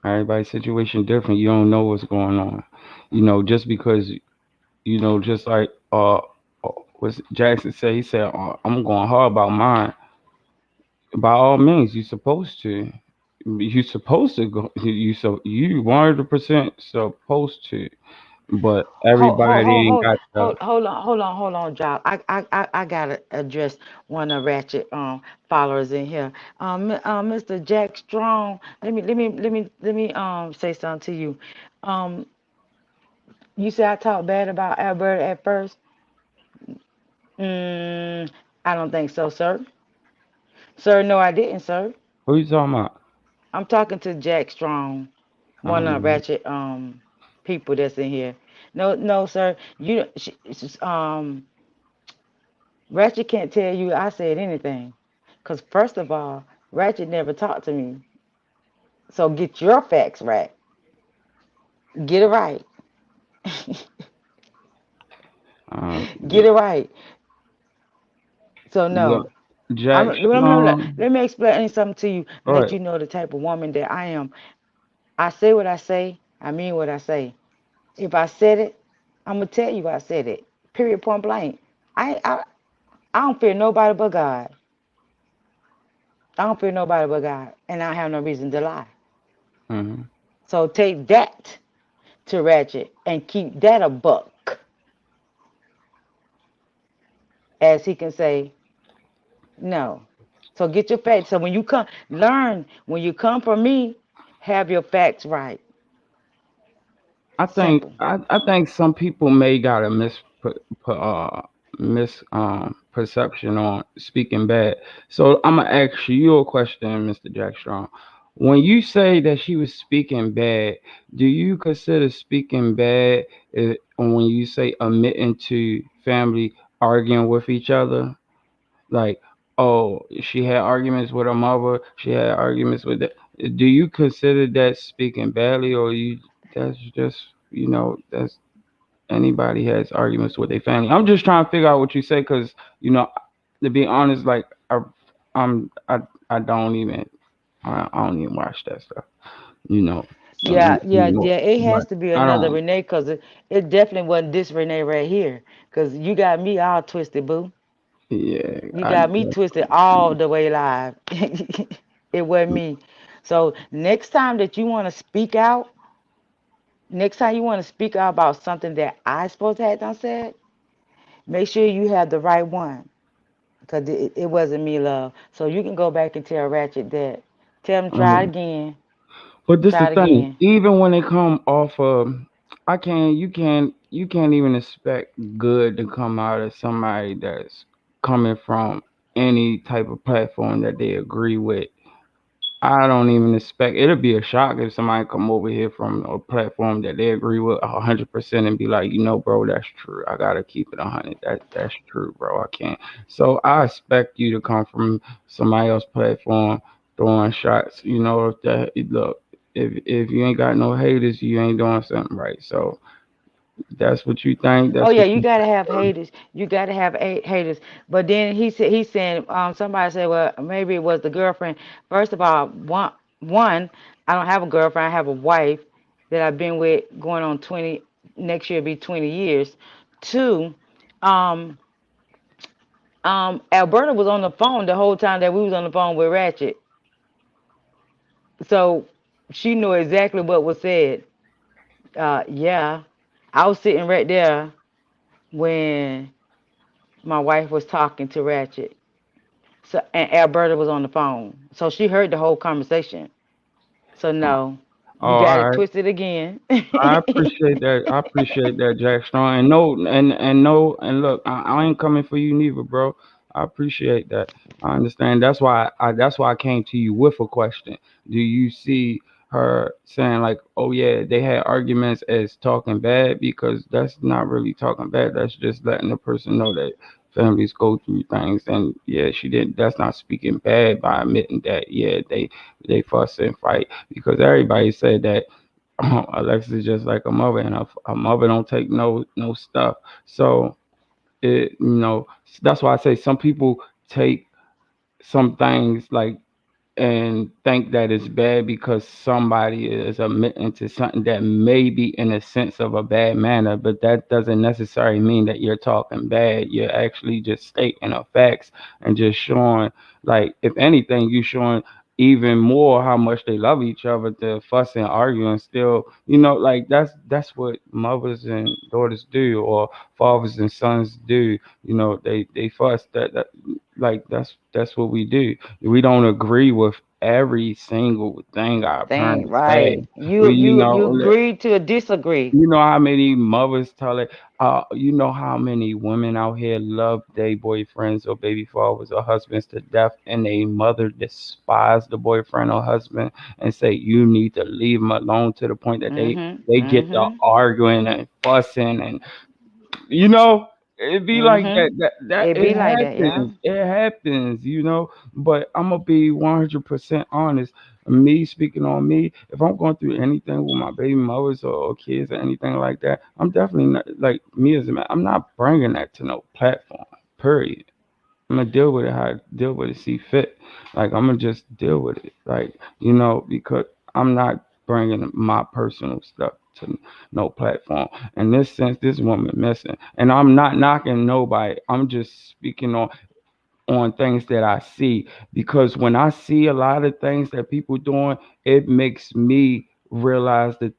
Everybody's situation different. You don't know what's going on. Just because just like what Jackson said. He said, "I'm going hard about mine." By all means, you're supposed to. You're supposed to go. You 100% supposed to. But everybody ain't got the hold on, Job. I gotta address one of Ratchet followers in here. Mr. Jack Strong. Let me say something to you. Um, You say I talked bad about Alberta at first? Mm, I don't think so, sir. Sir, no, I didn't, sir. Who you talking about? I'm talking to Jack Strong, I one don't of the know. ratchet people that's in here. No, no, sir. Ratchet can't tell you I said anything. Cause first of all, Ratchet never talked to me. So get your facts right. Get it right. Get Yeah. it right. So Look, no. Jack Strong. Let me explain something to you and Go let ahead. you know the type of woman that I am. I say what I say. I mean what I say. If I said it, I'm gonna tell you I said it. Period. Point blank. I I, I don't fear nobody but God. I don't fear nobody but God, and I have no reason to lie. Hmm. So take that to Ratchet and keep that a buck, as he can say no. So get your facts. So when you come, learn when you come from me, have your facts right. Simple. I think some people may got a mis perception on speaking bad. So I'm gonna ask you a question, Mr. Jack Strong. When you say that she was speaking bad, do you consider speaking bad when you say admitting to family arguing with each other? Like, oh, she had arguments with her mother, she had arguments with the, do you consider that speaking badly, or you that's just, that's anybody has arguments with their family? I'm just trying to figure out what you say, because to be honest, like I'm I don't even I don't even watch that stuff, you know anymore. Yeah. It But has to be I another don't. Renee because it definitely wasn't this Renee right here. Because you got me all twisted, boo. Yeah, You I got me twisted all the way live. It wasn't me. So next time that you want to speak out, next time you want to speak out about something that I supposed to have done said, make sure you have the right one. Because it wasn't me, love. So you can go back and tell Ratchet that. Tell him try it again. But this the Try it thing. again. Even when they come off of, I can't. You can't even expect good to come out of somebody that's coming from any type of platform that they agree with. I don't even expect it'll be a shock if somebody come over here from a platform that they agree with 100% and be like, bro, that's true. I gotta keep it 100. That's true, bro. I can't. So I expect you to come from somebody else's platform throwing shots. If that look, if you ain't got no haters, you ain't doing something right. So that's what you think. Oh That's yeah, what you you. gotta have haters. You gotta have haters. But then he's saying somebody said, well, maybe it was the girlfriend. First of all, one I don't have a girlfriend. I have a wife that I've been with going on 20, next year be 20 years. Two, um Alberta was on the phone the whole time that we was on the phone with Ratchet, so she knew exactly what was said. Yeah, I was sitting right there when my wife was talking to Ratchet. So and Alberta was on the phone. So she heard the whole conversation. So no, Oh, you got all it right. twisted again. I appreciate that. I appreciate that, Jack Strong. And no, and no, and look, I ain't coming for you neither, bro. I appreciate that. I understand. That's why I came to you with a question. Do you see her saying like, "Oh yeah, they had arguments" as talking bad? Because that's not really talking bad. That's just letting the person know that families go through things. And yeah, she didn't. That's not speaking bad by admitting that. Yeah, they fuss and fight, because everybody said that Alexis is just like a mother, and her mother don't take no stuff. So that's why I say some people take some things like and think that it's bad because somebody is admitting to something that may be in a sense of a bad manner, but that doesn't necessarily mean that you're talking bad. You're actually just stating the facts and just showing, like, if anything, you showing even more how much they love each other to fuss and argue and still, like that's what mothers and daughters do, or fathers and sons do. They fuss. That like that's what we do. We don't agree with every single thing our Thing, parents say. right. We, You agree to disagree. you know how many mothers tell it. You know how many women out here love their boyfriends or baby fathers or husbands to death, and a mother despise the boyfriend or husband and say you need to leave them alone, to the point that Mhm. they get to Mhm. arguing and fussing, and you know, it be like Mhm. that It it be like that, yeah. happens, you know. But I'm gonna be 100% honest. Me speaking on me, if I'm going through anything with my baby mothers or kids or anything like that, I'm definitely not, like, me as a man, I'm not bringing that to no platform, period. I'm gonna deal with it how I deal with it, see fit. Like, I'm gonna just deal with it, like, you know, because I'm not bringing my personal stuff to no platform. In this sense, this woman missing, and I'm not knocking nobody. I'm just speaking on things that I see, because when I see a lot of things that people doing, it makes me realize the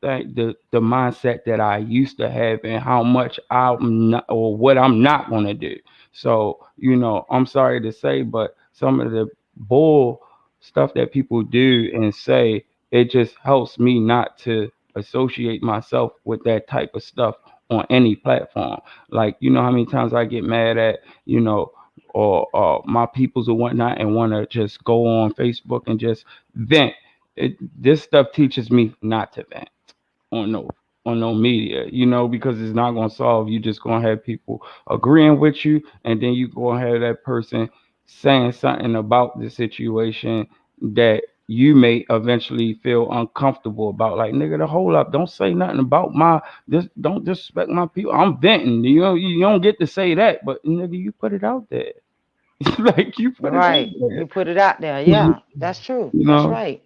mindset that I used to have and how much I'm not, or what I'm not going to do. So, you know, I'm sorry to say, but some of the bull stuff that people do and say, it just helps me not to associate myself with that type of stuff on any platform. Like, you know how many times I get mad at, you know, or my peoples or whatnot, and want to just go on Facebook and just vent. This stuff teaches me not to vent on no media, you know, because it's not gonna solve. You just gonna have people agreeing with you, and then you gonna have that person saying something about the situation that you may eventually feel uncomfortable about. Like, nigga, the whole up, don't say nothing about my this. Don't disrespect my people. I'm venting. You know, you don't get to say that, but nigga, you put it out there. Like, you put it out Right. there. You put it out there. You Yeah, that's true. That's know, right.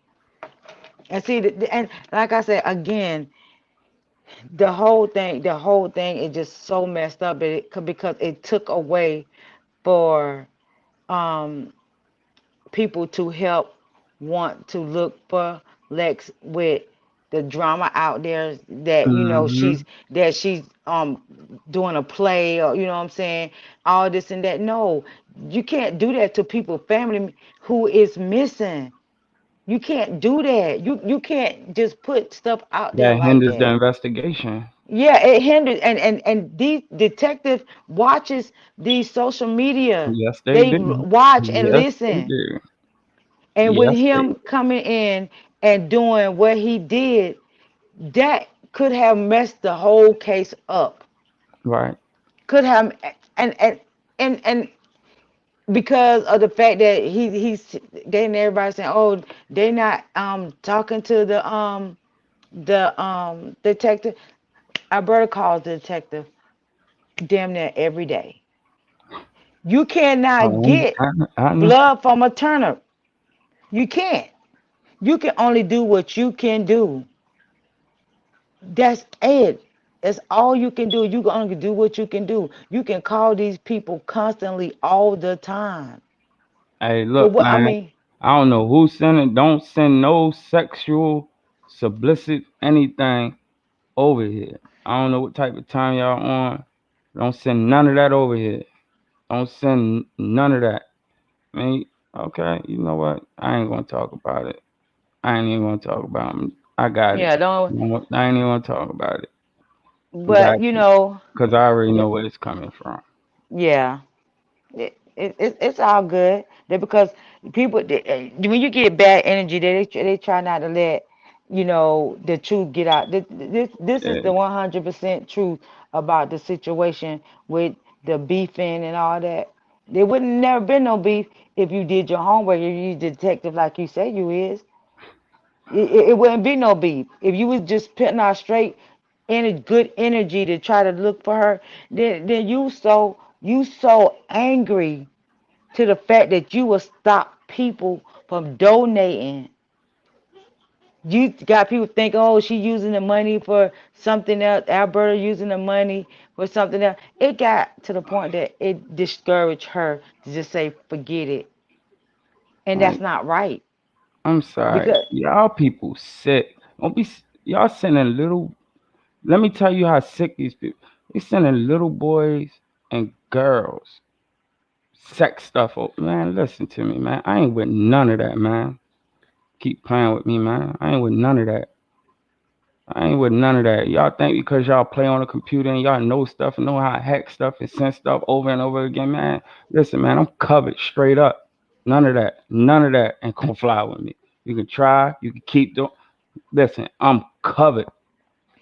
And see, and like I said again, the whole thing is just so messed up. Because it took away for um people to help want to look for Lex with the drama out there that hmm she's doing a play, or what I'm saying, all this and that. No, you can't do that to people, family who is missing. You can't do that. You can't just put stuff out there that like hinders the that. investigation. Yeah, it hinders, and these detectives watches these social media. Yes, they They do. watch and Yes, they listen. do. And with Yes, they him coming in and doing what he did, that could have messed the whole case up. right. Could have, and because of the fact that he's then everybody saying, oh, they not talking to the detective. Alberta calls the detective damn near every day. You cannot get I know. blood from a turnip. You can't. You can only do what you can do. That's it. That's all you can do. You can only do what you can do. You can call these people constantly all the time. Hey, But look, what I man. mean, I don't know who sent it. Don't send no sexual, solicit anything over here. I don't know what type of time y'all on. Don't send none of that over here. Don't send none of that. Me, okay, you know what? I ain't gonna talk about it. I ain't even gonna talk about it. I got it. yeah, don't. I ain't even gonna talk about it. But Got you. Cause I already know where it's coming from. yeah, it's all good. Because people, when you get bad energy, they try not to let the truth get out. This is Yeah, the 100% truth about the situation with the beefing and all that. There wouldn't never been no beef if you did your homework. If you detective like you say you is, it wouldn't be no beef. If you was just putting out straight good energy to try to look for her, then you so angry to the fact that you will stop people from donating. You got people think, oh, she using the money for something else. Alberta using the money for something else. It got to the point that it discouraged her to just say, forget it. And that's like, not right. I'm sorry. Because Y'all people sick. Don't be y'all sending little. Let me tell you how sick these people. They sending little boys and girls, sex stuff. Oh, man, listen to me, man. I ain't with none of that, man. Keep playing with me, man. I ain't with none of that. I ain't with none of that. Y'all think because y'all play on a computer and y'all know stuff and know how to hack stuff and send stuff over and over again, man. Listen, man, I'm covered straight up. None of that. None of that ain't gonna fly with me. You can try, you can keep doing. Listen, I'm covered.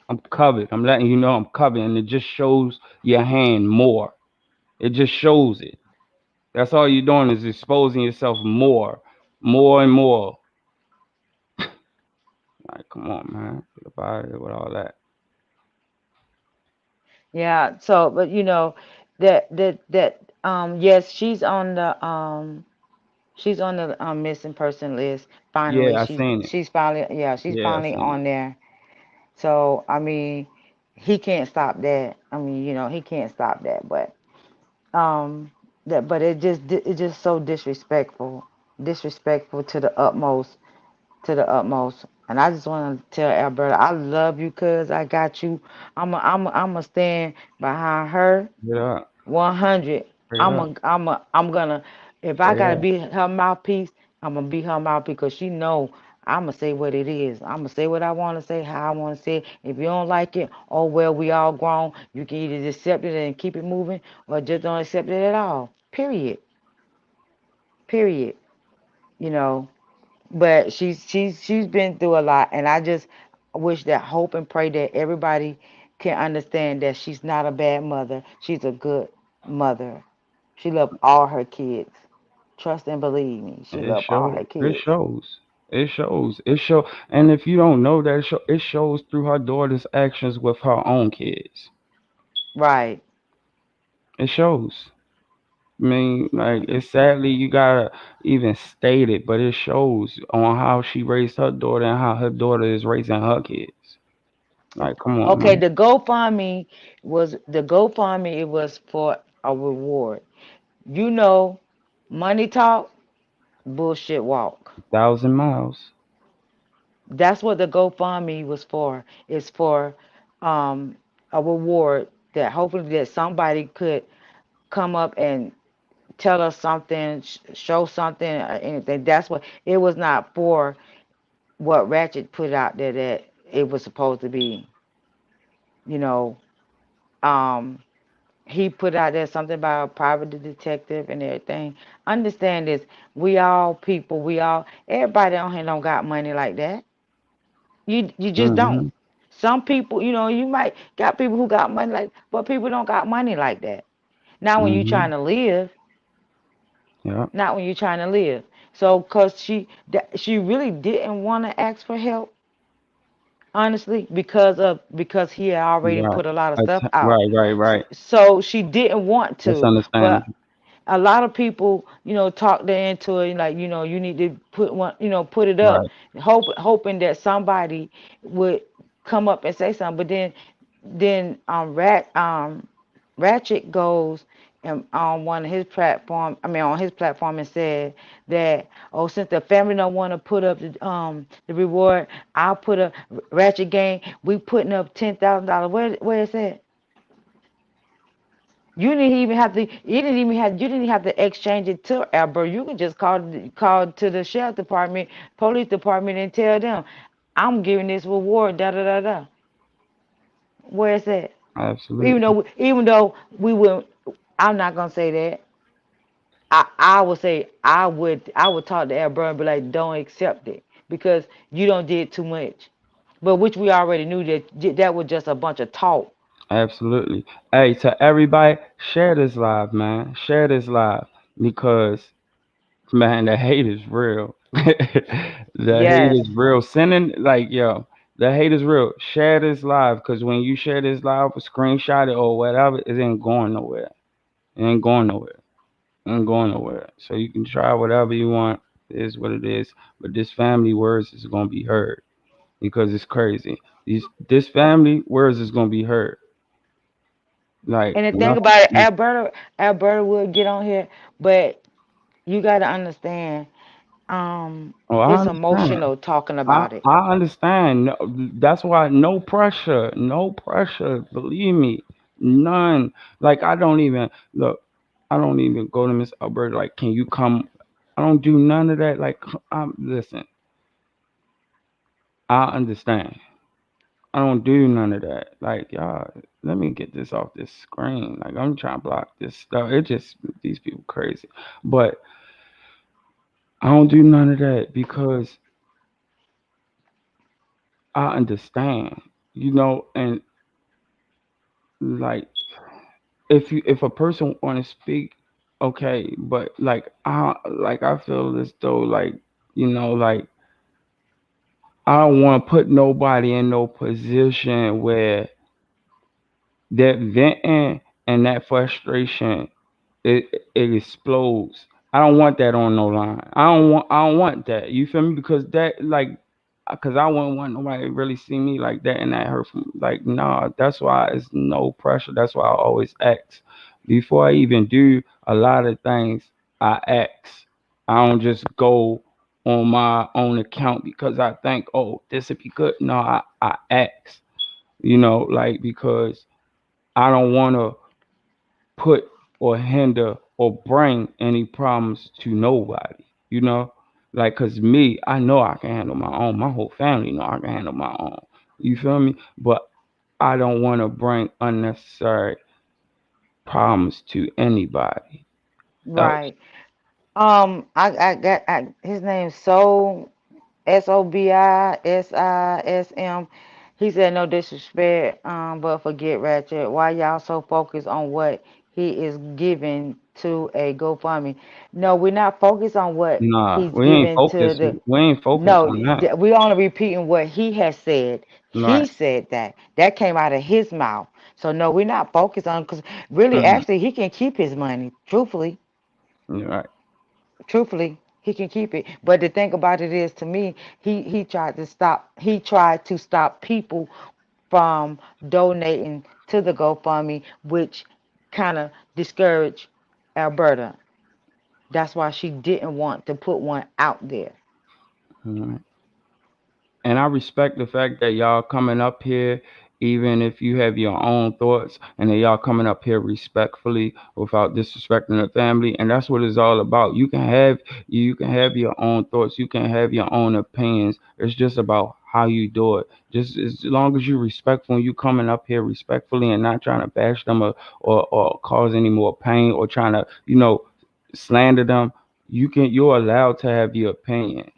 I'm covered. I'm letting you know I'm covered, and it just shows your hand more. It just shows it. That's all you're doing is exposing yourself more, more and more. Like, come on, man. Get up out of here with all that. Yeah. So, but yes, she's on the missing person list. Finally, Yeah, I seen it. she's Yeah, I finally seen on there. So I mean, he can't stop that. I mean, he can't stop that. Um, but it's just so disrespectful, disrespectful to the utmost. And I just want to tell Alberta, I love you, cuz I got you. I'm a stand behind her it. Get up. 100. Straight up. I'm gonna, if I Straight gotta up. be her mouthpiece, I'm gonna be her mouthpiece because she know I'm gonna say what it is. I'm gonna say what I want to say, how I want to say it. If you don't like it, oh well, we all grown. You can either accept it and keep it moving, or just don't accept it at all. Period. Period. You know. But she's been through a lot, and I just wish that, hope and pray that everybody can understand that she's not a bad mother. She's a good mother. She loved all her kids. Trust and believe me, she It loved all shows. her It kids. shows. It shows. It show. And if you don't know that, it shows through her daughter's actions with her own kids. Right. It shows. I mean, like, it's sadly you gotta even state it, but it shows on how she raised her daughter and how her daughter is raising her kids. Like, come on, Okay, man. the GoFundMe, it was for a reward. You know, money talk, bullshit walk. 1,000 miles. That's what the GoFundMe was for. It's for um, a reward that hopefully that somebody could come up and tell us something, show something, or anything. That's what it was, not for what Ratchet put out there that it was supposed to be. You know, um, he put out there something about a private detective and everything. Understand this: we all people, everybody on here don't got money like that. You just don't. Mm-hmm. Some people, you might got people who got money like, but people don't got money like that. Not when you Mm-hmm. trying to live. Yeah. Not when you trying to live. So, cause she really didn't want to ask for help, honestly, because he had already Right. put a lot of stuff out. Right. Right. Right. So she didn't want That's to, but understandable. a lot of people, talk her into it, like, you need to put one, put it up, Right. hoping that somebody would come up and say something. But then Ratchet goes and on one of his platform, I mean on his platform, and said that, oh, since the family don't want to put up the reward, I'll put a Ratchet gang. We putting up $10,000. Where is that? You didn't even have to exchange it to Albert. You can just call to the sheriff department, police department, and tell them, I'm giving this reward, da da da da. Where is that? Absolutely. Even though we will, I'm not gonna say that. I would say I would talk to Albert and be like, don't accept it because you don't did too much. But which we already knew that was just a bunch of talk. Absolutely. Hey, to everybody, share this live, man. Share this live because, man, the hate is real. The hate Yes. is real. Sending, like, yo, the hate is real. Share this live because when you share this live or screenshot it or whatever, it ain't going nowhere. It ain't going nowhere. It ain't going nowhere. So you can try whatever you want. It is what it is. But this family words is gonna be heard because it's crazy. This family words is gonna be heard. Like And the thing nothing. about it, Alberta would get on here, but you got to understand, Oh, I it's understand. emotional talking I about it. I understand. That's why no pressure, no pressure. Believe me, none. Like I don't even look. I don't even go to Miss Alberta. Like, can you come? I don't do none of that. Like, listen, I understand. I don't do none of that. Like, y'all, let me get this off this screen. Like, I'm trying to block this stuff. It just these people crazy. But I don't do none of that because I understand. And like if a person want to speak, okay, but like I feel as though like I don't want to put nobody in no position where that venting and that frustration it explodes. I don't want that on no line. I don't want that. You feel me? Because that because I wouldn't want nobody to really see me like that and that hurt from like nah. That's why it's no pressure. That's why I always ask before I even do a lot of things. I ask. I don't just go on my own account because I think oh this would be good. No, I ask. Like because I don't want to put or hinder or bring any problems to nobody, you know? Like, cause me, I know I can handle my own. My whole family know I can handle my own. You feel me? But I don't want to bring unnecessary problems to anybody else. Right. I got his name's Sobisism. He said no disrespect, but forget Ratchet. Why y'all so focused on what he is giving to a GoFundMe? No, we're not focused on what Nah, he's giving to the. We ain't focused No, on that. we only repeating what he has said. He Right. said that came out of his mouth. So no, we're not focused on because really, Mhm. actually, he can keep his money. Right. Truthfully, he can keep it. But the thing about it is, to me, he tried to stop. He tried to stop people from donating to the GoFundMe, which kind of discouraged Alberta. That's why she didn't want to put one out there. Mhm. And I respect the fact that y'all coming up here, even if you have your own thoughts, and that y'all coming up here respectfully without disrespecting the family. And that's what it's all about. You can have your own thoughts, you can have your own opinions. It's just about how you do it. Just as long as you respectful and you coming up here respectfully and not trying to bash them or cause any more pain or trying to, slander them, you're allowed to have your opinion,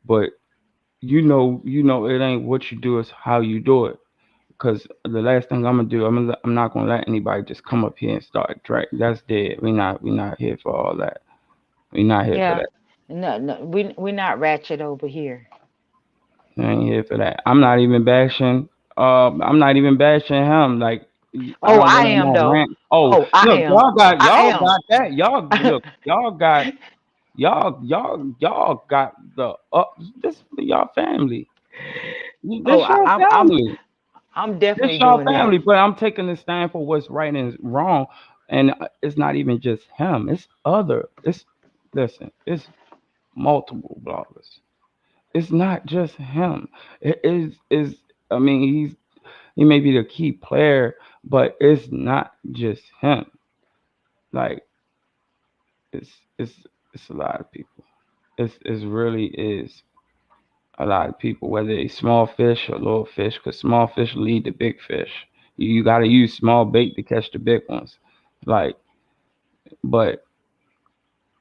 but it ain't what you do, it's how you do it. Because the last thing I'm gonna do, I'm not gonna let anybody just come up here and start track. That's dead. We not here for all that. We not here for Yeah. that. No, no, we're not ratchet over here. We ain't here for that. I'm not even bashing. I'm not even bashing him. Like I Oh, don't I go on am that though. rant. Oh, Oh, I look, am. y'all got I y'all am. got that. Y'all look, y'all got the this y'all family. Oh, This your family. I'm It's definitely your doing that. family, but I'm taking the stand for what's right and wrong. And it's not even just him. It's other. It's listen. It's multiple bloggers. It's not just him. It is. I mean, he may be the key player, but it's not just him. Like it's it's it's a lot of people. It's really is a lot of people, whether it's small fish or little fish, because small fish lead the big fish. You got to use small bait to catch the big ones. Like, but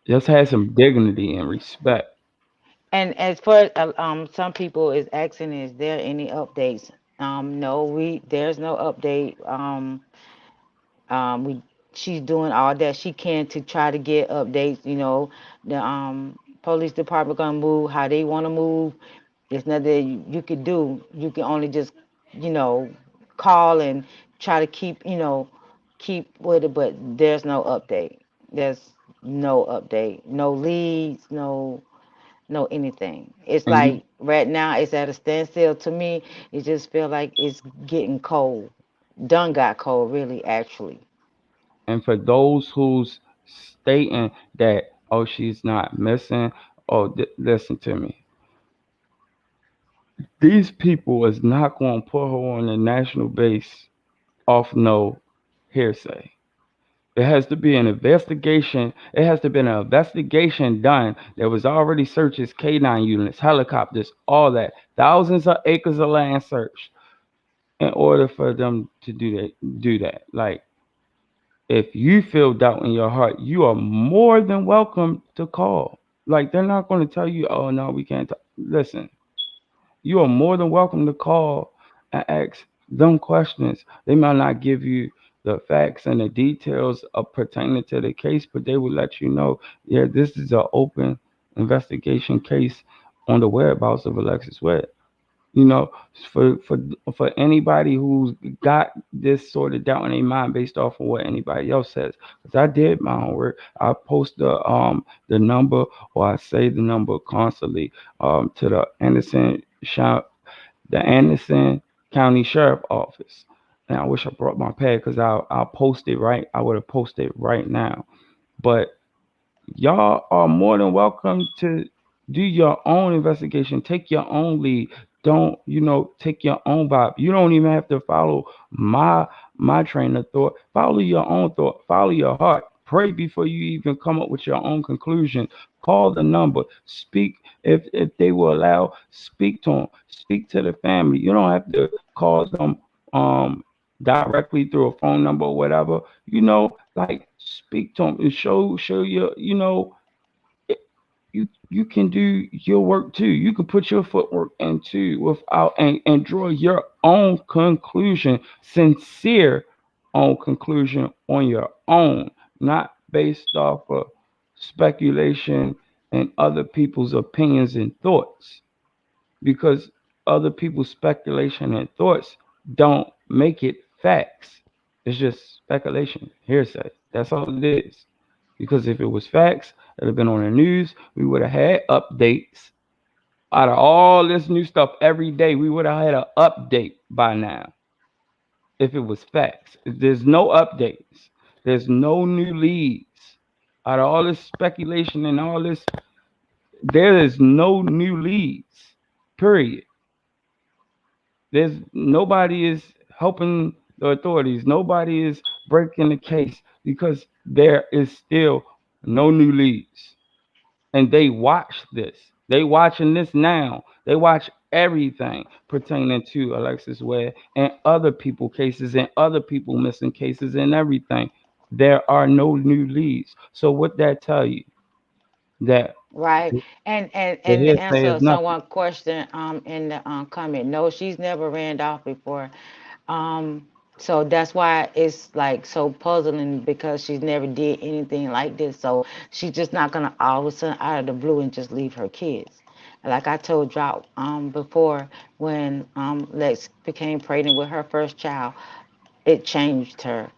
just have some dignity and respect. And as far as some people is asking, is there any updates? No, there's no update. We she's doing all that she can to try to get updates. The police department gonna move how they want to move. There's nothing you could do. You can only just you know call and try to keep with it. But there's no update. There's no update. No leads. No anything. It's And you like right now it's at a standstill to me. It just feel like it's getting cold. Done got cold, really, actually. and for those who's stating that oh she's not missing, oh listen to me. These people is not going to put her on the national base off no hearsay. It has to be an investigation. It has to be an investigation done. There was already searches, K9 units, helicopters, all that. Thousands of acres of land searched in order for them to do that. Like, if you feel doubt in your heart, you are more than welcome to call. Like, they're not going to tell you, oh no, we can't listen. You are more than welcome to call and ask them questions. They might not give you the facts and the details of pertaining to the case, but they will let you know, yeah, this is an open investigation case on the whereabouts of Alexis Ware. You know, for for for anybody who's got this sort of doubt in their mind based off of what anybody else says, because I did my own work. I post the number, or I say the number constantly to the Anderson County Sheriff Office. And I wish I brought my pad because I'll post it right. I would have posted it right now. But y'all are more than welcome to do your own investigation, take your own lead. Don't, take your own vibe. You don't even have to follow my train of thought. Follow your own thought, follow your heart. Pray before you even come up with your own conclusion. Call the number, speak. If they will allow, speak to them, speak to the family. You don't have to call them directly through a phone number or whatever. Like, speak to them and show your, you can do your work too. You can put your footwork into without and draw your own conclusion, sincere own conclusion on your own, not based off of speculation and other people's opinions and thoughts. Because other people's speculation and thoughts don't make it facts. It's just speculation, hearsay. That's all it is. Because if it was facts, it'd have been on the news. We would have had updates. Out of all this new stuff every day, we would have had an update by now. If it was facts, there's no updates. There's no new leads. Out of all this speculation and all this, there is no new leads. Period. There's nobody is helping the authorities. Nobody is breaking the case because there is still no new leads. And they watch this. They watching this now. They watch everything pertaining to Alexis Ware and other people cases and other people missing cases and everything. There are no new leads. So what that tell you? That Right. And the the hearsay answer is of nothing. someone question in the comment. No, she's never ran off before. Um so that's why it's like so puzzling because she's never did anything like this. So she's just not gonna all of a sudden out of the blue and just leave her kids. Like I told Drop before when Lex became pregnant with her first child, it changed her.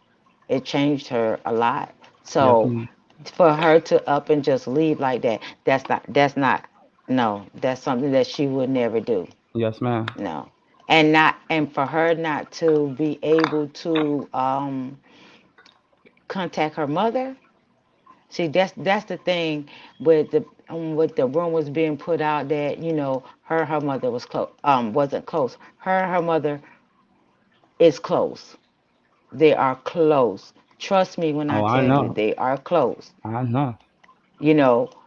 It changed her a lot. Yes, So ma'am. for her to up and just leave like that, that's not no, that's something that she would never do. Yes, ma'am. No. And for her not to be able to contact her mother. See, that's the thing with the rumors being put out that her mother was close wasn't close. Her mother is close. They are close. Trust me when I Oh, I tell you know. they are close. I know.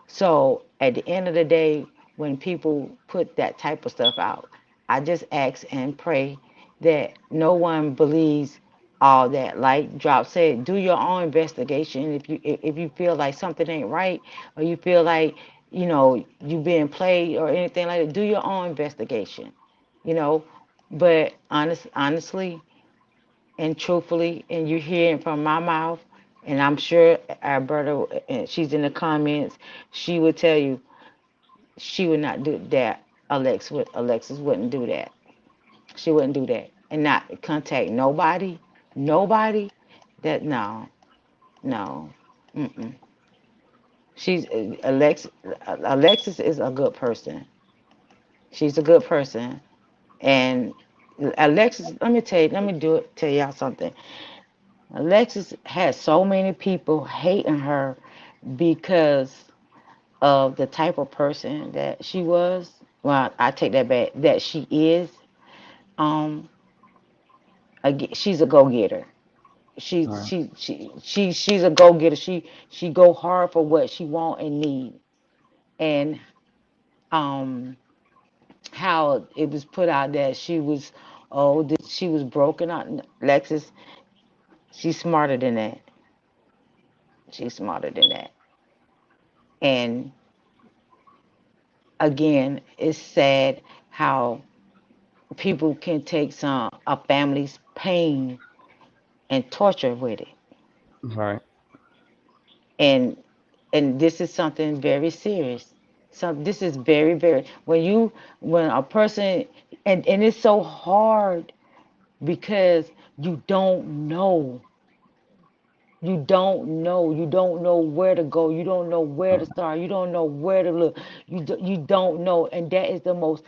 So at the end of the day, when people put that type of stuff out, I just ask and pray that no one believes all that. Like Drop said, do your own investigation. If you feel like something ain't right, or you feel like you being played or anything like that, do your own investigation. you know but honestly and truthfully, and you're hearing from my mouth, and I'm sure Alberta, and she's in the comments, she would tell you she would not do that. Alexis wouldn't do that. She wouldn't do that, and not contact nobody, nobody. That no, no, mm-mm. She's Alexis is a good person. She's a good person, and Alexis. Let me tell y'all something. Alexis had so many people hating her because of the type of person that she was. Well, I take that back. That she is. Um, she's a go getter. Right. She's a go getter. She go hard for what she want and need. And um, how it was put out that she was, oh, that she was broken out. Lexus, she's smarter than that. She's smarter than that. And again, it's sad how people can take some a family's pain and torture with it. Right. And this is something very serious. So this is very, very when a person, and it's so hard because you don't know. You don't know where to go. You don't know where to start. You don't know where to look. You don't know, and that is the most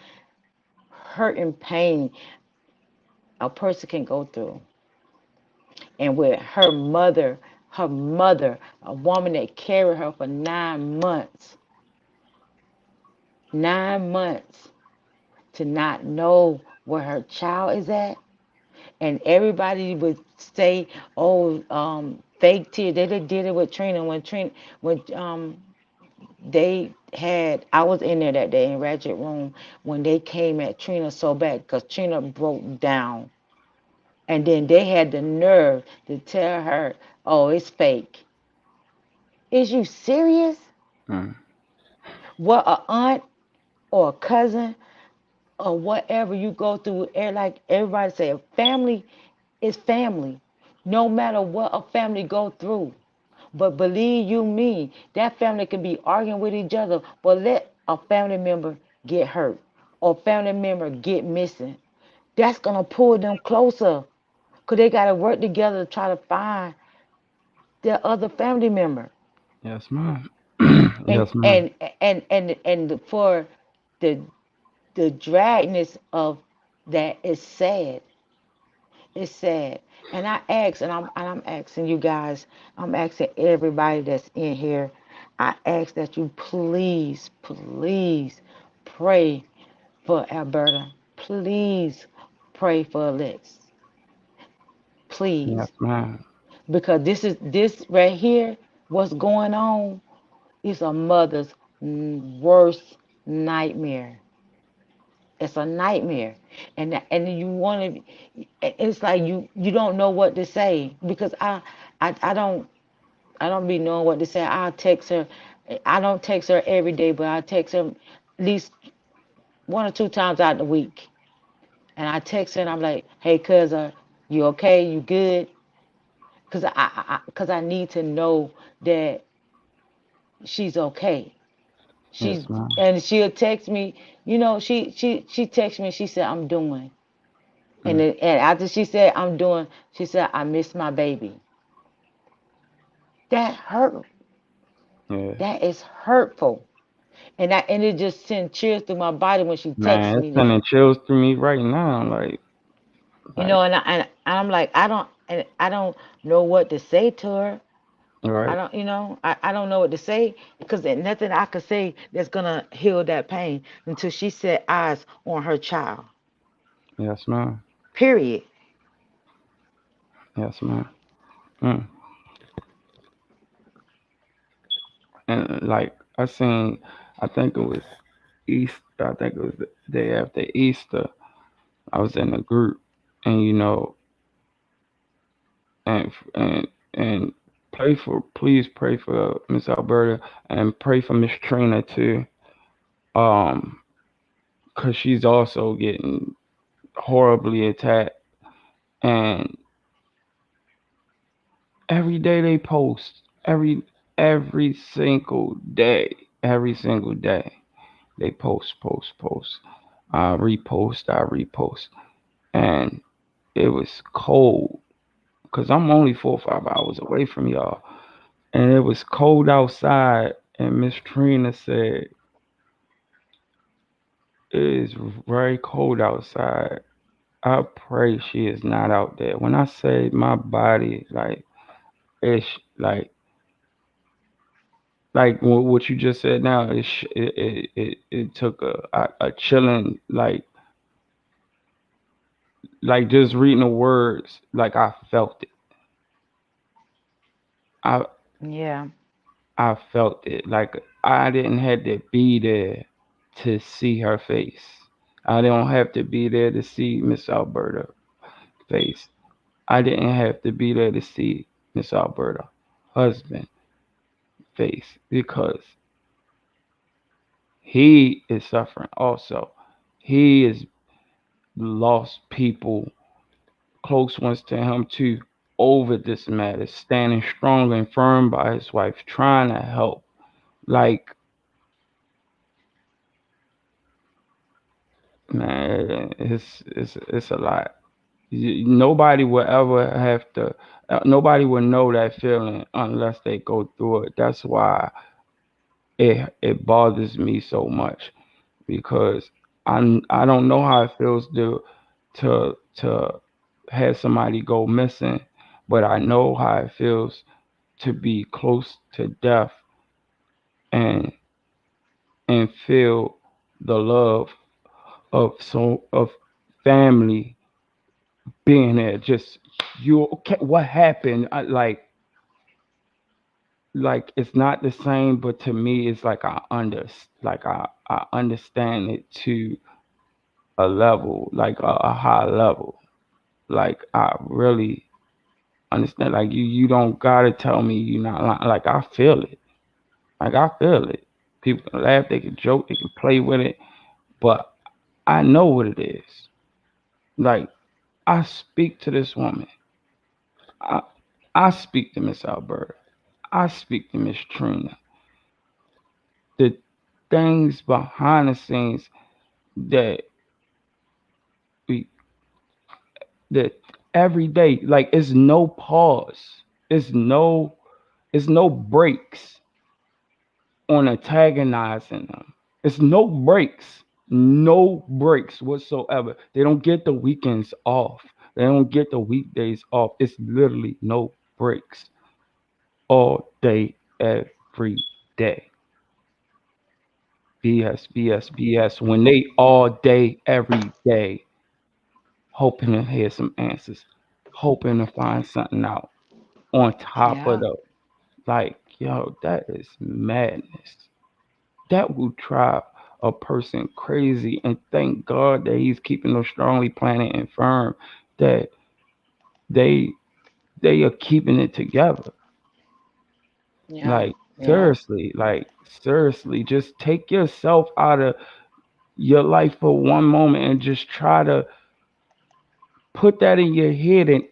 hurting pain a person can go through. And with her mother, a woman that carried her for 9 months, 9 months, to not know where her child is at. And everybody would say, "Oh, fake tears." They did it with Trina when they had. I was in there that day in Ratchet Room when they came at Trina so bad because Trina broke down, and then they had the nerve to tell her, "Oh, it's fake." Is you serious? Mm. What, a aunt or a cousin or whatever you go through, like everybody say, family is family, no matter what a family go through. But believe you me, that family can be arguing with each other, but let a family member get hurt or family member get missing. That's gonna pull them closer, cause they gotta work together to try to find their other family member. Yes, ma'am. And Yes, ma'am. and for the dragness of that is sad. It's sad. And I ask, and I'm asking you guys, I'm asking everybody that's in here, I ask that you please, please pray for Alberta. Please pray for Alex. Yes, Please. ma'am. Because this right here, what's going on is a mother's worst nightmare. It's a nightmare, and you want to. It's like you don't know what to say because I don't be knowing what to say. I'll text her. I don't text her every day, but I text her at least 1 or 2 times out the week. And I text her and I'm like, "Hey, cousin, you okay? You good?" Cause I need to know that she's okay. She's Yes, ma'am. and she'll text me. She texts me. She said, "I'm doing." And Mm. and after she said, "I'm doing," she said, "I miss my baby." That hurt. Yeah. That is hurtful. And it just sent chills through my body when she texted Man, me it's that. sending chills through me right now. Like, And I'm like, I don't know what to say to her. I right. don't, I don't know what to say because there's nothing I could say that's gonna heal that pain until she set eyes on her child. Yes, ma'am. Period. Yes, ma'am. Mm. And like I seen, I think it was Easter. I think it was the day after Easter. I was in a group, and and please pray for Miss Alberta and pray for Miss Trina too. Um, cause she's also getting horribly attacked, and every day they post every single day, every single day they post. I repost, and it was cold because I'm only 4 or 5 hours away from y'all, and it was cold outside. And Miss Trina said, "It is very cold outside. I pray she is not out there." When I say my body, like it's like what you just said now, it took a chilling, like just reading the words, like I felt it. I Yeah. I felt it. Like I didn't have to be there to see her face. I don't have to be there to see Miss Alberta face. I didn't have to be there to see Miss Alberta husband face because he is suffering also. He has lost people, close ones to him too, over this matter, standing strong and firm by his wife, trying to help. Like, man, it's a lot. Nobody will ever have to. Nobody will know that feeling unless they go through it. That's why it bothers me so much because I don't know how it feels to have somebody go missing, but I know how it feels to be close to death and feel the love of family being there. Just you, okay, what happened? Like it's not the same, but to me, it's like I understand it to a level, like a high level. Like I really understand. Like you don't gotta tell me you're not lying. Like I feel it. Like I feel it. People can laugh, they can joke, they can play with it, but I know what it is. Like I speak to this woman. I I speak to Miss Alberta. I speak to Miss Trina. The things behind the scenes that we that every day, like it's no pause. It's no breaks on antagonizing them. It's no breaks. No breaks whatsoever. They don't get the weekends off. They don't get the weekdays off. It's literally no breaks all day, every day. BS, BS, BS. When they all day, every day, hoping to hear some answers, hoping to find something out. On top of Yeah. the, like, yo, that is madness. That will drive a person crazy. And thank God that he's keeping them strongly planted and firm. That they they are keeping it together. Yeah. Yeah. Like seriously, just take yourself out of your life for one moment and just try to put that in your head and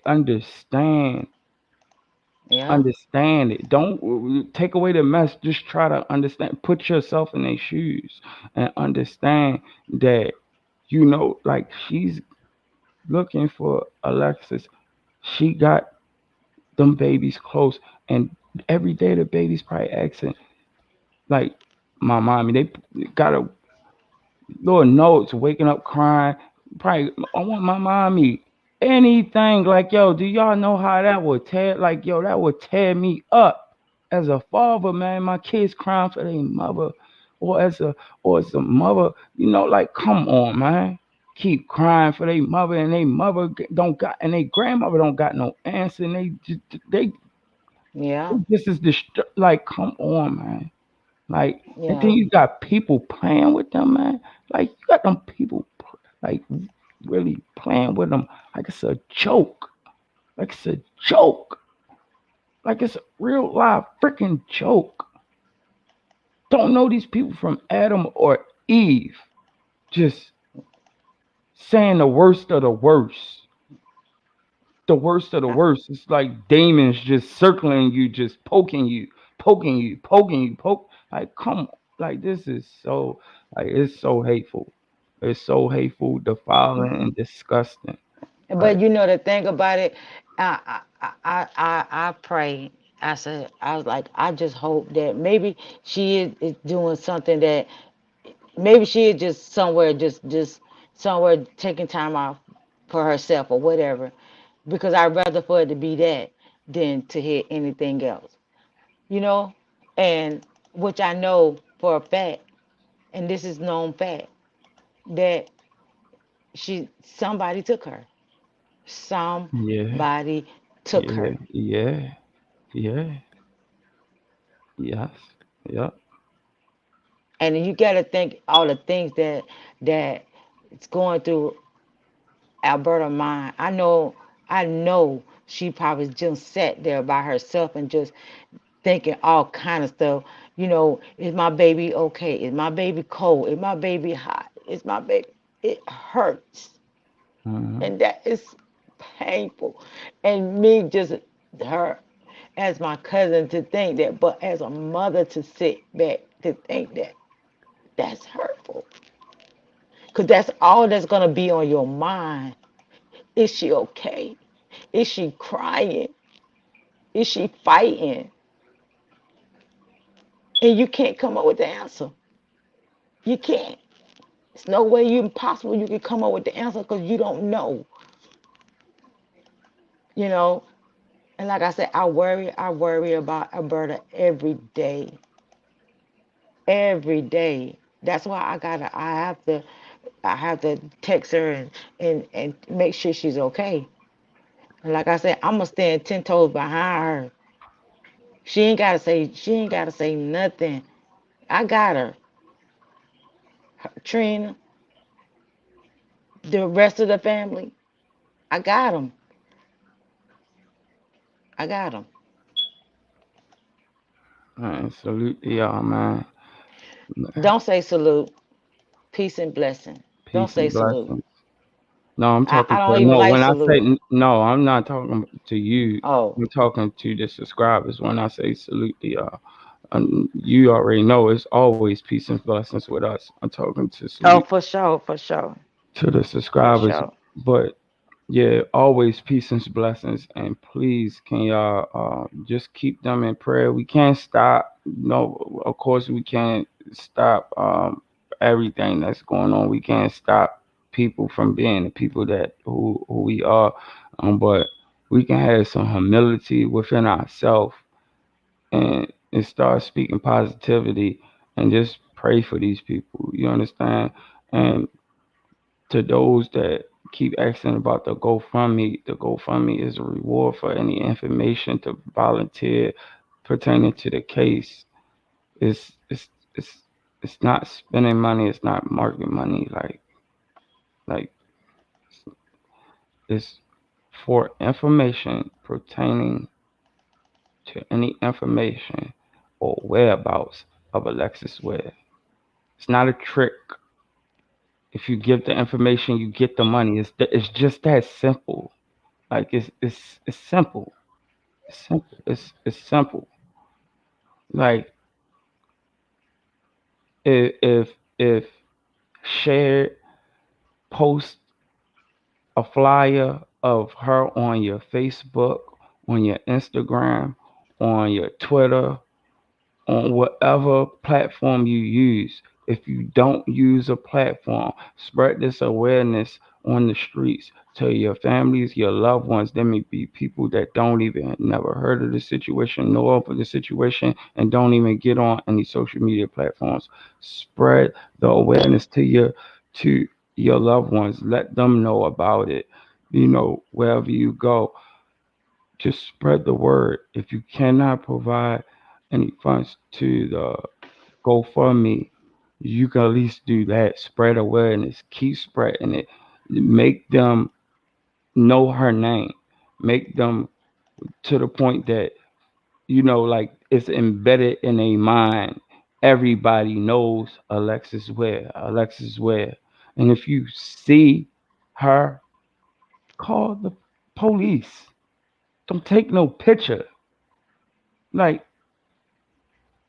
Yeah. understand it. Don't take away the mess. Just try to understand. Put yourself in their shoes and understand that like she's looking for Alexis. She got them babies close, and every day the babies probably asking like, "My mommy." They got a Lord knows, waking up crying. Probably, I want my mommy. Anything like, yo, do y'all know how that would tear? Like, yo, that would tear me up as a father, man. My kids crying for their mother, or as a mother, like, come on, man. Keep crying for their mother, and they mother don't got, and they grandmother don't got no answer, and they Yeah. this is like, come on, man. Like, and then Yeah. you got people playing with them, man. Like, you got them people, like, really playing with them like it's a joke. Like, it's a joke. Like, it's a real live freaking joke. Don't know these people from Adam or Eve. Just saying the worst of the worst. The worst of the Uh, worst. It's like demons just circling you, just poking you, poking you, poking you, poke. Like, come on. Like, this is so, like, it's so hateful. It's so hateful, defiling, and disgusting. But Like, you know the thing about it, I pray. I said I was like I just hope that maybe is doing something that maybe she is just somewhere just somewhere taking time off for herself or whatever. Because I'd rather for it to be that than to hear anything else. You know, and which I know for a fact, and this is known fact that somebody took her. yeah, Somebody took yeah, her. yeah, yeah. Yes. Yep. And you got to think all the things that it's going through Alberta mind. I know she probably just sat there by herself and just thinking all kind of stuff. Is my baby okay? Is my baby cold? Is my baby hot? Is my baby? It hurts, Hmm. and that is painful. And me just her as my cousin to think that, but as a mother to sit back to think that that's hurtful, because that's all that's gonna be on your mind. Is she okay? Is she crying? Is she fighting? And you can't come up with the answer. You can't. It's no way you impossible you can come up with the answer because you don't know. You know. And like I said, I worry about Alberta every day. Every day. That's why I have to text her and make sure she's okay. And like I said, I'm gonna stand 10 toes behind her. She ain't gotta say nothing. I got her. Trina, the rest of the family, I got them. I got them. Man, salute to y'all, man. Don't say salute. Peace and blessing. Don't Peace say and salute. blessings. No, I'm I talking don't to even no. like When I say salute. no, I'm not talking to you. Oh, I'm talking to the subscribers. When I say salute to y'all, you already know it's always peace and blessings with us. I'm talking to oh, salute for sure, for sure, to the for subscribers, sure. but yeah, always peace and blessings. And please, can y'all just keep them in prayer? We can't stop. No, of course we can't stop everything that's going on. We can't stop people from being the people that who we are. But we can have some humility within ourselves and start speaking positivity and just pray for these people. You understand? And to those that keep asking about the GoFundMe is a reward for any information to volunteer pertaining to the case. It's it's not spending money, it's not market money, like it's for information pertaining to any information or whereabouts of Alexis Ware. It's not a trick. If you give the information, you get the money. It's just that simple. Like it's simple. It's simple. It's simple. Like if shared post a flyer of her on your Facebook, on your Instagram, on your Twitter, on whatever platform you use. If you don't use a platform, spread this awareness on the streets to your families, your loved ones. There may be people that don't even never heard of the situation, know of the situation, and don't even get on any social media platforms. Spread the awareness to your loved ones. Let them know about it. Wherever you go, just spread the word. If you cannot provide any funds to the GoFundMe, you can at least do that. Spread awareness. Keep spreading it. Make them know her name. Make them to the point that, like it's embedded in a mind. Everybody knows Alexis Ware. Alexis Ware. And if you see her, call the police. Don't take no picture. Like,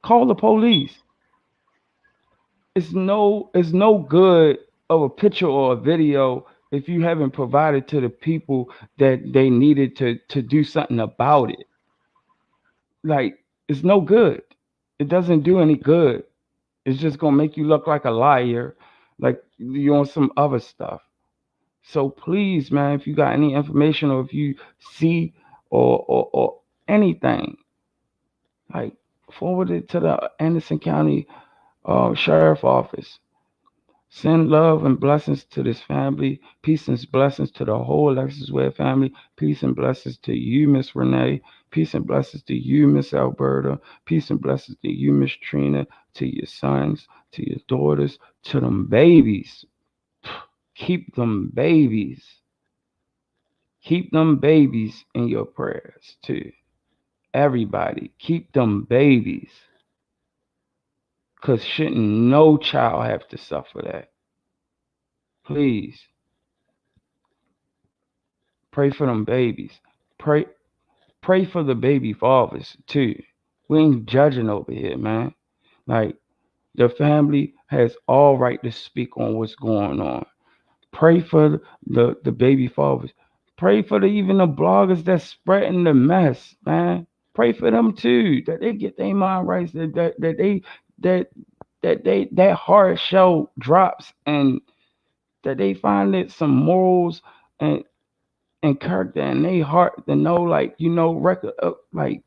call the police. It's no good of a picture or a video if you haven't provided to the people that they needed to do something about it. Like, it's no good. It doesn't do any good. It's just gonna make you look like a liar, like you on some other stuff. So please, man, if you got any information or if you see or anything, like forward it to the Anderson County Sheriff Office. Send love and blessings to this family. Peace and blessings to the whole Alexis Ware family. Peace and blessings to you, Miss Renee. Peace and blessings to you, Miss Alberta. Peace and blessings to you, Miss Trina. To your sons, to your daughters, to them babies. Keep them babies. Keep them babies in your prayers too. Everybody, keep them babies. Cause shouldn't no child have to suffer that. Please pray for them babies. Pray for the baby fathers too. We ain't judging over here, man. Like the family has all right to speak on what's going on. Pray for the baby fathers. Pray for even the bloggers that's spreading the mess, man. Pray for them too, that they get their mind right, that that hard shell drops and that they find it some morals and and character in their heart to know, like, record like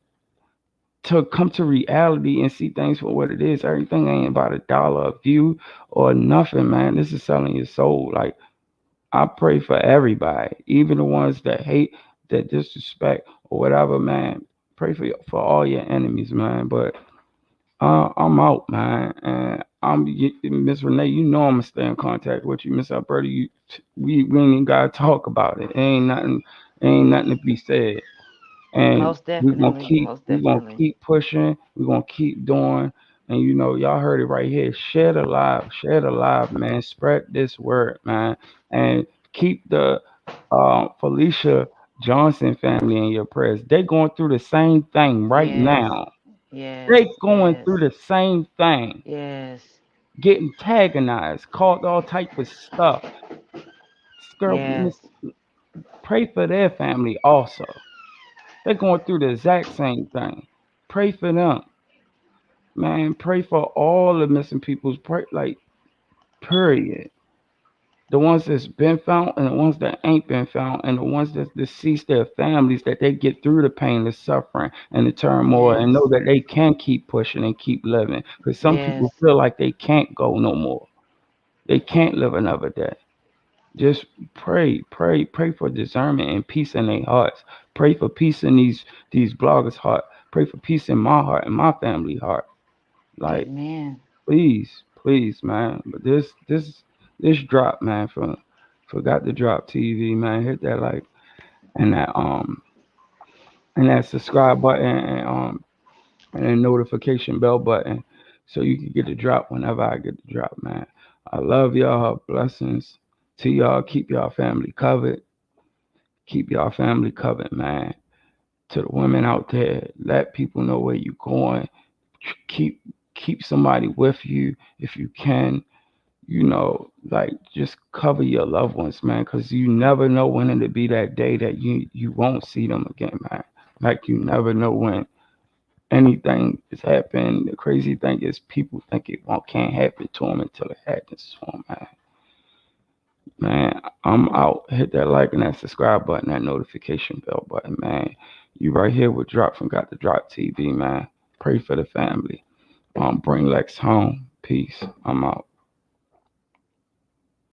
to come to reality and see things for what it is. Everything ain't about a dollar a view or nothing, man. This is selling your soul. Like, I pray for everybody, even the ones that hate, that disrespect or whatever, man. Pray for all your enemies, man. But I'm out, man. And Miss Renee. You know I'm gonna stay in contact with you, Miss Alberta. We ain't even gotta talk about it. Ain't nothing to be said. And Most definitely. Most we're gonna definitely. keep pushing. We're gonna keep doing. And y'all heard it right here. Share the live, man. Spread this word, man. And keep the Felicia Johnson family in your prayers. They going through the same thing right Yes. now. Yes. They going Yes. through the same thing. Yes. Getting antagonized, called all type of stuff. Girl, Yes. pray for their family also. They're going through the exact same thing. Pray for them, man. Pray for all the missing people's. Pray, like, period. The ones that's been found and the ones that ain't been found and the ones that deceased their families, that they get through the pain, the suffering, and the turmoil, and know Yes. that they can keep pushing and keep living. Because some people Yes. feel like they can't go no more. They can't live another day. Just pray for discernment and peace in their hearts. Pray for peace in these bloggers' heart. Pray for peace in my heart and my family heart. Like, Amen. please, man. But this drop, man, from Forgot to Drop TV, man. Hit that like and that subscribe button and that notification bell button so you can get the drop whenever I get the drop, man. I love y'all. Blessings to y'all. Keep y'all family covered. Keep y'all family covered, man. To the women out there, let people know where you're going. Keep keep somebody with you if you can. Like, just cover your loved ones, man, because you never know when it'll be that day that you won't see them again, man. Like, you never know when anything is happening. The crazy thing is people think it can't happen to them until it happens to them, man. Man, I'm out. Hit that like and that subscribe button, that notification bell button, man. You right here with Drop from Got the Drop TV, man. Pray for the family. Bring Lex home. Peace. I'm out.